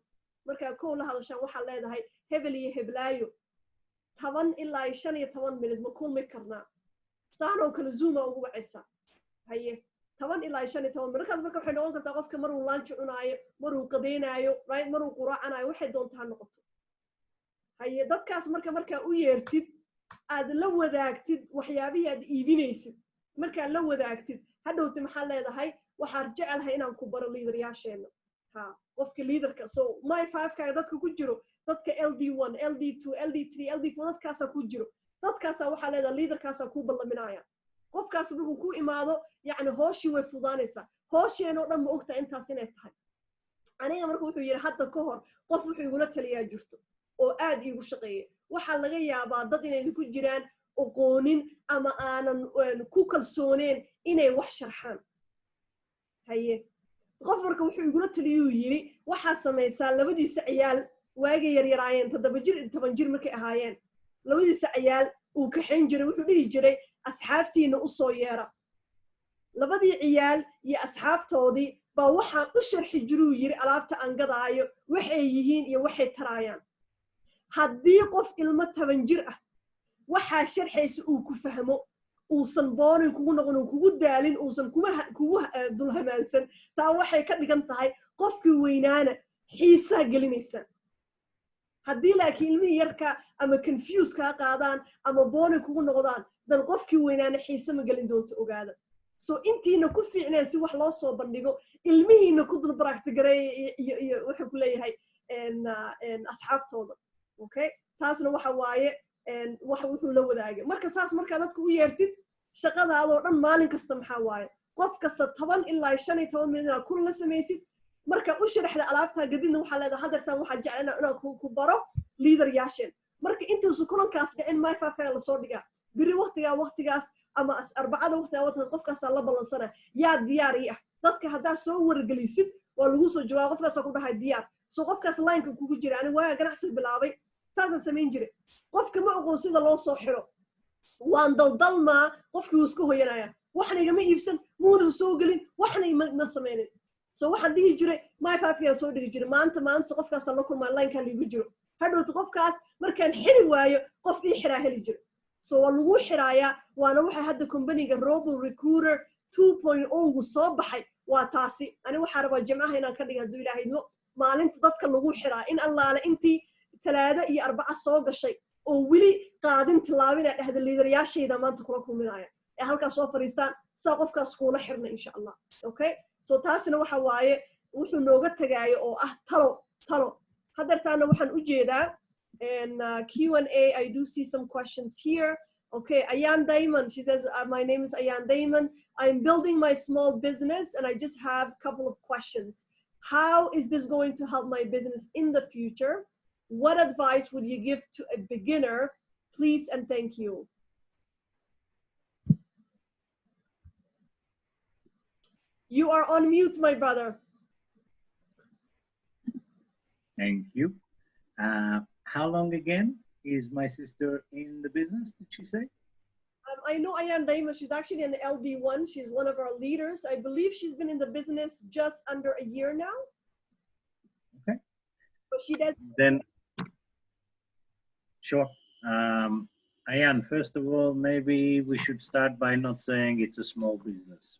waxa leedahay hebel iyo heblaayo 10 ilaa 15 minute ma kulmi karnaa saano kala zoom ugu wacaysa haye 10 ilaa 15 minute marka waxay noqon kartaa qofka maruu lunch cunaayo maruu qadeenaayo right maruu quraacanayo waxay doontaa noqoto haye dadkaas marka u yeertid aad la wadaagtid waxyaabihi aad iibinaysid marka la wadaagtid hadhowti maxaa leedahay waxaan jecelahay inaan ku baro leaderyaasheena qofka leaderka so my 5 ka dadka ku jiro dadka LD1 LD2 LD3 LD4 dadkaas ku jiro dadkaas waxa leedahay leaderkaas ku ballaminaya qofkaas wuxuu ku imaado yani hooshi way fudaanaysa hoosheena oo dhan ma ogta intaas inay tahay aniga markuu wuxuu yiri hadda ka hor qof wuxuu igula taliyaa jirto oo aad iigu shaqeeyay waxaa laga yaabaa dad inay ku jiraan aqoonin ama aanan ku kalsooneen inay wax sharxaan haye qof marka wuxuu igula taliyuu yiri waxaa samaysaa labadiisa ciyaal waagay yaryaraayeen 7 jir 10 jir markay ahaayeen labadiisa ciyaal uu kaxayn jiray wuxuu dhihi jiray asxaabtiina u soo yeera labadii ciyaal iyo asxaabtoodii baa waxaan u sharxi jiruu yiri alaabta aan gadaayo waxay yihiin iyo waxay taraayaan haddii qof ilmo 10 jir ah waxaa sharxaysa uu ku fahmo uusan boonin kugu noqon uu kugu daalin uusan kugu dulhamaansan taa waxay ka dhigan tahay qofkii weynaana xiisaa gelinaysa haddii laakiin ilmihii yarka ama confuse kaa qaadaan ama boonin kugu noqdaan dan qofkii weynaana xiise ma gelin doonto ogaada so intiina ku fiicneen si wax loo soo bandhigo ilmihiina ku dul baractigareeya iyo wuxuu ku leeyahay asxaabtooda okay taasna waxa waaye wax wuxuu la wadaagay marka saas markaa dadka u yeertid shaqadaadoo dhan maalin kasta maxaa waaye qof kasta 10 ilaa 15 minute inaad kun la samaysid marka u sharaxda alaabtaa gadidna waxaa leedahay hadeertaan waxaa jeclana inaan ku baro leader yaasheen marka intuusu kulankaas dhicin myfafkaa lasoo dhigaa biri waqtigaas ama arbacada waqtigaa qofkaasaa la ballansana yaa diyaar ii ah dadka haddaa soo wargelisid waa lagu soo jawaaba qofkaasaa ku dhahay diyaar so qofkaas lineka kugu jira ani waaga ganacsi bilaabay saasaan samayn jiray qofka ma oqoon sida loo soo xiro waan daldalmaa qofkii wuu iska hoyanaya waxna igama iibsan muuna soo gelin waxna ma samaynin so waxaan dhihi jiray myfafkaa soo dhigi jiray maanta qofkaasa la kulmaa lineka liigu jiro hadhowta qofkaas markaan xiri waayo qof ii xiraa heli jiro so waa lagu xiraayaa waana waxa hadda companyga robo recruiter 2.0 soo baxay waa taasi ani waxaa rabaa jimcaha inaan ka dhiga hadduu ilaahayno maalinta dadka lagu xiraa in allaale intii 3 iyo 4 soo gashay oo weli qaadin tilaabina dhahda liidaryaashayda maanta kula kulminaya ee halkaas soo fariistaan saa qofkaas kuula xirna insha allah okay so taasina waxa waaye wuxuu nooga tagaayo oo ah talo hadeertaana waxaan u jeedaa and Q&A I do see some questions here okay Ayan Diamond she says my name is Ayan Diamond I'm building my small business and I just have a couple of questions how is this going to help my business in the future what advice would you give to a beginner please and thank you you are on mute my brother Thank you. How long again is my sister in the business, did she say? I know Ayan Daima, she's actually an LD1. She's one of our leaders. I believe she's been in the business just under a year now. Okay. But she does. Then, sure. Ayan, first of all, maybe we should start by not saying it's a small business.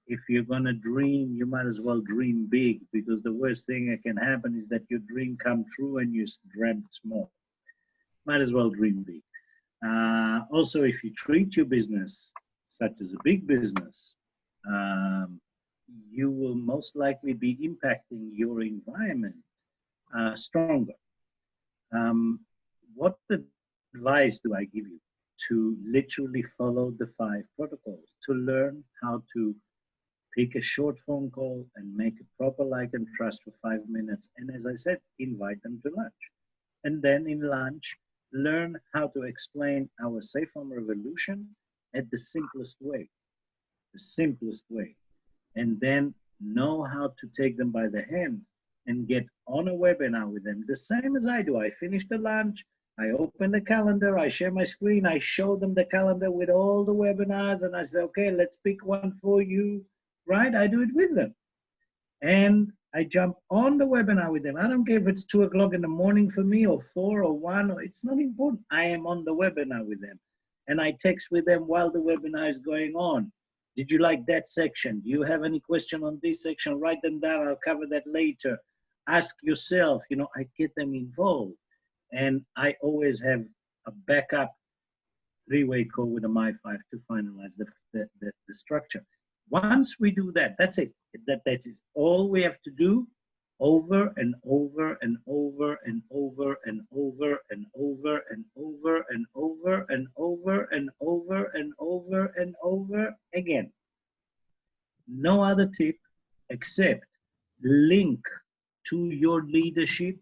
If you're going to dream, you might as well dream big, because the worst thing that can happen is that your dream come true and you dreamt small. Might as well dream big. Also, if you treat your business such as a big business, you will most likely be impacting your environment stronger. What advice do I give you? To literally follow the 5 protocols, to learn how to pick a short phone call and make a proper like and trust for 5 minutes. And as I said, invite them to lunch. And then in lunch, learn how to explain our Safe Home Revolution at the simplest way. And then know how to take them by the hand and get on a webinar with them. The same as I do. I finish the lunch, I open the calendar, I share my screen, I show them the calendar with all the webinars, and I say, okay, let's pick one for you. Right? I do it with them. And I jump on the webinar with them. I don't care if it's 2 o'clock in the morning for me or 4 or 1, or it's not important. I am on the webinar with them. And I text with them while the webinar is going on. Did you like that section? Do you have any question on this section? Write them down. I'll cover that later. Ask yourself, you know, I get them involved. And I always have a backup 3-way call with a My5 to finalize the structure. Once we do that, that's it. That's it. All we have to do over and over and over and over and over and over and over and over and over and over and over and over again. No other tip except link to your leadership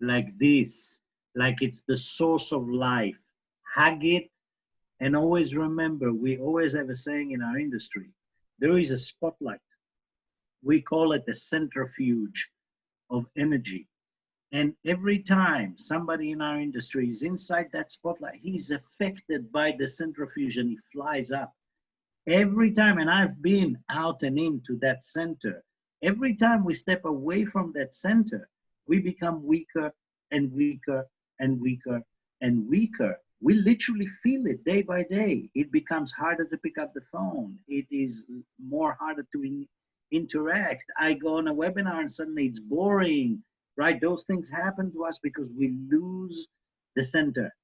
like this. like it's the source of life. Hug it, and always remember, we always have a saying in our industry, there is a spotlight. We call it the centrifuge of energy. And every time somebody in our industry is inside that spotlight, he's affected by the centrifuge and he flies up. Every time, and I've been out and into that center, every time we step away from that center, we become weaker and weaker and weaker and weaker. We literally feel it day by day. It becomes harder to pick up the phone. It is more harder to interact. I go on a webinar and suddenly it's boring, right? Those things happen to us because we lose the center.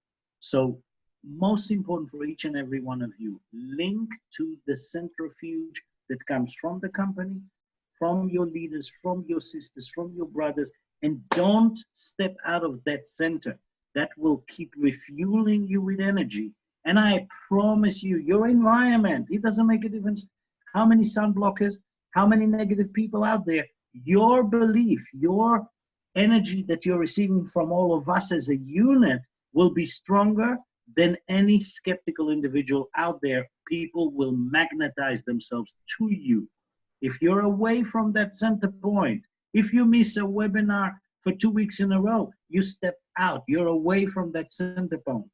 So most important for each and every one of you, link to the centrifuge that comes from the company, from your leaders, from your sisters, from your brothers, and don't step out of that center. That will keep refueling you with energy. And I promise you, your environment, it doesn't make a difference how many sun blockers, how many negative people out there, your belief, your energy that you're receiving from all of us as a unit will be stronger than any skeptical individual out there. People will magnetize themselves to you. If you're away from that center point, if you miss a webinar for 2 weeks in a row, you step out, you're away from that center point.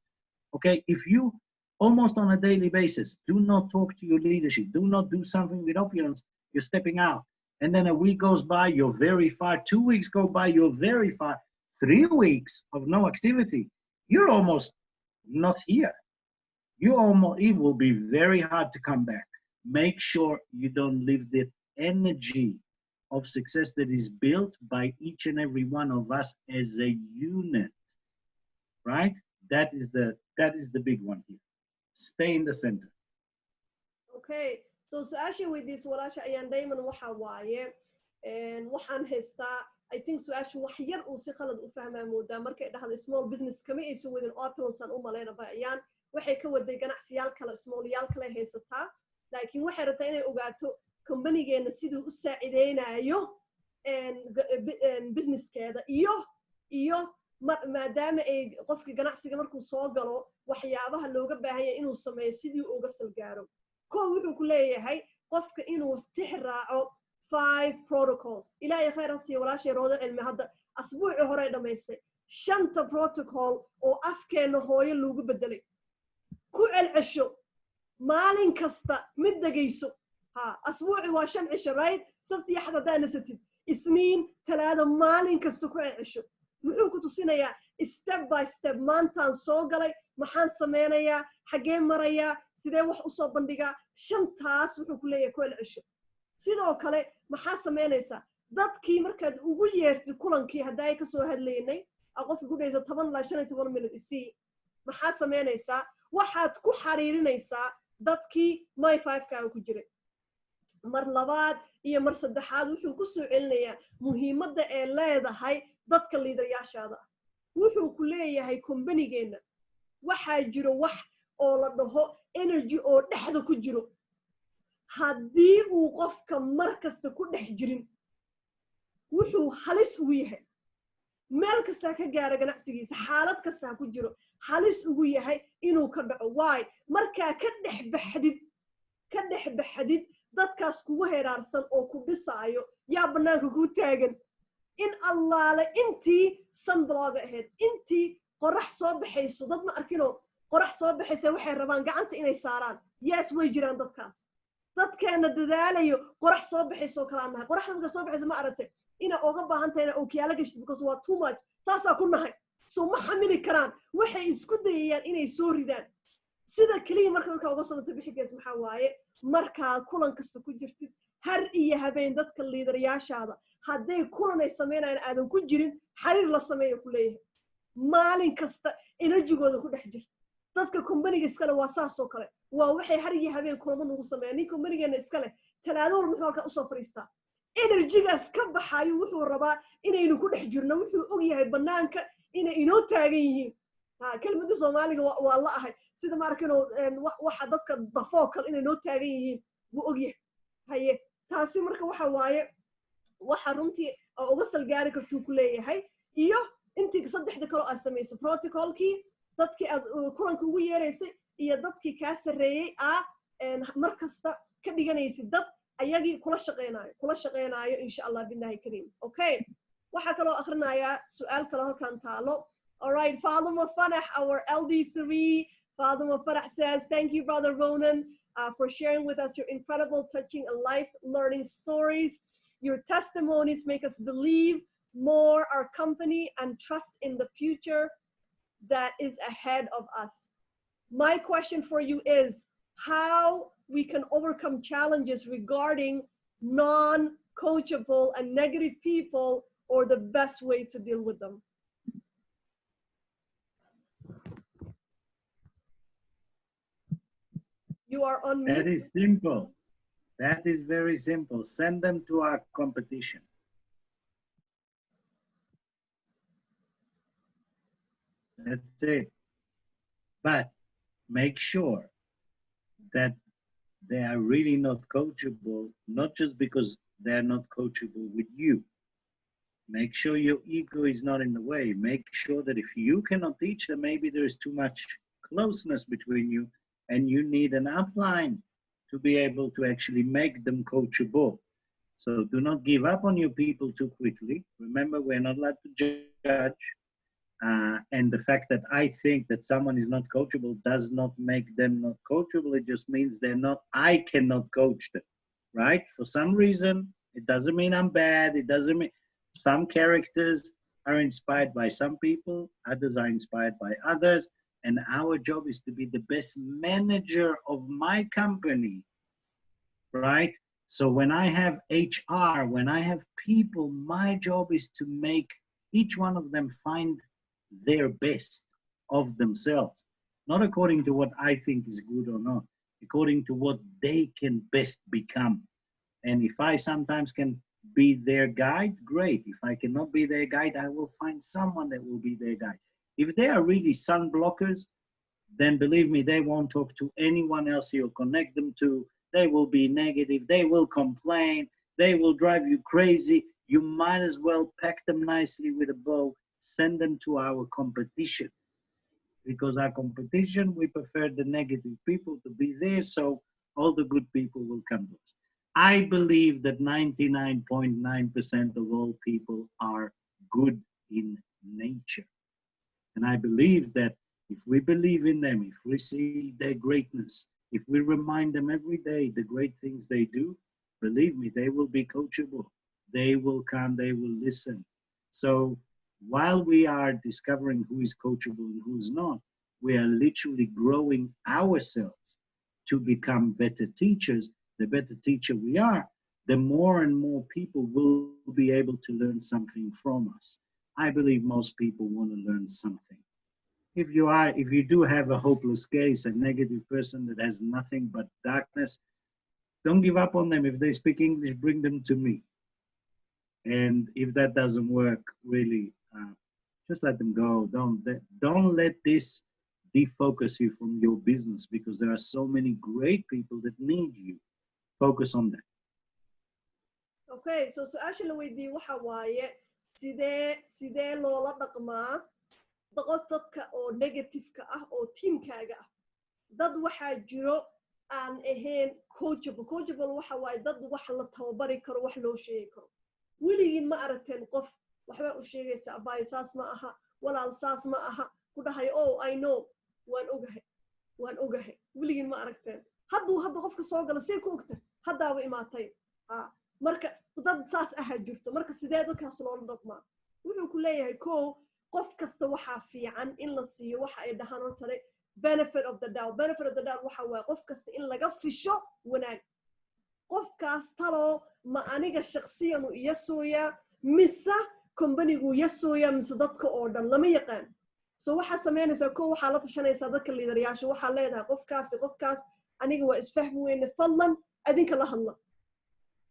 Okay, if you almost on a daily basis do not talk to your leadership, do not do something with Opulence, you're stepping out. And then a week goes by, you're very far. 2 weeks go by, you're very far. 3 weeks of no activity, you're almost not here. It will be very hard to come back. Make sure you don't leave the energy of success that is built by each and every one of us as a unit, right? That is the big one here. Stay in the center. Okay, so su-aasha weydiis walaasha ayaan dayman waxa waaye waxaan haystaa I think su-aashu wax yar uu si khalad u fahmaa moodaa markay dhahdo small business kama aysan wadin Opulence aan u malaynaba ayaan waxay ka waday ganacsiyaal kale smallyaal kale haysataa laakiin waxay rabtaa inay ogaato companygeena siduu u saacideynayo businesskeeda iyo maadaama ay qofka ganacsiga markuu soo galo waxyaabaha looga baahan yahay inuu sameeyo sidii uga salgaaro koo wuxuu ku leeyahay qofka inuu tix raaco 5 protocols ilaahay khayr ha siiyo walaashay Ronen cilmi hadda asbuuci hore dhamaysay 5 protocol oo afkeena hooyo lagu bedelay ku celcesho maalin kasta mid dhageyso asbuuci waa 5 cisho right sabti iyo xad daanasatid isniin talaado maalin kasta ku celcesho muxuu ku tusinayaa step by step maantaan soo galay maxaan sameynayaa xagee marayaa sidee wax u soo bandhigaa 5taas wuxuu ku leeyahay ku celcesho sidoo kale maxaa sameynaysaa dadkii markaad ugu yeertay kulankii hadda ay ka soo hadlaynay qofka ku dhaysa 10 ilaa 15 minute isii maxaa sameynaysaa waxaad ku xariirinaysaa dadkii my 5 ku jiray mar labaad iyo mar saddexaad wuxuu ku soo celinayaa muhiimadda ee leedahay dadka liidarayaashaada wuxuu ku leeyahay companygeena waxaa jiro wax oo la dhaho energy oo dhexda ku jiro haddii uu qofka mar kasta ku dhex jirin wuxuu halis ugu yahay meel kasta ka gaara ganacsigiisa xaalad kasta ku jiro halis ugu yahay inuu ka dhaco waay markaa ka dhex baxdid dadkaas kugu heeraarsan oo ku dhisaayo yaa banaanka ku taagan in allaale intii sunblock ahayd intii qorax soo baxayso dad ma arkino qorax soo baxaysa waxay rabaan gacanta inay saaraan yes way jiraan dadkaas dadkeena dadaalayo qorax soo baxayso kala nahay qoraxda marka soo baxaysa ma aragtay ina oga baahantahay oo kiyaala gashid because waa too much taasa ku nahay soo ma xamili karaan waxay isku dayayaan inay soo ridaan sida kaliya marka dadka uga soo bixigees maxaa waaye marka kulan kasta ku jirtid har iyo habeen dadka liidarayaashaada hadday kulan ay sameynayaan aadan ku jirin xariir la sameeyo ku leeyahay maalin kasta energy-gooda ku dhex jir dadka companyga iskale waa saas oo kale waa waxay har iyo habeen kulamo nagu sameeyaan companygeena iskale talaado muxuu ka soo fariistaa energy-gaas ka baxayo wuxuu rabaa inaynu ku dhex jirno wuxuu og yahay banaanka inay inoo taagan yihiin kelmadda Soomaaliga waa la ahay sida ma arkino waxa dadka dafookal inay noo taagan yihiin buu og yahay haye taasi marka waxa waaye waxa runtii uga salgaari kartuu ku leeyahay iyo intii saddexda kale aad samayso protocolkii dadkii aad kulanka ugu yeeraysay iyo dadkii kaa sarreeyey mar kasta ka dhiganaysid dad ayagii kula shaqeynaayo insha allah billahi kariim. Okay, waxaa kaloo akhrinayaa su'aal kale halkan taalo. All right, Fatima Fanax, our LD3. Fatima Fanax says, thank you, Brother Ronen, for sharing with us your incredible, touching, and life-learning stories. Your testimonies make us believe more our company and trust in the future that is ahead of us. My question for you is how we can overcome challenges regarding non-coachable and negative people, or the best way to deal with them. You are on mute. That is simple. That is very simple. Send them to our competition. That's it. But make sure that they are really not coachable, not just because they're not coachable with you. Make sure your ego is not in the way. Make sure that if you cannot teach them, maybe there is too much closeness between you and you need an upline to be able to actually make them coachable. So do not give up on your people too quickly. Remember, we're not allowed to judge. And the fact that I think that someone is not coachable does not make them not coachable. It just means they're not, I cannot coach them, right? For some reason, it doesn't mean I'm bad. It doesn't mean some characters are inspired by some people, others are inspired by others. And our job is to be the best manager of my company, right? So when I have HR, when I have people, my job is to make each one of them find their best of themselves, not according to what I think is good or not, according to what they can best become. And if I sometimes can be their guide, great. If I cannot be their guide, I will find someone that will be their guide. If they are really sun blockers, then believe me, they won't talk to anyone else you'll connect them to. They will be negative. They will complain. They will drive you crazy. You might as well pack them nicely with a bow, send them to our competition. Because our competition, we prefer the negative people to be there, so all the good people will come to us. I believe that 99.9% of all people are good in nature. And I believe that if we believe in them, if we see their greatness, if we remind them every day the great things they do, believe me, they will be coachable. They will come, they will listen. So while we are discovering who is coachable and who's not, we are literally growing ourselves to become better teachers. The better teacher we are, the more and more people will be able to learn something from us. I believe most people want to learn something. If you do have a hopeless case, a negative person that has nothing but darkness, don't give up on them. If they speak English, bring them to me. And if that doesn't work, really, just let them go. Don't let this defocus you from your business, because there are so many great people that need you. Focus on that. Okay, so su'aasha la weydiiyey waxa waaye sidee loola dhaqmaa dadka oo negative-ka ah oo teamkaaga ah. Dad waxaa jiro aan ahayn coachable. Coachable waxa waaye dad wax la tababari karo, wax loo sheegi karo. Weligiin ma aragteen qof waxba u sheegaysa abaay saas ma aha, walaal saas ma aha, ku dhahay oh I know, waan ogahay. Weligiin ma aragteen. Hadduu qofka soo gala see ku ogta, haddaaba imaatay. Marka dad saas aha jirto. Marka sidee dadkaas loola dhaqmaa? Wuxuu ku leeyahay qof kasta waxaa fiican in la siiyo waxa ay dhahaan oo tale benefit of the doubt. Benefit of the doubt waxa waaye qof kasta in laga fisho wanaag. Qofkaas talo ma aniga shakhsiyan u iyasooya mise company-gu iyasooya mise dadka oo dhan lama yaqaan. So waxaa sameynaysaa waxaa la tashanaysaa dadka liidarayaasha, waxaa leedahay qofkaas aniga waa isfahmi weyne, fadlan adinka la hadla.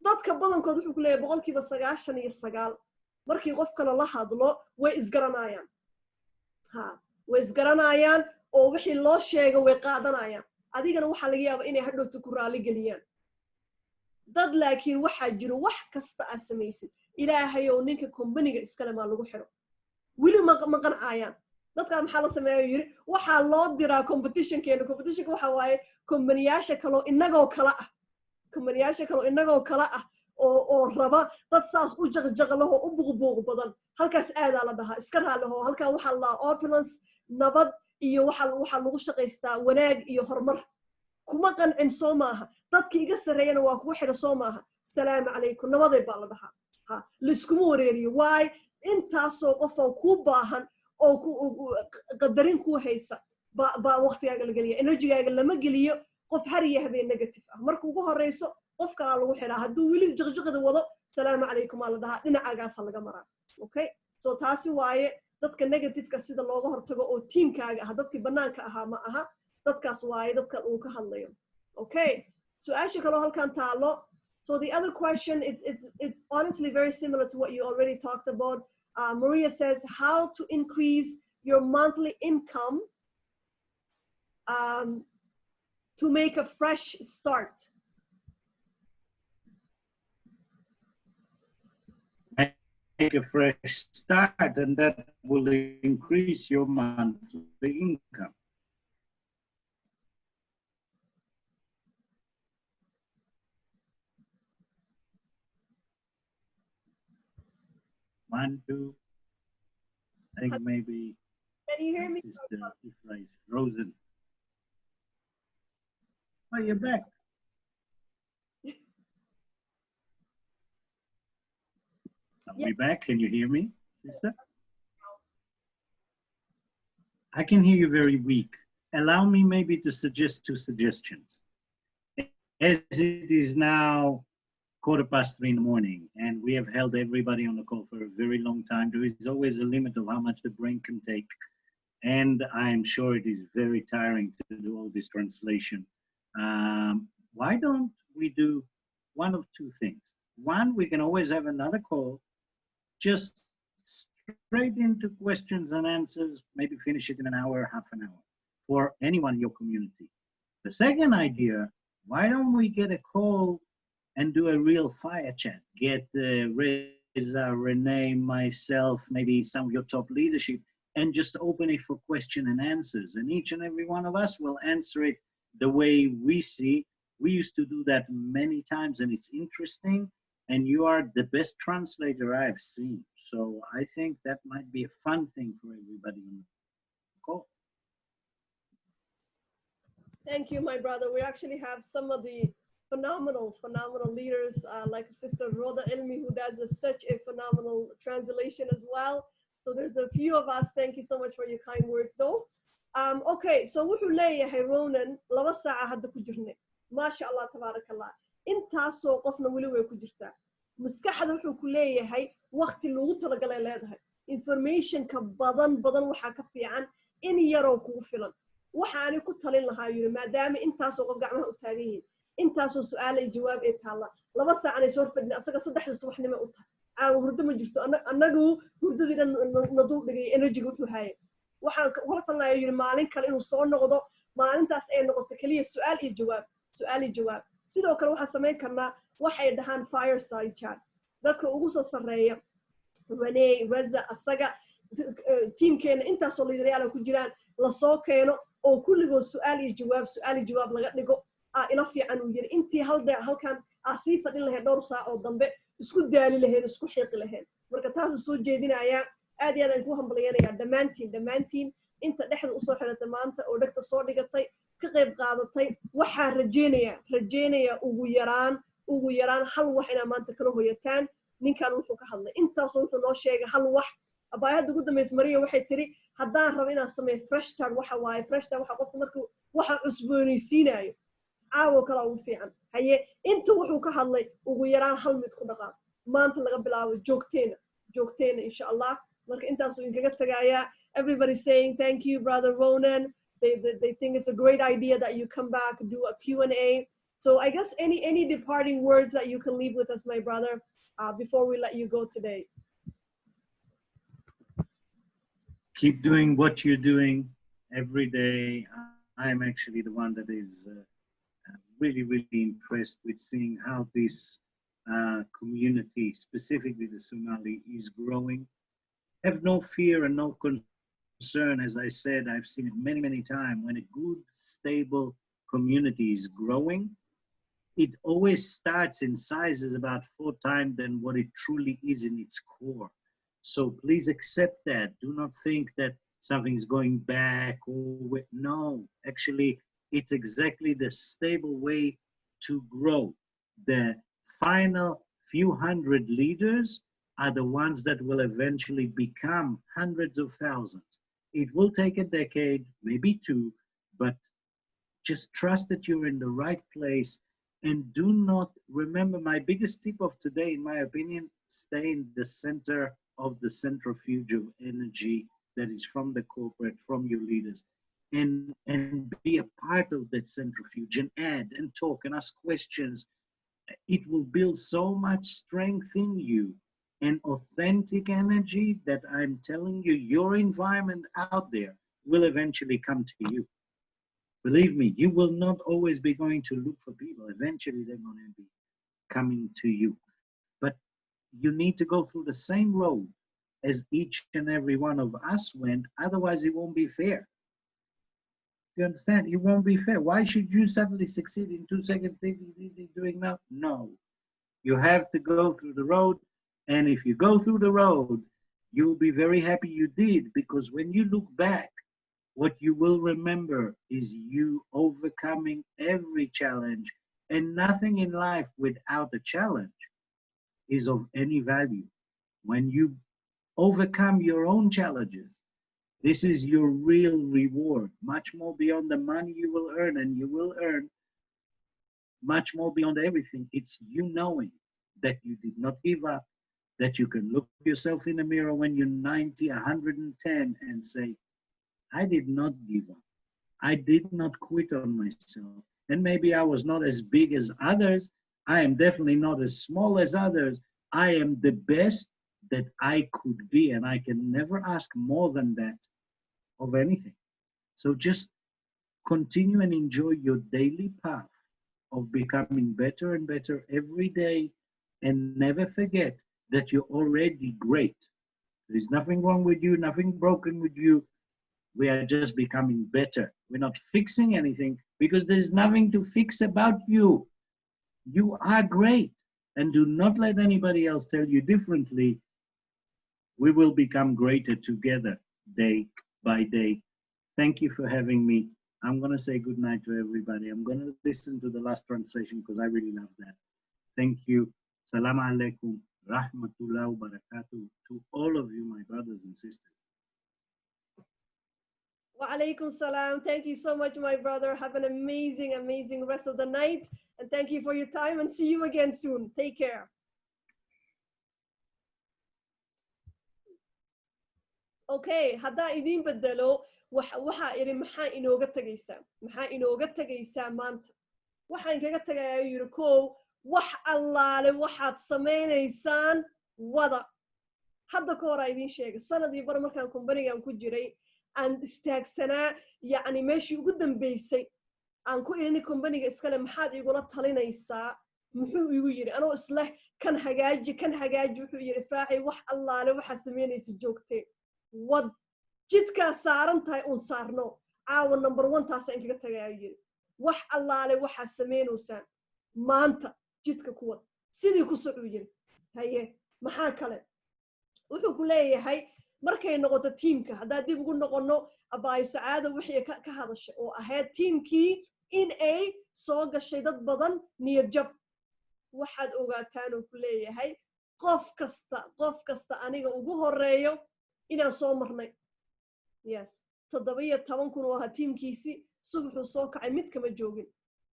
Dadka badankood wuxuu ku leeyahay 99% markii qof kale la hadlo way isgaranayaan. Way isgaranayaan oo wixii loo sheego way qaadanayaan. Adigana waxaa laga yaabaa inay hadhowto ku raali geliyaan. Dad laakiin waxaa jiro wax kasta aad samaysid ilaahay oo ninka company-ga iskale ma lagu xiro. weli ma qancayaan dadkaan maxaa la sameeya yiri waxaa loo diraa competitionkeena competitionka waxa waaye kombaniyaasha kaloo inagoo kala ah kombaniyaasha kaloo inagoo kala ah oo raba dad saas u jaqjaqlaho u buuqbuuq badan halkaas aadaa la dhahaa iska raaliho halkan waxaa la dhahaa opulence nabad iyo waxaa lagu shaqaystaa wanaag iyo horumar kuma qancin soo maaha dadki iga sarreeyana waa kugu xidha soo maaha salaamu calaykum nabaday baa la dhahaa ha laiskuma wareeriyo waay intaasoo qofoo kuu baahan oo qadarin kuu haysa baa waqtigaaga la geliya enerjigaaga lama geliyo qof har iyo habeen negative ah marka ugu horeyso qof kalaa lagu xidhaa hadduu weli jiqjiqda wado salaamu calaykum aa la dhahaa dhinacagaasa laga maraa okay so taasi waaye dadka negativeka sida looga hortago oo tiimkaaga ah dadkii bannaanka ahaa ma aha dadkaas waaye dadka uu ka hadlayo okay su-aasha kaloo halkan taalo so the other question it's honestly very similar to what you already talked about Maria says how to increase your monthly income to make a fresh start. Make a fresh start, and that will increase your monthly income. One, two. I think maybe. Can you hear me? Sister Ifra is frozen. Oh, you're back. Are we back? Can you hear me, sister? I can hear you very weak. Allow me maybe to suggest 2 suggestions. As it is now 3:15 in the morning, and we have held everybody on the call for a very long time, there is always a limit of how much the brain can take. And I'm sure it is very tiring to do all this translation. Why don't we do one of 2 things? One, we can always have another call, just straight into questions and answers, maybe finish it in an hour, half an hour, for anyone in your community. The second idea, why don't we get a call and do a real fire chat? Get Reza, Renee, myself, maybe some of your top leadership, and just open it for question and answers. And each and every one of us will answer it the way we see. We used to do that many times, and it's interesting. And you are the best translator I've seen. So I think that might be a fun thing for everybody on the call. Thank you, my brother. We actually have some of the phenomenal leaders like Sister Roda Ilmi, who does such a phenomenal translation as well. So there's a few of us. Thank you so much for your kind words, though. Okay, so wuxuu leeyahay Ronen 2 saaca hadda ku jirnay. Masha Allah, tabarakallah. Intaasoo qofna weli way ku jirtaa. Maskaxda wuxuu ku leeyahay waqti loogu talagalay leedahay. Information-ka badan waxaa ka fiican in yaroo kugu filan. waxaani ku talin lahaa yiri maadaama intaasoo qof gacmaha u taagan yihiin intaasoo su'aal iyo jawaab ay taala 2 saac ay soo fadhin asaga 3 subaxnimo u tahay caawa hurdo ma jirto anagu hurdadii na dul dhigay energy wuxuu haye waxaan wala talinayaa yiri maalin kale inuu soo noqdo maalintaas ay noqoto kaliya su'aal iyo jawaab sidoo kale waxaan sameyn karnaa waxay dhahaan fireside chat dadka ugu soo sareeya Renee Reza asaga teamkeena intaasoo liidarayaal ku jiraan la soo keeno oo kulligoo su'aal iyo jawaab laga dhigo ila fiican uu yiri intii halkan sii fadhin lahayd 2 saac oo dambe isku daali lahayd isku xiiqi lahayd marka taas soo jeedinaya aad iyo aad aan ku hambalyeynaya dhammaantiin inta dhexda u soo xiratay maanta oo dhagta soo dhigatay ka qayb qaadatay waxaa rajeynaya ugu yaraan hal wax inaa maanta kala hoyataan ninkan wuxuu ka hadlay intaasoo wuxuu noo sheegay hal wax abaayada ugu dambeys Maria waxay tiri haddaan rabo inaan sameeyo fresh start waxa qofku markuu waxa cusboonaysiinayo caawo kala ugu fiican haye inta wuxuu ka hadlay ugu yaraan hal mid ku dhaqaaq maanta laga bilaabo joogteena insha Allah marka intaas uu inkaga tagaya everybody saying thank you brother Ronen they think it's a great idea that you come back do a Q&A so I guess any departing words that you can leave with us my brother before we let you go today. Keep doing what you're doing every day. I'm actually the one that is really impressed with seeing how this community, specifically the Somali, is growing. Have no fear and no concern. As I said, I've seen it many, many times. When a good, stable community is growing, it always starts in sizes about 4 times than what it truly is in its core. So please accept that. Do not think that something's going back or no, actually, it's exactly the stable way to grow. The final few hundred leaders are the ones that will eventually become hundreds of thousands. It will take a decade, maybe 2, but just trust that you're in the right place and do not remember my biggest tip of today, in my opinion, stay in the center of the centrifuge of energy that is from the corporate, from your leaders, and be a part of that centrifuge and add and talk and ask questions. It will build so much strength in you and authentic energy that I'm telling you, your environment out there will eventually come to you. Believe me, you will not always be going to look for people. Eventually, they're going to be coming to you. But you need to go through the same road as each and every one of us went. Otherwise, it won't be fair. You understand? It won't be fair. Why should you suddenly succeed in 2 seconds doing that? No. You have to go through the road. And if you go through the road, you'll be very happy you did, because when you look back, what you will remember is you overcoming every challenge, and nothing in life without a challenge is of any value. When you overcome your own challenges, this is your real reward, much more beyond the money you will earn, and you will earn much more beyond everything. It's you knowing that you did not give up, that you can look yourself in the mirror when you're 90, 110 and say, I did not give up. I did not quit on myself. And maybe I was not as big as others. I am definitely not as small as others. I am the best that I could be, and I can never ask more than that of anything. So just continue and enjoy your daily path of becoming better and better every day, and never forget that you're already great. There's nothing wrong with you, nothing broken with you. We are just becoming better. We're not fixing anything because there's nothing to fix about you. You are great. And do not let anybody else tell you differently. We will become greater together day by day. Thank you for having me. I'm going to say good night to everybody. I'm going to listen to the last translation because I really love that. Thank you. Salam alaikum, rahmatullah wa barakatuh to all of you, my brothers and sisters. Wa alaikum salam. Thank you so much, my brother. Have an amazing, amazing rest of the night. And thank you for your time, and see you again soon. Take care. Okay, haddaa idin bedelo waxa iri maxaa inooga tagaysaa? Maxaa inooga tagaysaa maanta? Waxaan kaga tagayaa yiri kow, wax allaale waxaad samaynaysaan wada. Hadda ka hor idin sheegay sanadii bar markaan kumbanigan ku jiray aan istaagsanaa, yacni meeshii ugu dambeysay aan ku irini kumbaniga iskale maxaad igula talinaysaa? Muxuu igu yiri anoo isleh kan hagaaji wuxuu yiri Faaci wax allaale waxa samaynaysa joogtee wad jidkaa saaran tahay un saarno. Caawa number 1 taas aan kaga tagayaa yiri wax allaale waxa sameynaysaan maanta jidka ku wad sidii ku soo yiri. Haye maxaa kale wuxuu ku leeyahay markay noqoto teamka, haddaa dib ugu noqono abaayo sacaado wixii ka hadashay oo ahayd teamkii in ay soo gashay dad badan niyad jab. Waxaad ogaataan uu ku leeyahay qof kasta aniga ugu horeeyo inaan soo marnay. Yes, 17 kun oo ahaa teamkiisi subaxuu soo kacay mid kama joogin.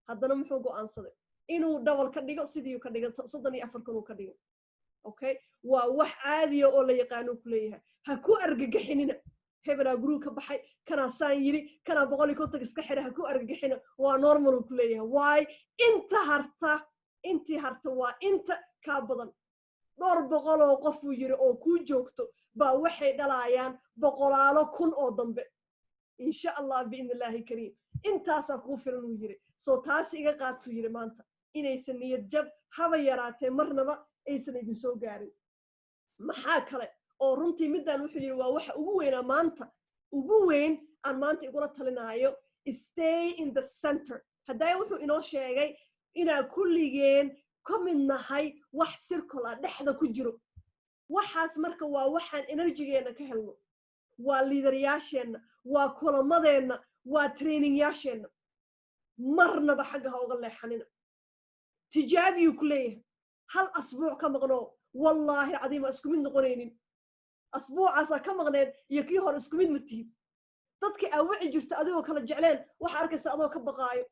Haddana muxuu go'aansaday inuu double ka dhigo, sidii uu ka dhigo 34 kun uu ka dhigo. Okay, waa wax caadi ah oo la yaqaan ku leeyahay. Ha ku argagaxinina hebelaa group ka baxay kana saan yiri kana 150 iska xira, ha ku argagaxina. Waa normal ku leeyahay. Why intii harta waa inta ka badan 200 oo qof uu yiri oo ku joogto ba waxay dhalayaan boqolaalo kun oo dambe insha Allah biidnillaahi kariim. intaas ku filan uu yiri. So taas iga qaatu yiri maanta inaysan niyad jab haba yaraatee marnaba aysan idin soo gaarin. maxaa kale oo runtii midaan wuxuu yiri waa waxa ugu weyn aan maanta igula talinaayo stay in the center haday wuxuu inoo sheegay inaa kulligeen ka mid nahay wax circle ah dhexda ku jiro waxaas marka waa waxaan energygeena ka helno waa liidaryaasheena waa kulamadeena waa trainingyaasheena marnaba xagga ha uga leexanina tijaabiyu ku leeyahay hal asbuuc ka maqno wallaahi cadiima isku mid noqonaynin asbuucaasa ka maqneed iyo kii hore isku mid matiid dadkii aa wici jirta adigoo kala jecleen waxa arkaysa adoo ka baqaayo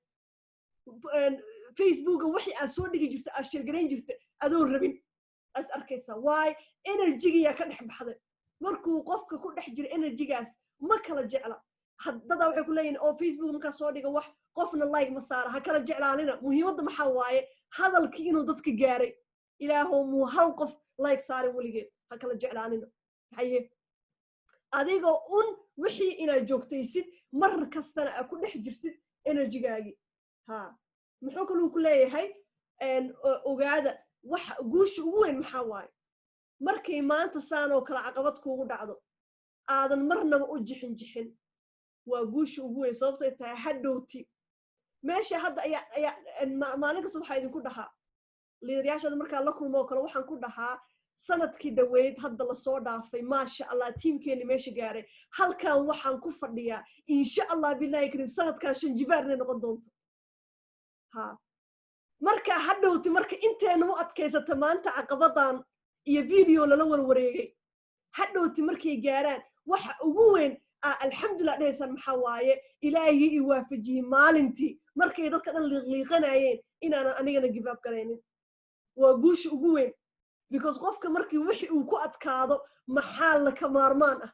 facebooka wixii aa soo dhigi jirta aa sheergarayn jirta adoo rabin as arkaysa waay energygiyaa ka dhex baxday markuu qofka ku dhex jiro energygaas ma kala jecla haddada waxay ku leeyihin oo facebook markaa soo dhiga wax qofna like ma saara ha kala jeclaanina muhiimadda maxaa waaye hadalkii inuu dadka gaaray ilaahow muu hal qof like saarin weligeed ha kala jeclaanina haye adigoo wixii inaad joogtaysid mar kastana aad ku dhex jirtid energygaagii muxuu kaluu ku leeyahay ogaada waxa guusha ugu weyn maxaa waaye markay maanta saanoo kale caqabad kuugu dhacdo aadan marnaba u jixin waa guusha ugu weyn sababtoo ay tahay hadhowti meesha hadda ayaa maalin kasta waxaa idinku dhahaa liidaryaashooda markaa la kulmoo kale waxaan ku dhahaa sanadkii dhaweyd hadda lasoo dhaafay maasha allah tiimkeeni meesha gaaray halkan waxaan ku fadhiyaa insha allah billahi kariim sanadkan shanjibaarnay noqon doonto marka hadhowti marka inteena u adkaysata maanta caqabadan iyo video lala warwareegay hadhowti markay gaaraan waxa ugu weyn alxamdulillah dhehaysan maxaa waaye ilaahii i waafajiyey maalintii markay dadka dhan liiqliiqanayeen inaanan anigana gibaab garaynin waa guusha ugu weyn because qofka markii wixii uu ku adkaado maxaa laka maarmaan ah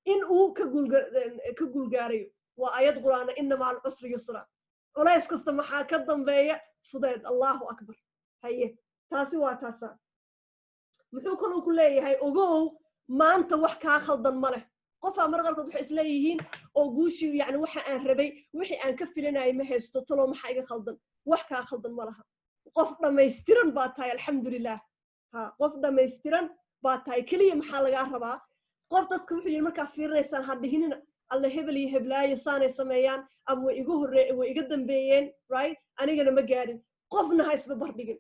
in uu ka guulgaarayo waa ayad quraana inna maca alcusri yusra culays kasta maxaa ka dambeeya fudeed allahu akbar haye taasi waa taasa muxuu kaluu ku leeyahay ogow maanta wax kaa khaldan ma leh qofaa mar qarkood waxay isleeyihiin oo guushii yani waxa aan rabay wixii aan ka filanayay ma haysto talo maxaa iga khaldan wax kaa khaldan ma laha qof dhammaystiran baa tahay alxamdulilah qof dhammaystiran baa tahay keliya maxaa lagaa rabaa qof dadka wuxuu yidhi markaa fiirinaysaan ha dhihinina alla hebel iyo heblaayo saanay sameeyaan ama way iga dambeeyeen right anigana ma gaadhin qofna ha isba bardhigin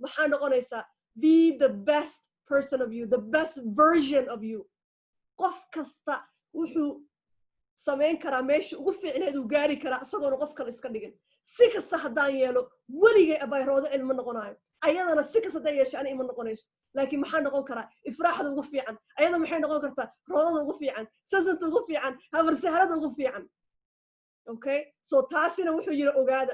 maxaa noqonaysaa be the best person of you the best version of you qof kasta wuxuu samayn karaa meesha ugu fiicneed uu gaari karaa isagoona qof kale iska dhigin si kasta haddaan yeelo weligay abayroodo cilma noqonayo ayadana si kasta hadday yeesho ani ima noqonayso laakiin maxaa noqon karaa ifraaxda ugu fiican ayada maxay noqon kartaa roodada ugu fiican sasanta ugu fiican habarsaharada ugu fiican okay so taasina wuxuu yiri ogaada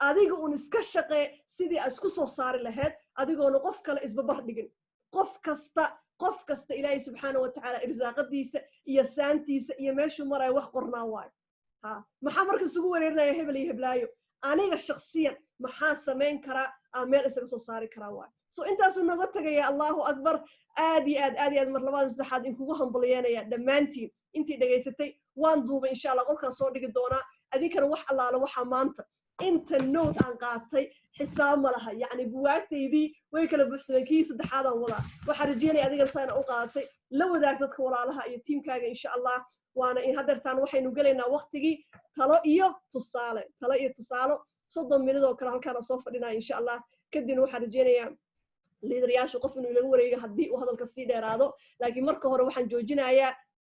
adiga un iska shaqee sidii aad isku soo saari lahayd adigoona qof kale isbabar dhigin qof kasta ilaahay subxaanahu watacaala irsaaqadiisa iyo saantiisa iyo meeshuu marayo wax qornaa waayo maxaa marka isugu wareerinaya hebel iyo heblaayo aniga shakhsiyan maxaa samayn karaa aan meel isaga soo saari karaa waayo so intaasuu naga tagaya allahu akbar aad iyo aad mar labaad saddexaad inkugu hambalyeynaya dhammaantiin intii dhegaysatay waan duubay insha allah qolkaan soo dhigi doonaa adinkana wax allaala waxaa maanta inta nood aan qaatay xisaab ma laha yacni buwaagtaydii way kala buuxsameen kii saddexaadaan wadaa waxaan rajeynaya adigana saana u qaadatay la wadaag dadka walaalaha iyo tiimkaaga insha allah waana in hadeertaan waxaynu gelaynaa waqtigii talo iyo tusaalo 30 minid oo kale halkaana soo fadhinaya insha allah kadibna waxaan rajeynayaa liidaryaasha qof inuu ilaga wareego haddii uu hadalka sii dheeraado laakiin marka hore waxaan joojinayaa